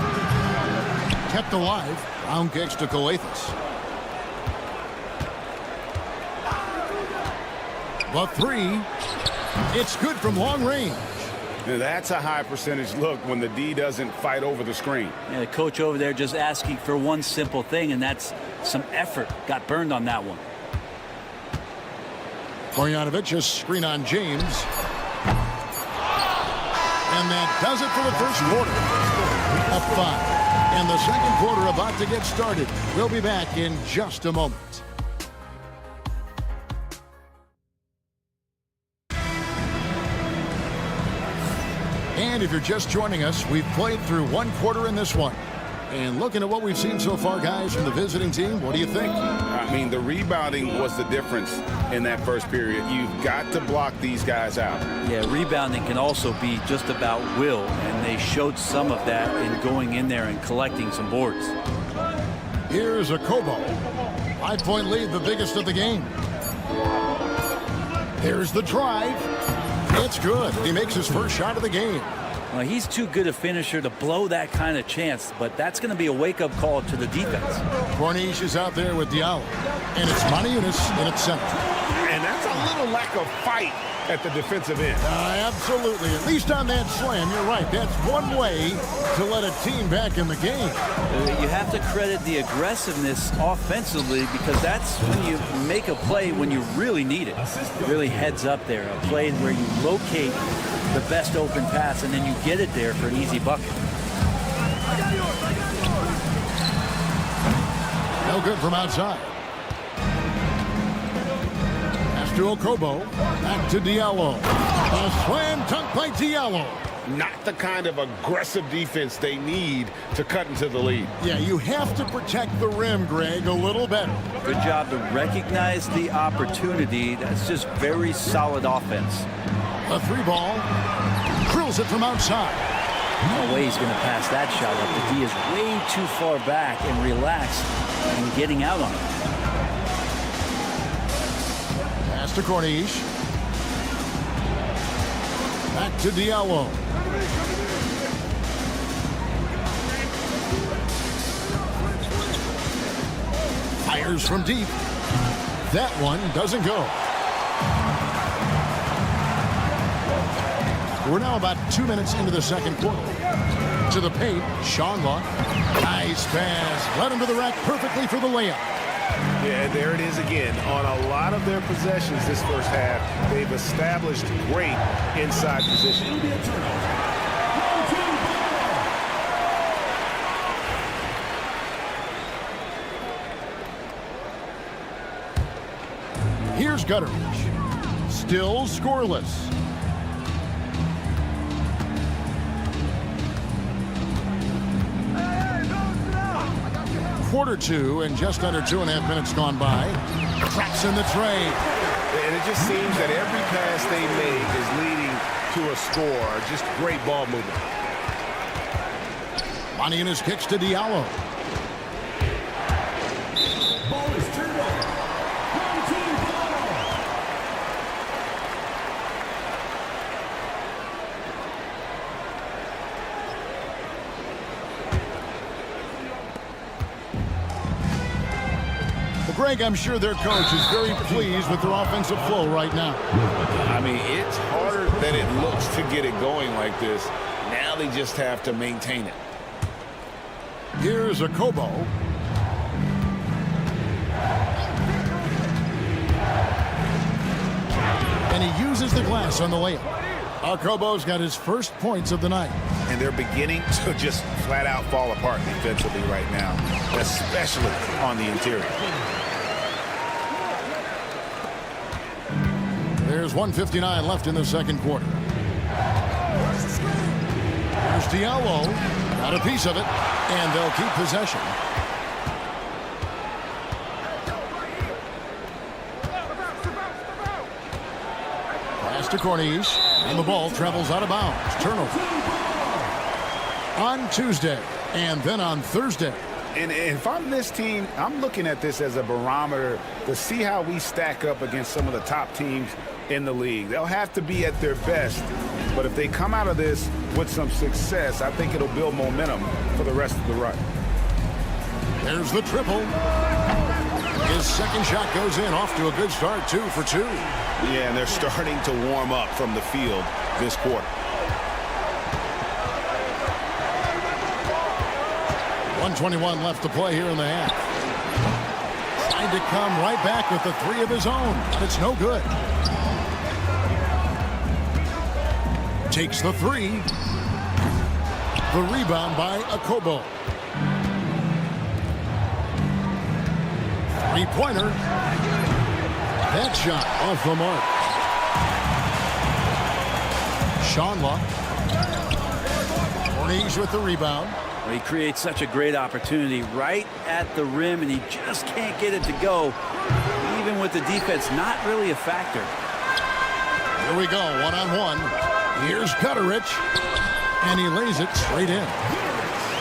Kept alive. Brown kicks to Calathes. The 3. It's good from long range. Now that's a high percentage look when the D doesn't fight over the screen. Yeah, the coach over there just asking for one simple thing, and that's some effort. Got burned on that one. Marjanovic just screen on James. And that does it for the first quarter. up 5. And the second quarter about to get started. We'll be back in just a moment. And if you're just joining us, we've played through one quarter in this one. And looking at what we've seen so far, guys, from the visiting team, what do you think? I mean, the rebounding was the difference in that first period. You've got to block these guys out. Yeah, rebounding can also be just about will, and they showed some of that in going in there and collecting some boards. Here's a Kobo. 5-point lead, the biggest of the game. Here's the drive. It's good. He makes his first shot of the game. Well, he's too good a finisher to blow that kind of chance, but that's going to be a wake-up call to the defense. Corniche is out there with Diallo, and it's Monaco in its center. And that's a little lack of fight at the defensive end. Absolutely. At least on that slam, you're right. That's one way to let a team back in the game. You have to credit the aggressiveness offensively, because that's when you make a play when you really need it. It really heads up there, a play where you locate the best open pass and then you get it there for an easy bucket. No good from outside. To Okobo, back to Diallo. A slam dunk by Diallo. Not the kind of aggressive defense they need to cut into the lead. Yeah, you have to protect the rim, Greg, a little better. Good job to recognize the opportunity. That's just very solid offense. A 3-ball. Drills it from outside. No way he's going to pass that shot up. The D is way too far back and relaxed and getting out on it. To Corniche. Back to Diallo. Fires from deep. That one doesn't go. We're now about 2 minutes into the second quarter. To the paint, Shonla. Nice pass. Led him to the rack perfectly for the layup. Yeah, there it is again. On a lot of their possessions this first half, they've established great inside position. Here's Gutteridge. Still scoreless. Quarter 2 and just under 2.5 minutes gone by. Traps in the tray. And it just seems that every pass they make is leading to a score. Just great ball movement. Money in his kicks to Diallo. Ball is turned over. Home team ball. Greg, I'm sure their coach is very pleased with their offensive flow right now. I mean, it's harder than it looks to get it going like this. Now they just have to maintain it. Here's a Kobo. And he uses the glass on the layup. Kobo's got his first points of the night. And they're beginning to just flat out fall apart defensively right now, especially on the interior. There's 1:59 left in the second quarter. There's Diallo. Got a piece of it, and they'll keep possession. Pass to Corniche, and the ball travels out of bounds. Turnover. On Tuesday, and then on Thursday. And if I'm this team, I'm looking at this as a barometer to see how we stack up against some of the top teams in the league. They'll have to be at their best, but if they come out of this with some success, I think it'll build momentum for the rest of the run. There's the triple. His second shot goes in, off to a good start, 2 for 2. Yeah, and they're starting to warm up from the field this quarter. 1:21 left to play here in the half. Trying to come right back with the 3 of his own, but it's no good. Takes the 3. The rebound by Akobo. Three-pointer. That shot off the mark. Shanla. Corniche with the rebound. Well, he creates such a great opportunity right at the rim, and he just can't get it to go. Even with the defense not really a factor. Here we go, one-on-one. Here's Gutterich, and he lays it straight in.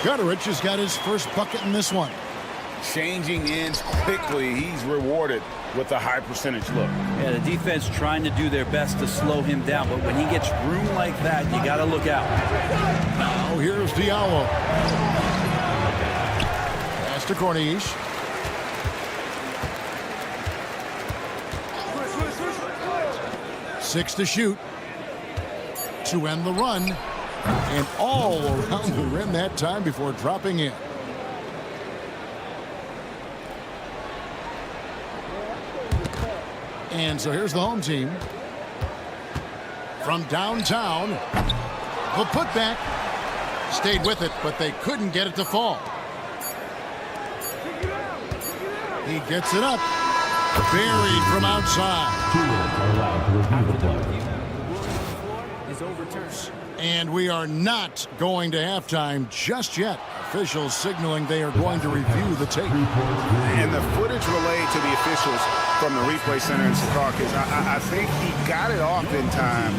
Gutterich has got his first bucket in this one. Changing ends quickly. He's rewarded with a high percentage look. Yeah, the defense trying to do their best to slow him down, but when he gets room like that, you got to look out. Now here's Diallo. Pass to Corniche. Six to shoot. To end the run. And all around the rim that time before dropping in. And so here's the home team. From downtown. The putback. Stayed with it, but they couldn't get it to fall. He gets it up. Buried from outside. And we are not going to halftime just yet. Officials signaling they are going to review the tape. And the footage relayed to the officials from the replay center in Secaucus, I think he got it off in time.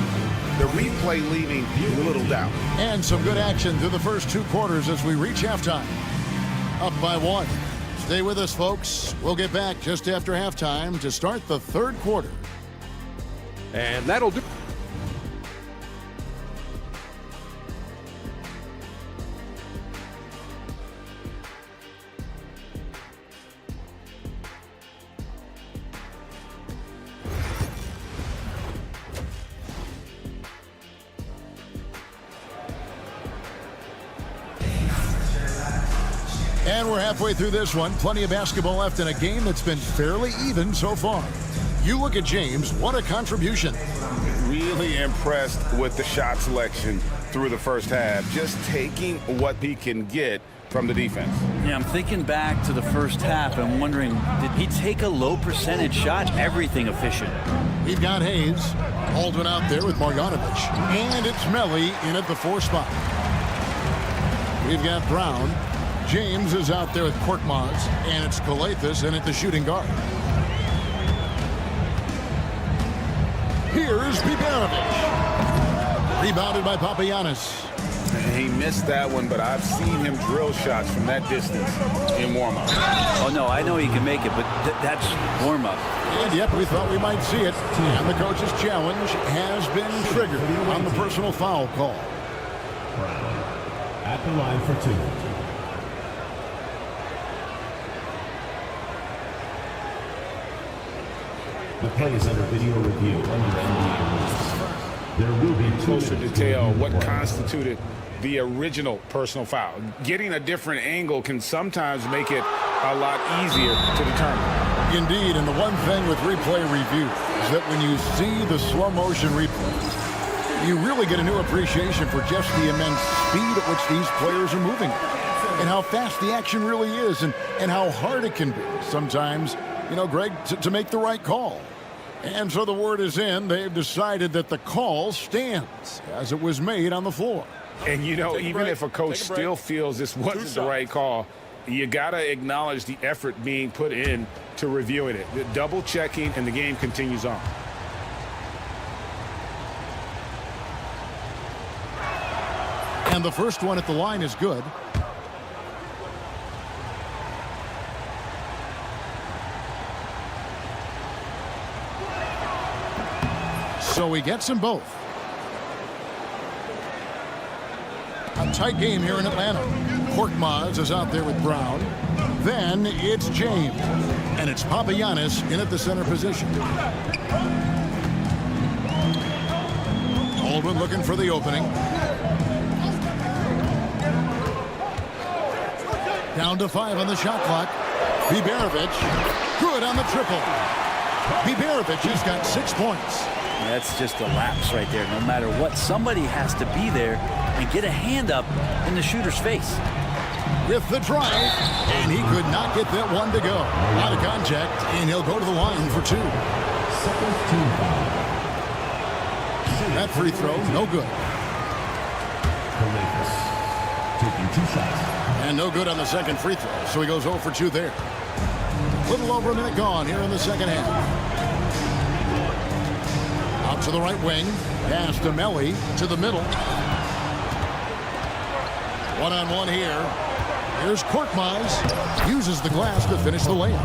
The replay leaving little doubt. And some good action through the first two quarters as we reach halftime. Up by one. Stay with us, folks. We'll get back just after halftime to start the third quarter. And that'll do. And we're halfway through this one. Plenty of basketball left in a game that's been fairly even so far. You look at James, what a contribution. Really impressed with the shot selection through the first half. Just taking what he can get from the defense. Yeah, I'm thinking back to the first half and wondering, did he take a low percentage shot? Everything efficient. We've got Hayes. Baldwin out there with Marjanovic. And it's Melli in at the 4 spot. We've got Brown. James is out there with Korkmaz, and it's Kalathis in at the shooting guard. Here's Bibanovic. Rebounded by Papagiannis. He missed that one, but I've seen him drill shots from that distance in warm-up. Oh, no, I know he can make it, but that's warm-up. And, yep, we thought we might see it. And the coach's challenge has been triggered on the personal foul call. Brown at the line for 2. The play is under video review under NBA rules. There will be closer detail what constituted the original personal foul. Getting a different angle can sometimes make it a lot easier to determine. Indeed, and the one thing with replay review is that when you see the slow motion replay, you really get a new appreciation for just the immense speed at which these players are moving and how fast the action really is and how hard it can be sometimes, you know, Greg, to make the right call. And so the word is in. They've decided that the call stands as it was made on the floor. And, you know, even if a coach still feels this wasn't the right call, you got to acknowledge the effort being put in to reviewing it. The double checking, and the game continues on. And the first one at the line is good. So he gets them both. A tight game here in Atlanta. Korkmaz is out there with Brown. Then it's James. And it's Papagiannis in at the center position. Baldwin looking for the opening. Down to 5 on the shot clock. Bibanovic, good on the triple. Bibanovic has got 6 points. That's just a lapse right there. No matter what, somebody has to be there and get a hand up in the shooter's face. With the drive, and he could not get that one to go. Out of contact, and he'll go to the line for 2. That free throw, no good. Taking 2 shots. And no good on the second free throw, so he goes 0 for 2 there. Little over a minute gone here in the second half. Out to the right wing, pass to Melly to the middle. One-on-one here. Here's Korkmaz. Uses the glass to finish the layup.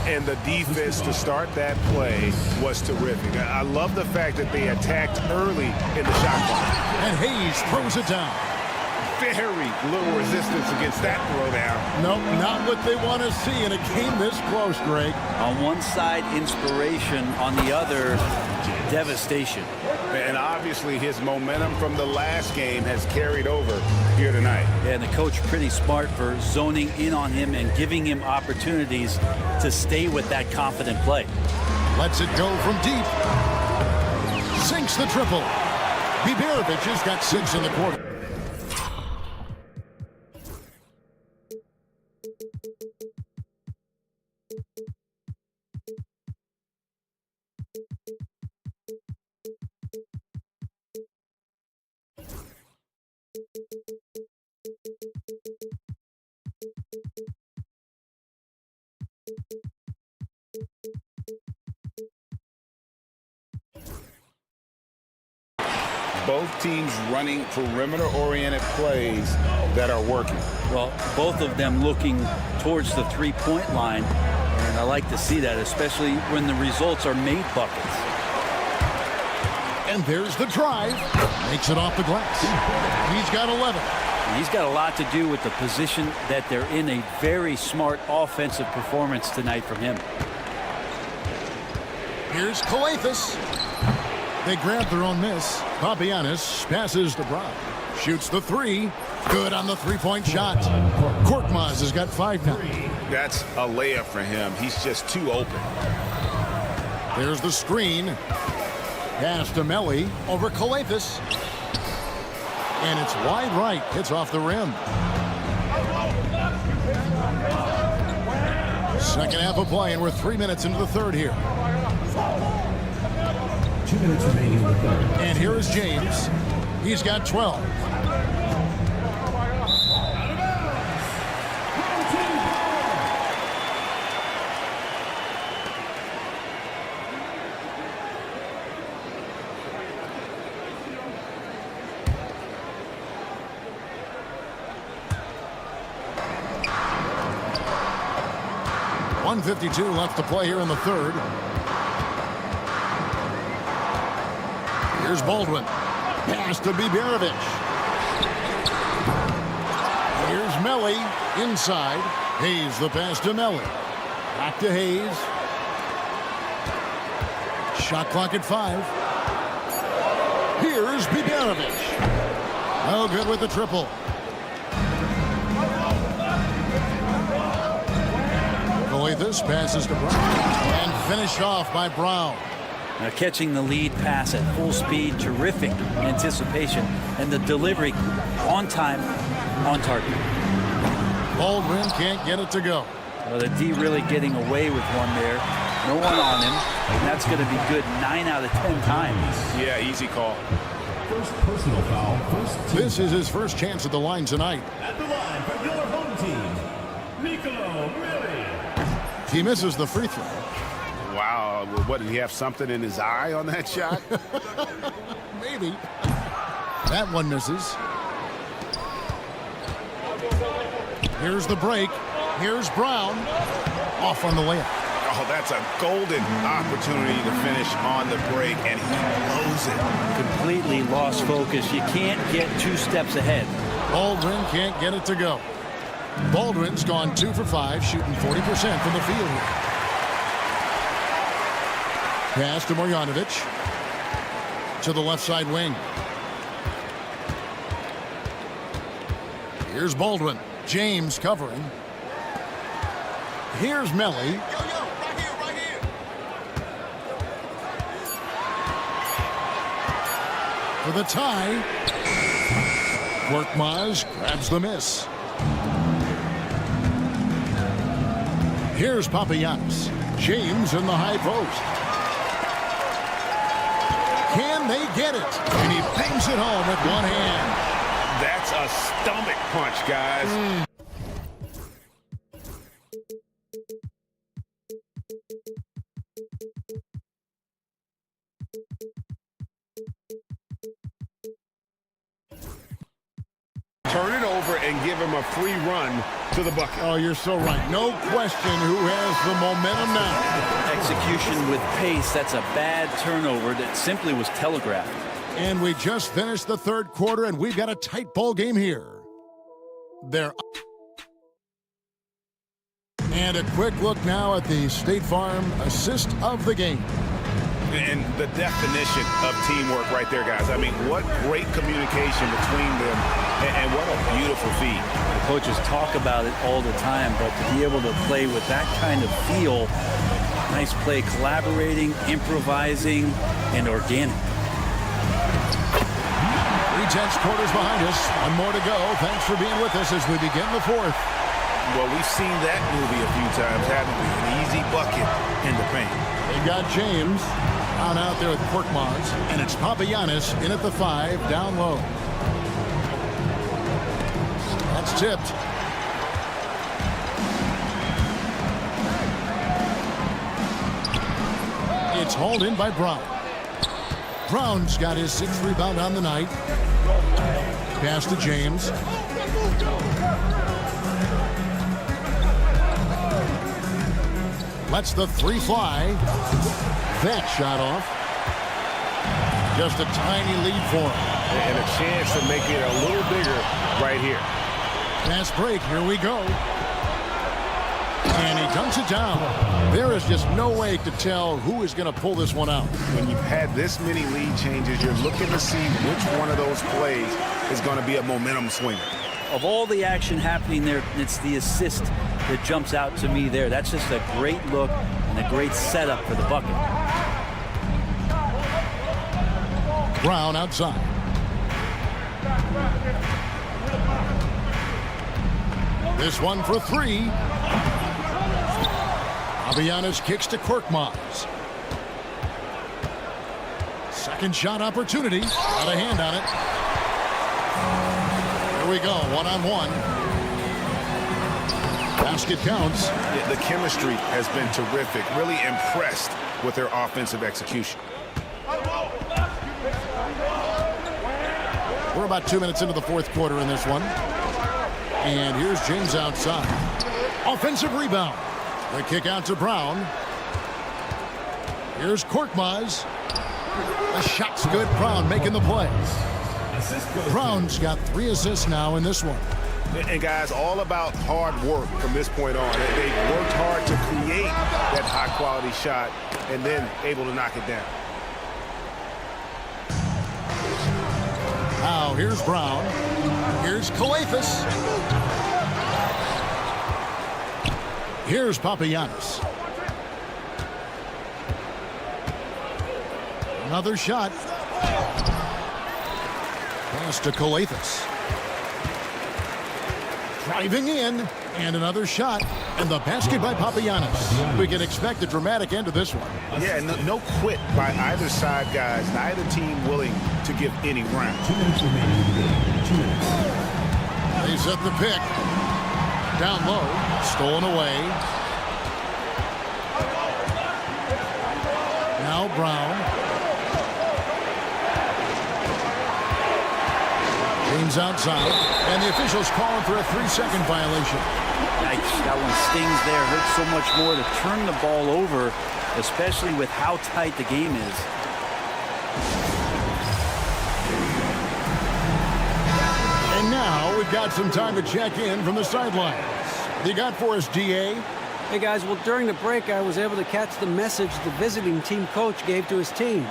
And the defense to start that play was terrific. I love the fact that they attacked early in the shot clock. And Hayes throws it down. Very little resistance against that throwdown. Nope, not what they want to see in a game this close, Greg. On one side, inspiration. On the other, devastation. And obviously his momentum from the last game has carried over here tonight. Yeah, and the coach pretty smart for zoning in on him and giving him opportunities to stay with that confident play. Lets it go from deep. Sinks the triple. Biberovic has got 6 in the quarter. Both teams running perimeter-oriented plays that are working. Well, both of them looking towards the three-point line, and I like to see that, especially when the results are made buckets. And there's the drive. Makes it off the glass. He's got 11. He's got a lot to do with the position that they're in. A very smart offensive performance tonight from him. Here's Kalathis. They grab their own miss. Papianis passes to Brown. Shoots the 3. Good on the three-point shot. Korkmaz has got 5 now. That's a layup for him. He's just too open. There's the screen. Pass to Melly over Kalathis. And it's wide right. Hits off the rim. Second half of play, and we're 3 minutes into the third here. 2 minutes remaining in the third. And here is James. He's got 12. .152 left to play here in the third. Here's Baldwin. Pass to Biberovic. Here's Melly inside. Hayes the pass to Melly. Back to Hayes. Shot clock at 5. Here's Biberovic. Oh, good with the triple. This passes to Brown and finished off by Brown. Now catching the lead pass at full speed, terrific anticipation, and the delivery on time, on target. Baldwin can't get it to go. Well, the D really getting away with one there. No one on him, and that's going to be good 9 out of 10 times. Yeah, easy call. First personal foul. This is his first chance at the line tonight. At the line for your home team, Nicolo Milli. He misses the free throw. Wow, what, did he have something in his eye on that shot? Maybe. That one misses. Here's the break. Here's Brown. Off on the layup. Oh, that's a golden opportunity to finish on the break, and he blows it. Completely lost focus. You can't get 2 steps ahead. Baldwin can't get it to go. Baldwin's gone 2 for 5, shooting 40% from the field here. Pass to Marjanovic. To the left side wing. Here's Baldwin. James covering. Here's Melly. for the tie. Korkmaz grabs the miss. Here's Papagiannis. James in the high post. Can they get it? And he bangs it home with one hand. That's a stomach punch, guys. Turn it over and give him a free run to the bucket. Oh, you're so right. No question who has the momentum now. Execution with pace. That's a bad turnover that simply was telegraphed. And we just finished the third quarter, and we've got a tight ball game here. And a quick look now at the State Farm assist of the game. And the definition of teamwork right there, guys. I mean, what great communication between them, and what a beautiful feed. The coaches talk about it all the time, but to be able to play with that kind of feel, nice play, collaborating, improvising, and organic. 3/10 quarters behind us. One more to go. Thanks for being with us as we begin the fourth. Well, we've seen that movie a few times, haven't we? An easy bucket in the paint. They got James out there with Korkmaz, and it's Papagiannis in at the 5, down low. That's tipped. It's hauled in by Brown. Brown's got his 6th rebound on the night. Pass to James. Lets the 3 fly. That shot off. Just a tiny lead for him. And a chance to make it a little bigger right here. Fast break. Here we go. And he dunks it down. There is just no way to tell who is going to pull this one out. When you've had this many lead changes, you're looking to see which one of those plays is going to be a momentum swinger. Of all the action happening there, it's the assist that jumps out to me there. That's just a great look and a great setup for the bucket. Brown outside. This one for 3. Papagiannis kicks to Korkmaz. Second shot opportunity. Got a hand on it. Here we go, one-on-one. Basket counts. The chemistry has been terrific. Really impressed with their offensive execution. We're about 2 minutes into the fourth quarter in this one. And here's James outside. Offensive rebound. The kick out to Brown. Here's Korkmaz. The shot's good. Brown making the play. Brown's got 3 assists now in this one. And guys, all about hard work from this point on. They worked hard to create that high-quality shot and then able to knock it down. Now here's Brown. Here's Kalathis. Here's Papagiannis. Another shot. Pass to Kalathis. Driving in, and another shot, and the basket by Papagiannis. We can expect a dramatic end to this one. Yeah, no quit by either side, guys. Neither team willing to give any ground. 2 minutes remaining in the game. 2 minutes. They set the pick. Down low, stolen away. Now Brown. James outside, and the officials calling for a 3-second violation. Yikes, that one stings there. Hurts so much more to turn the ball over, especially with how tight the game is. And now we've got some time to check in from the sidelines. What you got for us, DA? Hey, guys, well, during the break, I was able to catch the message the visiting team coach gave to his team.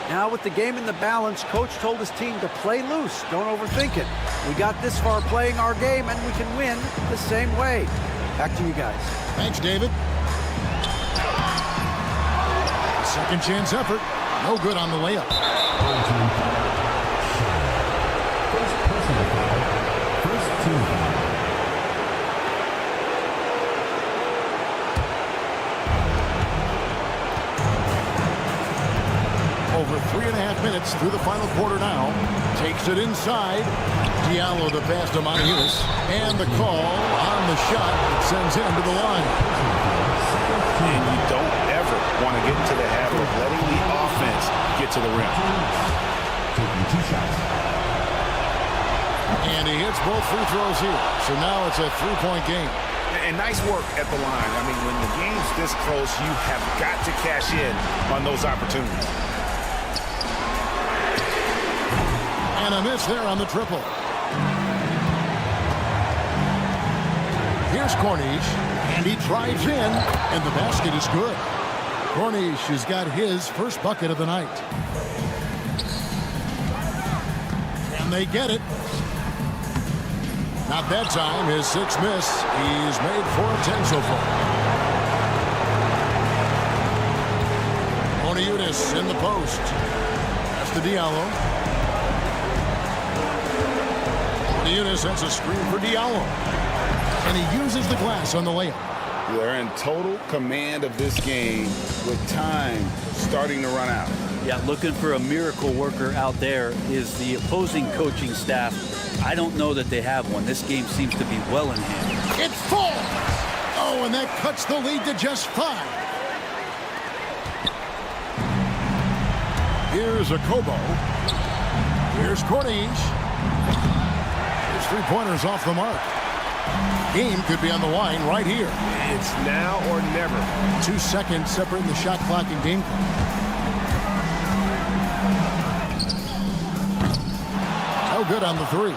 Now, with the game in the balance, coach told his team to play loose. Don't overthink it. We got this far playing our game, and we can win the same way. Back to you guys. Thanks, David. Second chance effort. No good on the layup. over 3.5 minutes through the final quarter now. Takes it inside. Diallo to pass to Monaco. And the call on the shot that sends him to the line. And you don't ever want to get into the habit of letting the offense get to the rim. Taking 2 shots. And he hits both free throws here. So now it's a 3-point game. And nice work at the line. I mean, when the game's this close, you have got to cash in on those opportunities. And a miss there on the triple. Here's Cornish, and he drives in, and the basket is good. Cornish has got his first bucket of the night. And they get it. Not that time, his 6th miss. He's made 4 of 10 so far. Monaco in the post. That's to Diallo. Monaco sets a screen for Diallo. And he uses the glass on the layup. They're in total command of this game with time starting to run out. Yeah, looking for a miracle worker out there is the opposing coaching staff. I don't know that they have one. This game seems to be well in hand. It's full! Oh, and that cuts the lead to just 5. Here's a Kobo. Here's Cornish. His 3-pointers off the mark. Game could be on the line right here. It's now or never. 2 seconds separating the shot clock and game clock. No good on the 3.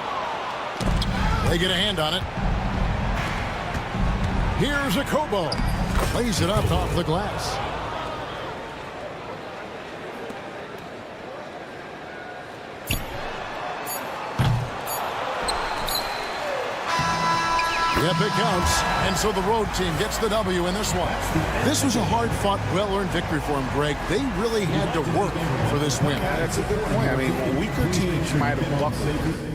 They get a hand on it. Here's a Kobo. Plays it up off the glass. Yep, it counts. And so the road team gets the W in this one. This was a hard-fought, well-earned victory for them, Greg. They really had to work for this win. Yeah, that's a good point. I mean, weaker teams might have buckled.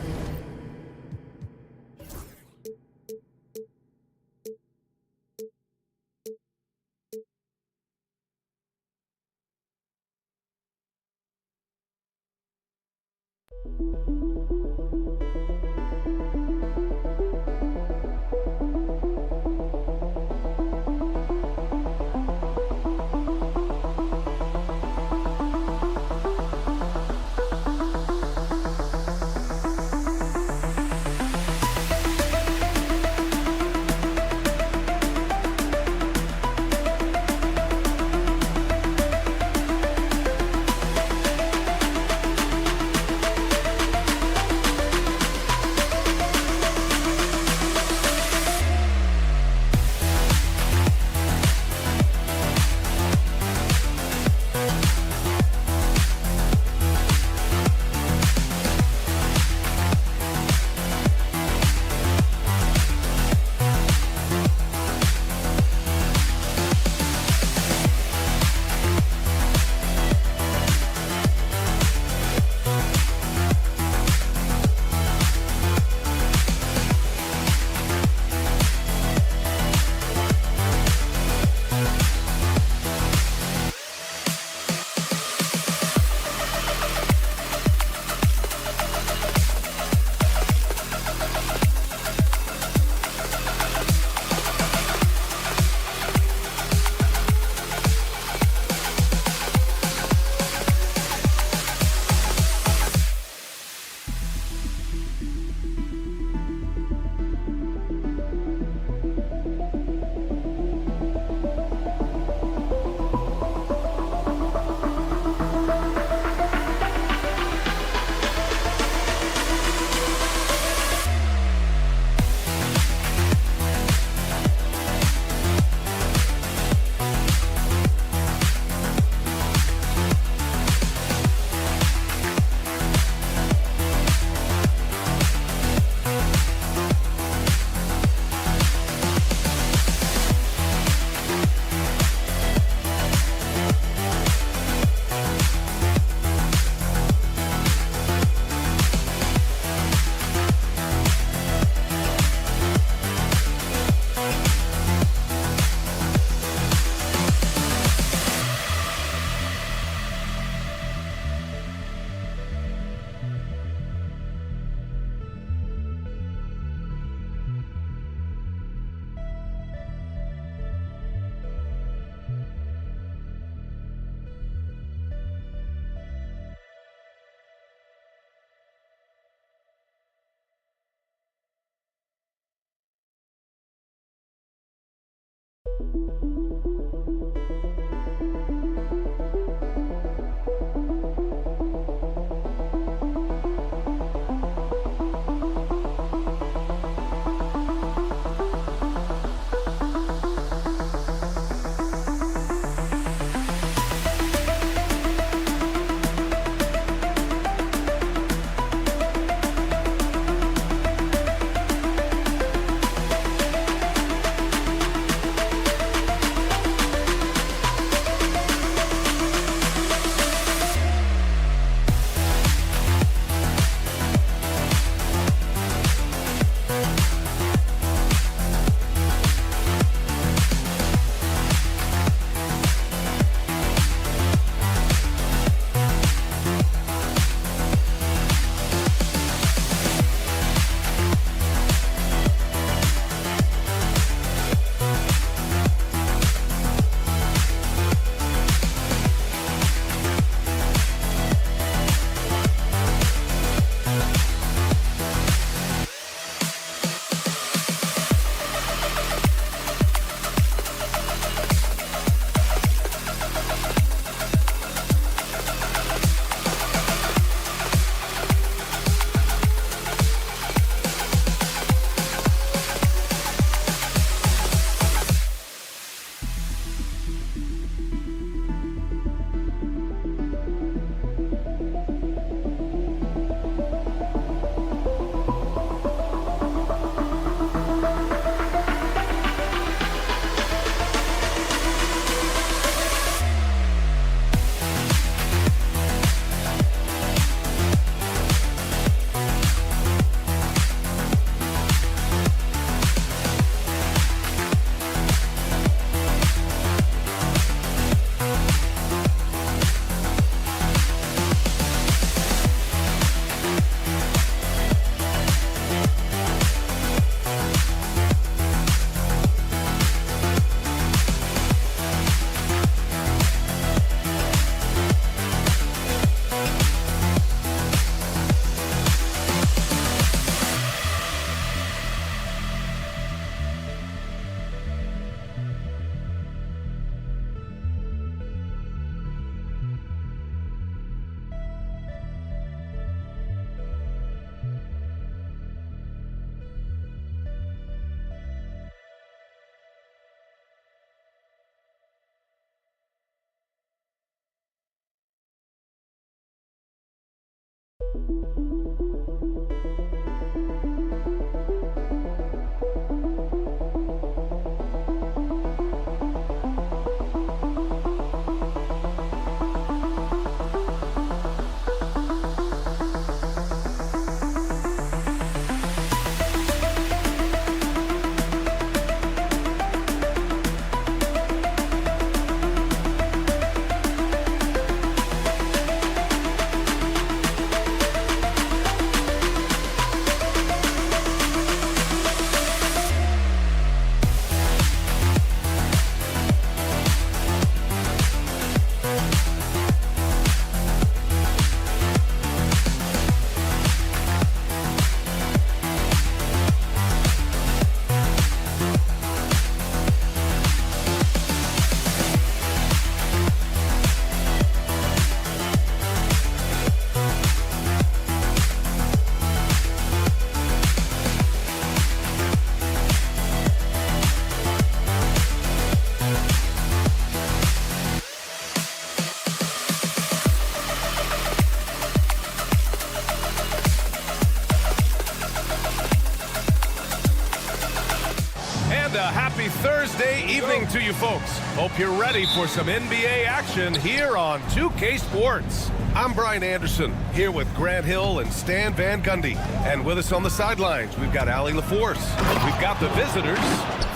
Happy Thursday evening to you folks. Hope you're ready for some NBA action here on 2K Sports. I'm Brian Anderson, here with Grant Hill and Stan Van Gundy. And with us on the sidelines, we've got Allie LaForce. We've got the visitors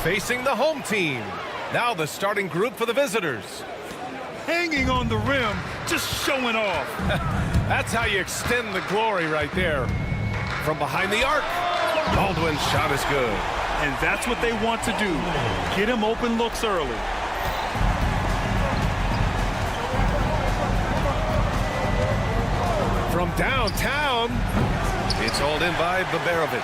facing the home team. Now the starting group for the visitors. Hanging on the rim, just showing off. That's how you extend the glory right there. From behind the arc, Baldwin's shot is good. And that's what they want to do. Get him open looks early. From downtown, it's hauled in by Baberovic.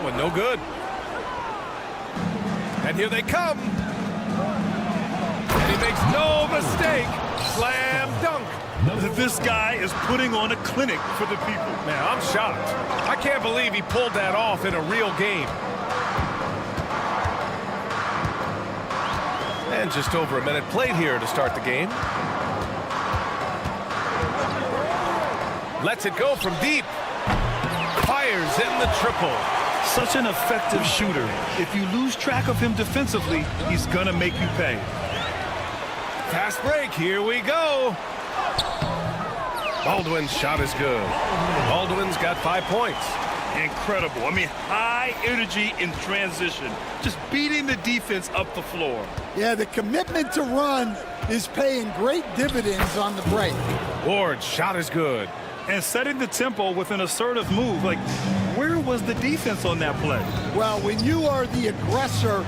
That one no good. And here they come. And he makes no mistake. Slam dunk. This guy is putting on a clinic for the people. Man, I'm shocked. I can't believe he pulled that off in a real game. And just over a minute played here to start the game. Lets it go from deep. Fires in the triple. Such an effective shooter. If you lose track of him defensively, he's gonna make you pay. Fast break, here we go. Baldwin's shot is good. Baldwin's got 5 points. Incredible. I mean, high energy in transition. Just beating the defense up the floor. Yeah, the commitment to run is paying great dividends on the break. Ward's shot is good. And setting the tempo with an assertive move. Like, where was the defense on that play? Well, when you are the aggressor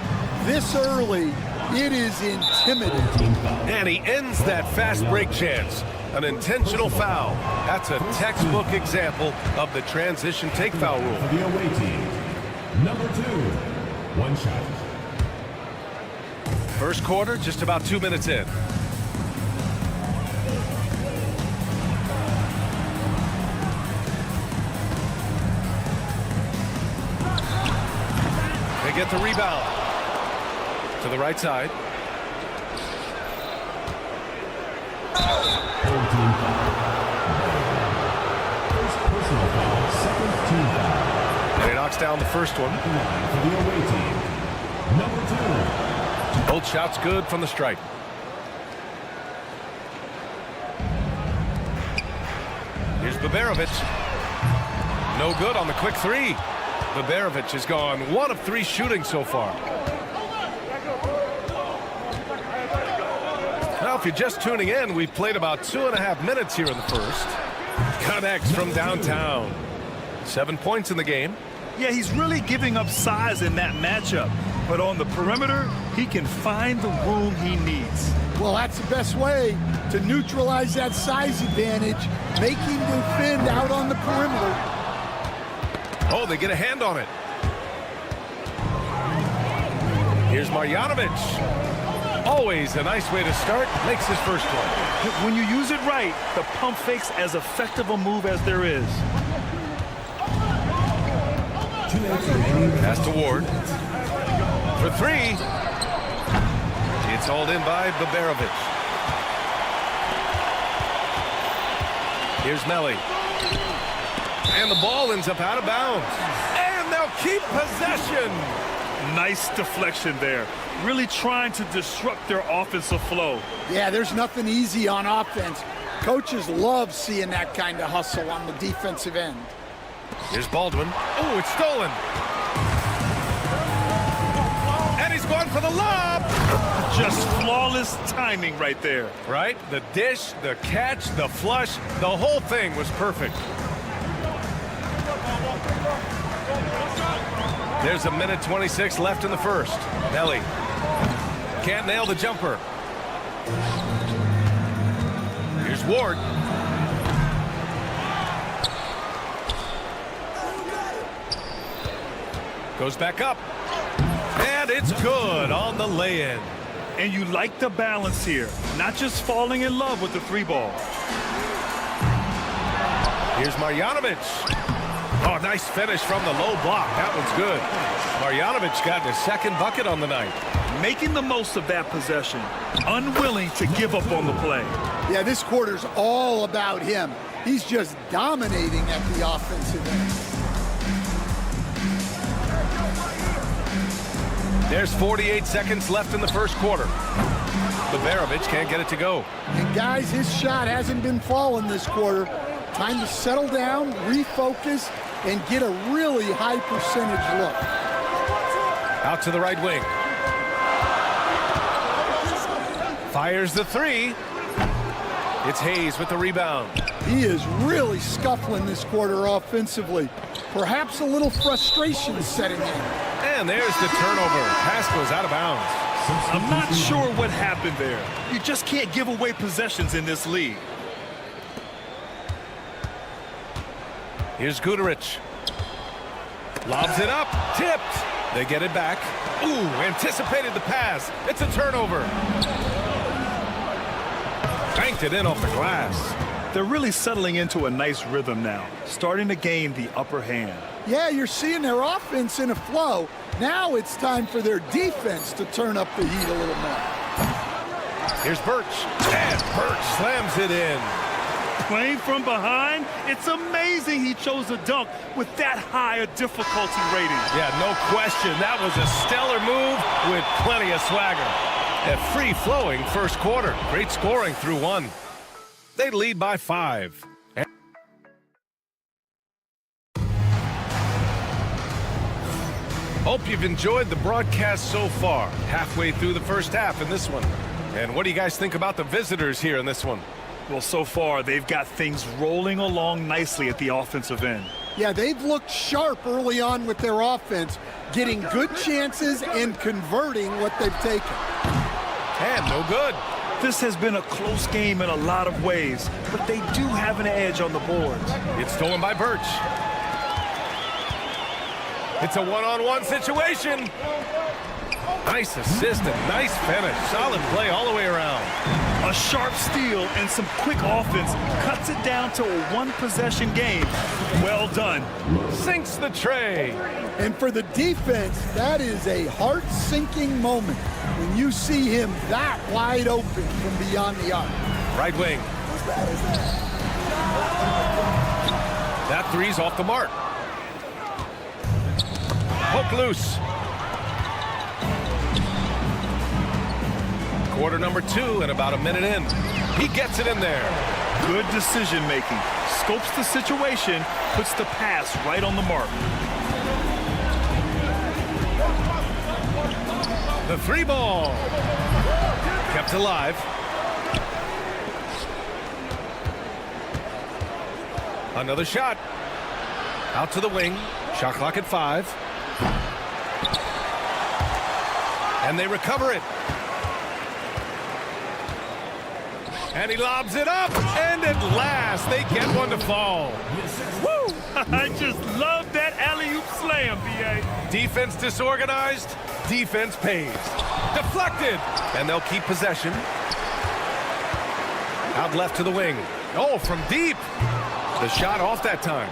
this early, it is intimidating. And he ends that fast break chance. An intentional foul. That's a textbook example of the transition take foul rule. For the away team, number 2, 1 shot. First quarter, just about 2 minutes in. They get the rebound. To the right side. Third team foul. First personal foul, second team foul. And he knocks down the first one. For the away team, number 2. Both shots good from the stripe. Here's Baberovic. No good on the quick three. Baberovic has gone 1 of 3 shooting so far. Now, if you're just tuning in, we've played about 2.5 minutes here in the first. Connects from downtown. 7 points in the game. Yeah, he's really giving up size in that matchup. But on the perimeter, he can find the room he needs. Well, that's the best way to neutralize that size advantage, making the defend out on the perimeter. Oh, they get a hand on it. Here's Marjanovic. Always a nice way to start. Makes his first one. When you use it right, the pump fake's as effective a move as there is. Pass to Ward. For 3. It's hauled in by Baberovic. Here's Melly. And the ball ends up out of bounds. And they'll keep possession. Nice deflection there. Really trying to disrupt their offensive flow. Yeah, there's nothing easy on offense. Coaches love seeing that kind of hustle on the defensive end. Here's Baldwin. Oh, it's stolen. And he's going for the lob. Just flawless timing right there. Right? The dish, the catch, the flush, the whole thing was perfect. There's 1:26 left in the first. Nelly can't nail the jumper. Here's Ward. Goes back up. And it's good on the lay-in. And you like the balance here. Not just falling in love with the 3 ball. Here's Marjanovic. Oh, nice finish from the low block. That one's good. Marjanovic got his second bucket on the night. Making the most of that possession. Unwilling to give up on the play. Yeah, this quarter's all about him. He's just dominating at the offensive end. There's 48 seconds left in the first quarter. Baberovic can't get it to go. And guys, his shot hasn't been falling this quarter. Time to settle down, refocus, and get a really high percentage look. Out to the right wing. Fires the 3. It's Hayes with the rebound. He is really scuffling this quarter offensively. Perhaps a little frustration setting in. And there's the turnover. Pass goes out of bounds. I'm not sure what happened there. You just can't give away possessions in this league. Here's Guduric. Lobs it up. Tipped. They get it back. Ooh, anticipated the pass. It's a turnover. Banked it in off the glass. They're really settling into a nice rhythm now, starting to gain the upper hand. Yeah, you're seeing their offense in a flow. Now it's time for their defense to turn up the heat a little more. Here's Birch. And Birch slams it in. Playing from behind, it's amazing he chose a dunk with that high a difficulty rating. Yeah, no question. That was a stellar move with plenty of swagger. A free-flowing first quarter. Great scoring through one. They lead by 5. Hope you've enjoyed the broadcast so far. Halfway through the first half in this one. And what do you guys think about the visitors here in this one? Well, so far, they've got things rolling along nicely at the offensive end. Yeah, they've looked sharp early on with their offense, getting good chances and converting what they've taken. And no good. This has been a close game in a lot of ways, but they do have an edge on the boards. It's stolen by Birch. It's a one-on-one situation. Nice assist and nice finish. Solid play all the way around. A sharp steal and some quick offense cuts it down to a one-possession game. Well done. Sinks the tray. And for the defense, that is a heart-sinking moment when you see him that wide open from beyond the arc. Right wing. That three's off the mark. Hook loose. Quarter number 2 and about a minute in. He gets it in there. Good decision making. Scopes the situation, puts the pass right on the mark. The 3 ball. Kept alive. Another shot. Out to the wing. Shot clock at 5. And they recover it. And he lobs it up, and at last they get one to fall. Woo! I just love that alley-oop slam, B.A. Defense disorganized, defense pays. Deflected, and they'll keep possession. Out left to the wing. Oh, from deep. The shot off that time.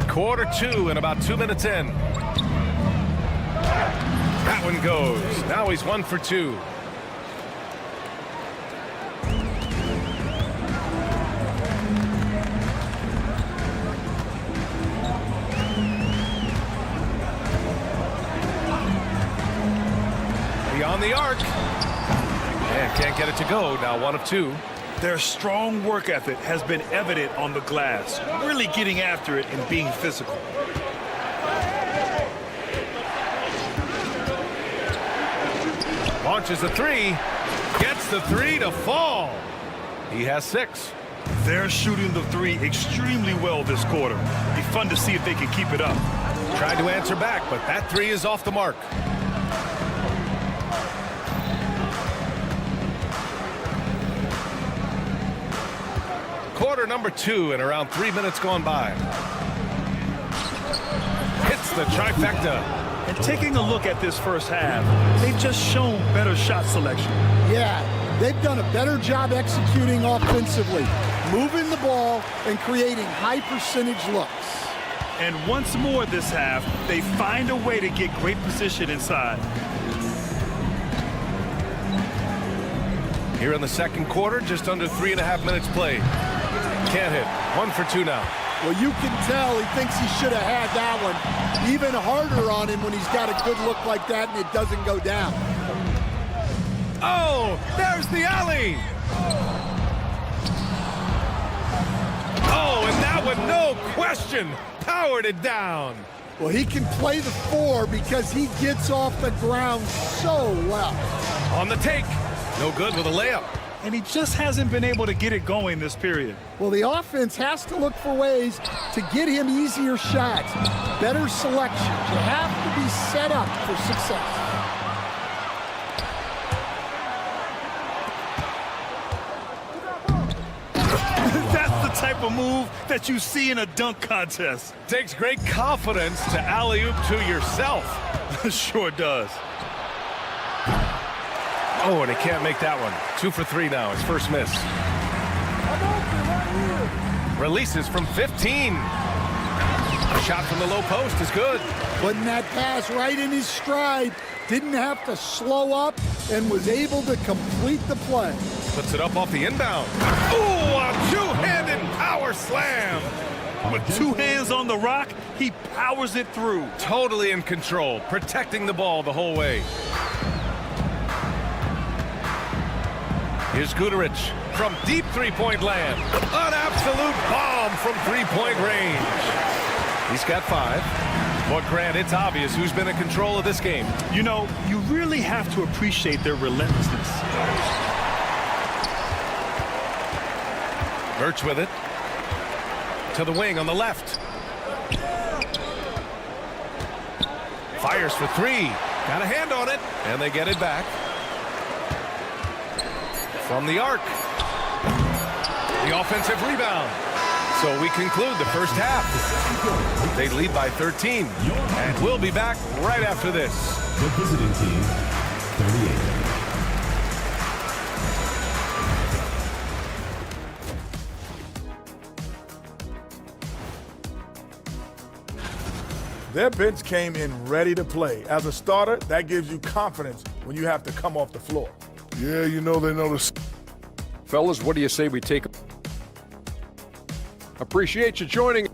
Quarter 2 and about 2 minutes in. That one goes. Now he's 1 for 2. Beyond the arc. And can't get it to go. Now 1 of 2. Their strong work ethic has been evident on the glass, really getting after it and being physical. Launches a 3, gets the 3 to fall. He has 6. They're shooting the 3 extremely well this quarter. Be fun to see if they can keep it up. Tried to answer back, but that 3 is off the mark. Quarter number 2 and around 3 minutes gone by. Hits the trifecta. And taking a look at this first half, they've just shown better shot selection. Yeah, they've done a better job executing offensively, moving the ball and creating high percentage looks. And once more this half, they find a way to get great position inside. Here in the second quarter, just under 3.5 minutes played. Can't hit. 1 for 2 now. Well, you can tell he thinks he should have had that one. Even harder on him when he's got a good look like that and it doesn't go down. Oh, there's the alley. Oh, and that one, no question, powered it down. Well, he can play the 4 because he gets off the ground so well. On the take. No good with a layup. And he just hasn't been able to get it going this period. Well, the offense has to look for ways to get him easier shots, better selection. You have to be set up for success. That's the type of move that you see in a dunk contest. Takes great confidence to alley-oop to yourself. Sure does. Oh, and he can't make that one. 2 for 3 now, his first miss. Releases from 15. A shot from the low post is good. Putting that pass right in his stride. Didn't have to slow up and was able to complete the play. Puts it up off the inbound. Ooh, a two-handed power slam. With 2 hands on the rock, he powers it through. Totally in control, protecting the ball the whole way. Here's Guterich from deep three-point land. An absolute bomb from three-point range. He's got 5. But Grant, it's obvious who's been in control of this game. You know, you really have to appreciate their relentlessness. Birch with it. To the wing on the left. Fires for 3. Got a hand on it. And they get it back. From the arc. The offensive rebound. So we conclude the first half. They lead by 13. And we'll be back right after this. The visiting team, 38. Their bench came in ready to play. As a starter, that gives you confidence when you have to come off the floor. Yeah, you know they notice. Fellas, what do you say we take? Appreciate you joining.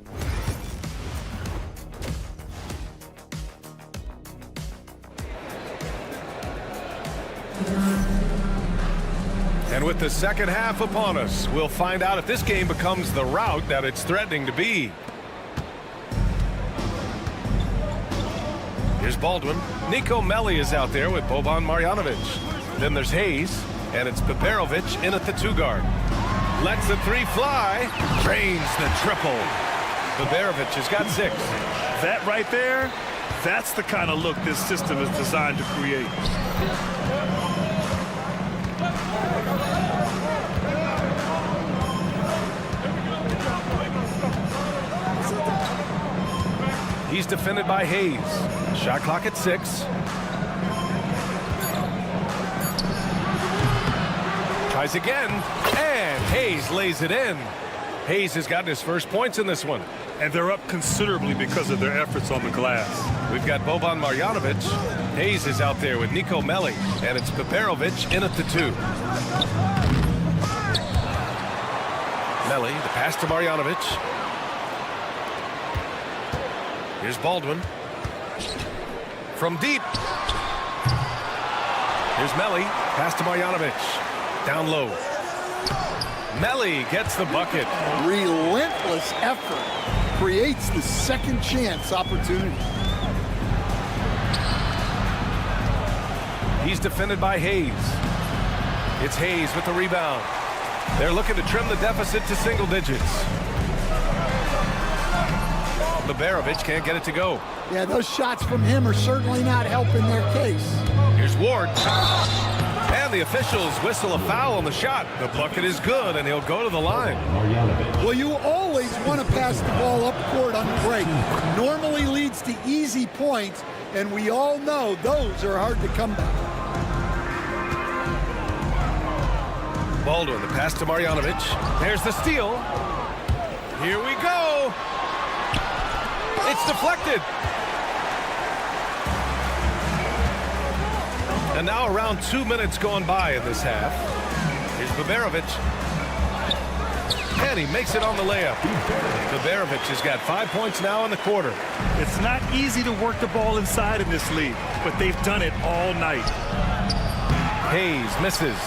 And with the second half upon us, we'll find out if this game becomes the rout that it's threatening to be. Here's Baldwin. Nico Melli is out there with Boban Marjanovic. Then there's Hayes, and it's Peperovic in at the 2 guard. Lets the 3 fly, drains the triple. Peperovic has got 6. That right there, that's the kind of look this system is designed to create. He's defended by Hayes. Shot clock at 6. Tries again, and Hayes lays it in. Hayes has gotten his first points in this one. And they're up considerably because of their efforts on the glass. We've got Boban Marjanovic. Hayes is out there with Nico Melli, and it's Peperovic in at the 2. Melli, the pass to Marjanovic. Here's Baldwin. From deep. Here's Melli, pass to Marjanovic. Down low. Melli gets the bucket. Relentless effort creates the second chance opportunity. He's defended by Hayes. It's Hayes with the rebound. They're looking to trim the deficit to single digits. Peperovic can't get it to go. Yeah, those shots from him are certainly not helping their case. Here's Ward. And the officials whistle a foul on the shot. The bucket is good, and he'll go to the line. Well, you always want to pass the ball up court on the break. Normally leads to easy points, and we all know those are hard to come by. Baldwin, the pass to Marjanovic. There's the steal. Here we go. It's deflected. And now around 2 minutes gone by in this half. Here's Peperovic. And he makes it on the layup. Peperovic has got 5 points now in the quarter. It's not easy to work the ball inside in this league, but they've done it all night. Hayes misses.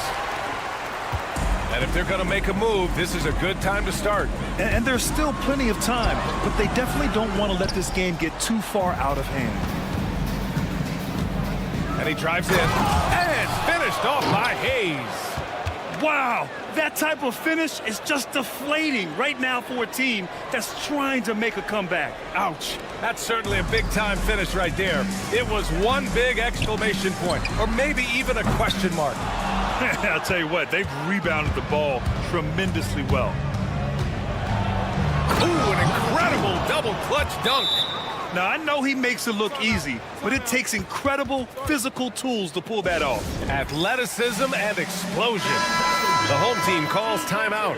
And if they're going to make a move, this is a good time to start. And there's still plenty of time, but they definitely don't want to let this game get too far out of hand. And he drives in, and finished off by Hayes. Wow, that type of finish is just deflating right now for a team that's trying to make a comeback. Ouch, that's certainly a big-time finish right there. It was one big exclamation point, or maybe even a question mark. I'll tell you what, they've rebounded the ball tremendously well. Ooh, an incredible double clutch dunk. Now, I know he makes it look easy, but it takes incredible physical tools to pull that off. Athleticism and explosion. The home team calls timeout.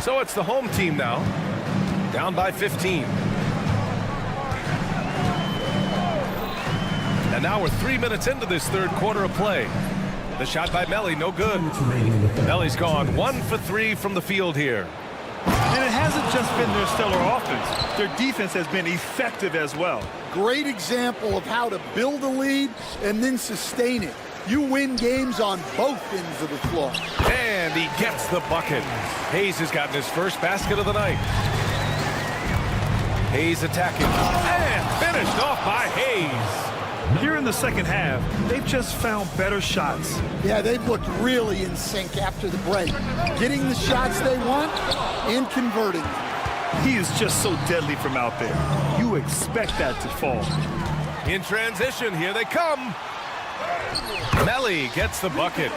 So it's the home team now, down by 15. And now we're 3 minutes into this third quarter of play. The shot by Melli, no good. Melli's gone 1 for 3 from the field here. And it hasn't just been their stellar offense. Their defense has been effective as well. Great example of how to build a lead and then sustain it. You win games on both ends of the floor. And he gets the bucket. Hayes has gotten his first basket of the night. Hayes attacking. And finished off by Hayes. Here in the second half, they've just found better shots. Yeah, they've looked really in sync after the break. Getting the shots they want and converting them. He is just so deadly from out there. You expect that to fall. In transition, here they come. Melli gets the bucket.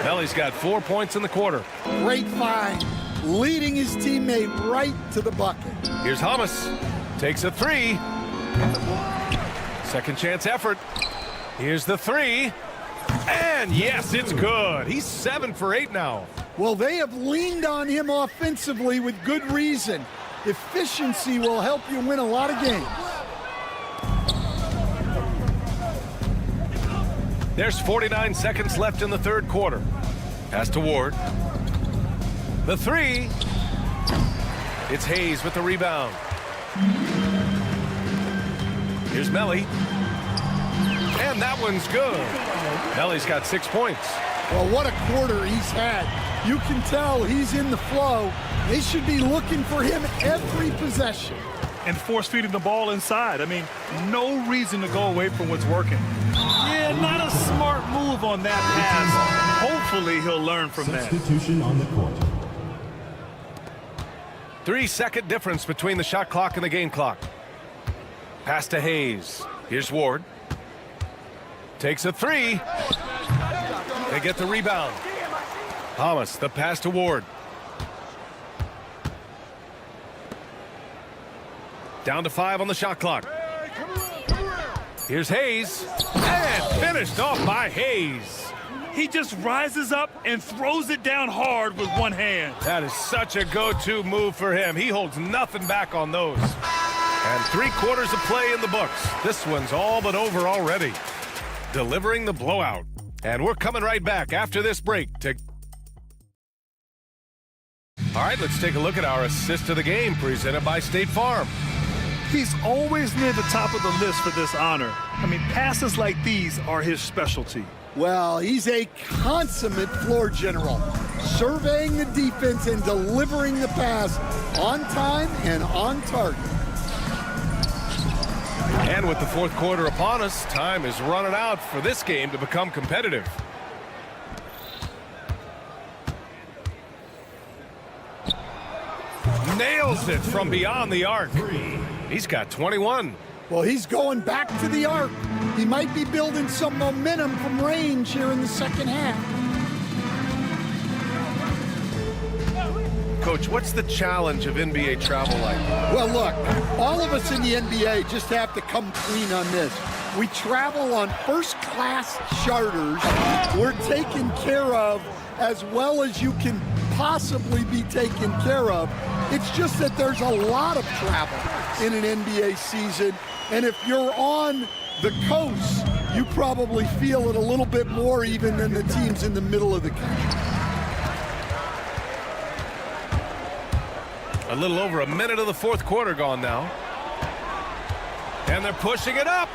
Melli's got 4 points in the quarter. Great find, leading his teammate right to the bucket. Here's Hamas. Takes a three. Second chance effort. Here's the three. And yes, it's good. He's 7 for 8 now. Well, they have leaned on him offensively with good reason. Efficiency will help you win a lot of games. There's 49 seconds left in the third quarter. Pass to Ward. The three. It's Hayes with the rebound. Here's Melli. And that one's good. Melli's got 6 points. Well, what a quarter he's had. You can tell he's in the flow. They should be looking for him every possession. And force-feeding the ball inside. I mean, no reason to go away from what's working. Yeah, not a smart move on that pass. Hopefully he'll learn from that. Substitution on the court. 3-second difference between the shot clock and the game clock. Pass to Hayes. Here's Ward. Takes a three. They get the rebound. Hamas, the pass to Ward. Down to 5 on the shot clock. Here's Hayes. And finished off by Hayes. He just rises up and throws it down hard with one hand. That is such a go-to move for him. He holds nothing back on those. And 3 quarters of play in the books. This one's all but over already. Delivering the blowout. And we're coming right back after this break to... All right, let's take a look at our assist of the game presented by State Farm. He's always near the top of the list for this honor. I mean, passes like these are his specialty. Well, he's a consummate floor general, surveying the defense and delivering the pass on time and on target. And with the fourth quarter upon us, time is running out for this game to become competitive. Nails it from beyond the arc. He's got 21. Well, he's going back to the arc. He might be building some momentum from range here in the second half. Coach, what's the challenge of NBA travel like? Well, look, all of us in the NBA just have to come clean on this. We travel on first-class charters. We're taken care of as well as you can possibly be taken care of. It's just that there's a lot of travel in an NBA season, and if you're on the coast, you probably feel it a little bit more even than the teams in the middle of the country. A little over a minute of the fourth quarter gone now. And they're pushing it up.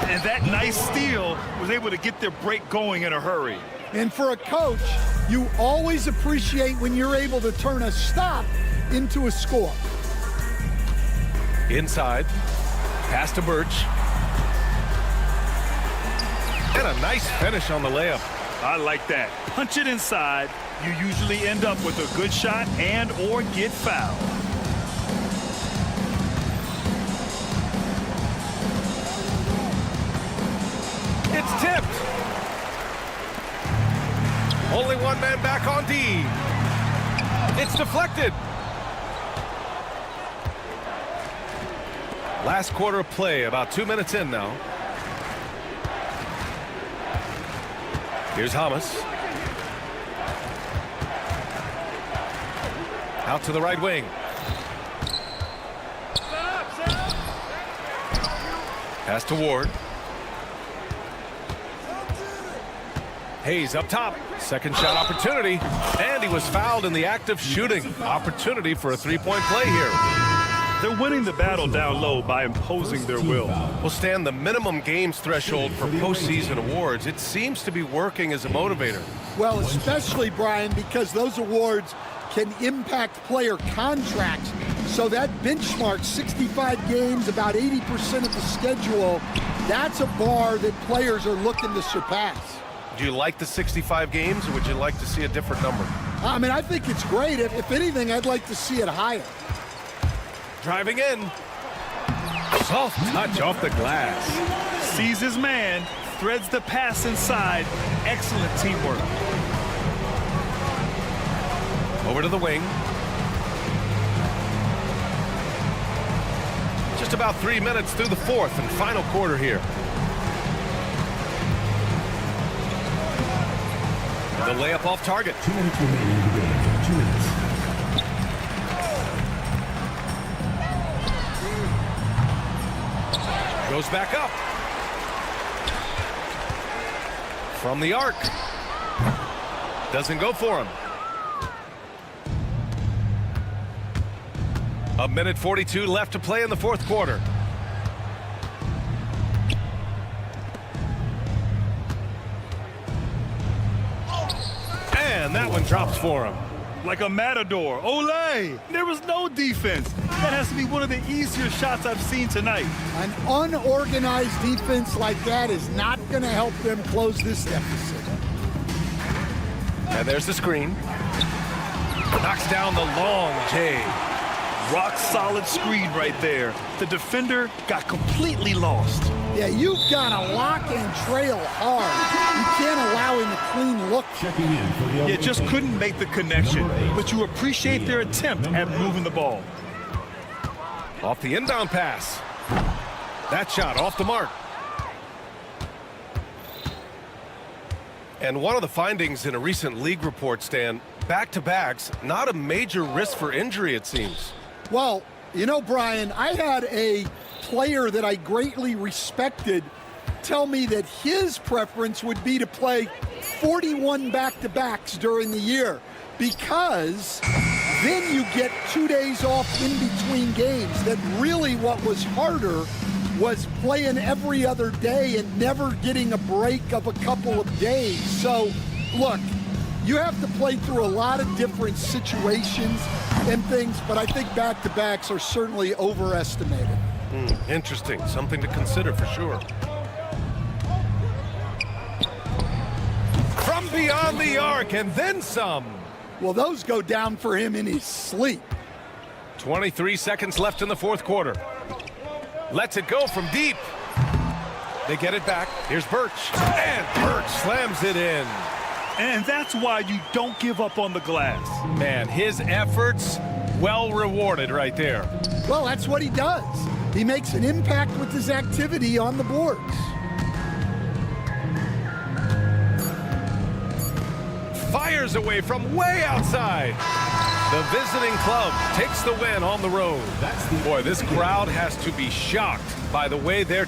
And that nice steal was able to get their break going in a hurry. And for a coach, you always appreciate when you're able to turn a stop into a score. Inside. Pass to Birch. And a nice finish on the layup. I like that. Punch it inside. You usually end up with a good shot and or get fouled. It's tipped. Only one man back on D. It's deflected. Last quarter of play, about 2 minutes in now. Here's Hamas. Out to the right wing. Pass to Ward. Hayes up top. Second shot opportunity. And he was fouled in the act of shooting. Opportunity for a three-point play here. They're winning the battle down low by imposing their will. Will stand the minimum games threshold for postseason awards. It seems to be working as a motivator. Well, especially, Brian, because those awards can impact player contracts. So that benchmark, 65 games, about 80% of the schedule, that's a bar that players are looking to surpass. Do you like the 65 games, or would you like to see a different number? I mean, I think it's great. If anything, I'd like to see it higher. Driving in. Soft touch off the glass. Sees his man, threads the pass inside. Excellent teamwork. Over to the wing. Just about 3 minutes through the fourth and final quarter here. The layup off target. 2 minutes remaining in the game. 2 minutes. Goes back up. From the arc. Doesn't go for him. A minute 42 left to play in the fourth quarter. And that one drops for him. Like a matador. Olay! There was no defense. That has to be one of the easier shots I've seen tonight. An unorganized defense like that is not going to help them close this deficit. And there's the screen. Knocks down the long J. Rock solid screen right there. The defender got completely lost. Yeah, you've got to lock and trail hard. You can't allow him a clean look. Checking in for the You just couldn't make the connection, but you appreciate their attempt at moving the ball. Off the inbound pass. That shot off the mark. And one of the findings in a recent league report, Stan, back-to-backs, not a major risk for injury, it seems. Well, you know, Brian, I had a player that I greatly respected tell me that his preference would be to play 41 back-to-backs during the year because then you get 2 days off in between games. That really what was harder was playing every other day and never getting a break of a couple of days. So, look, you have to play through a lot of different situations and things, but I think back-to-backs are certainly overestimated. Interesting. Something to consider for sure. From beyond the arc and then some. Well, those go down for him in his sleep. 23 seconds left in the fourth quarter. Lets it go from deep. They get it back. Here's Birch. And Birch slams it in. And that's why you don't give up on the glass. Man, his efforts well rewarded right there. Well, that's what he does. He makes an impact with his activity on the boards. Fires away from way outside. The visiting club takes the win on the road. Boy, this crowd has to be shocked by the way they're...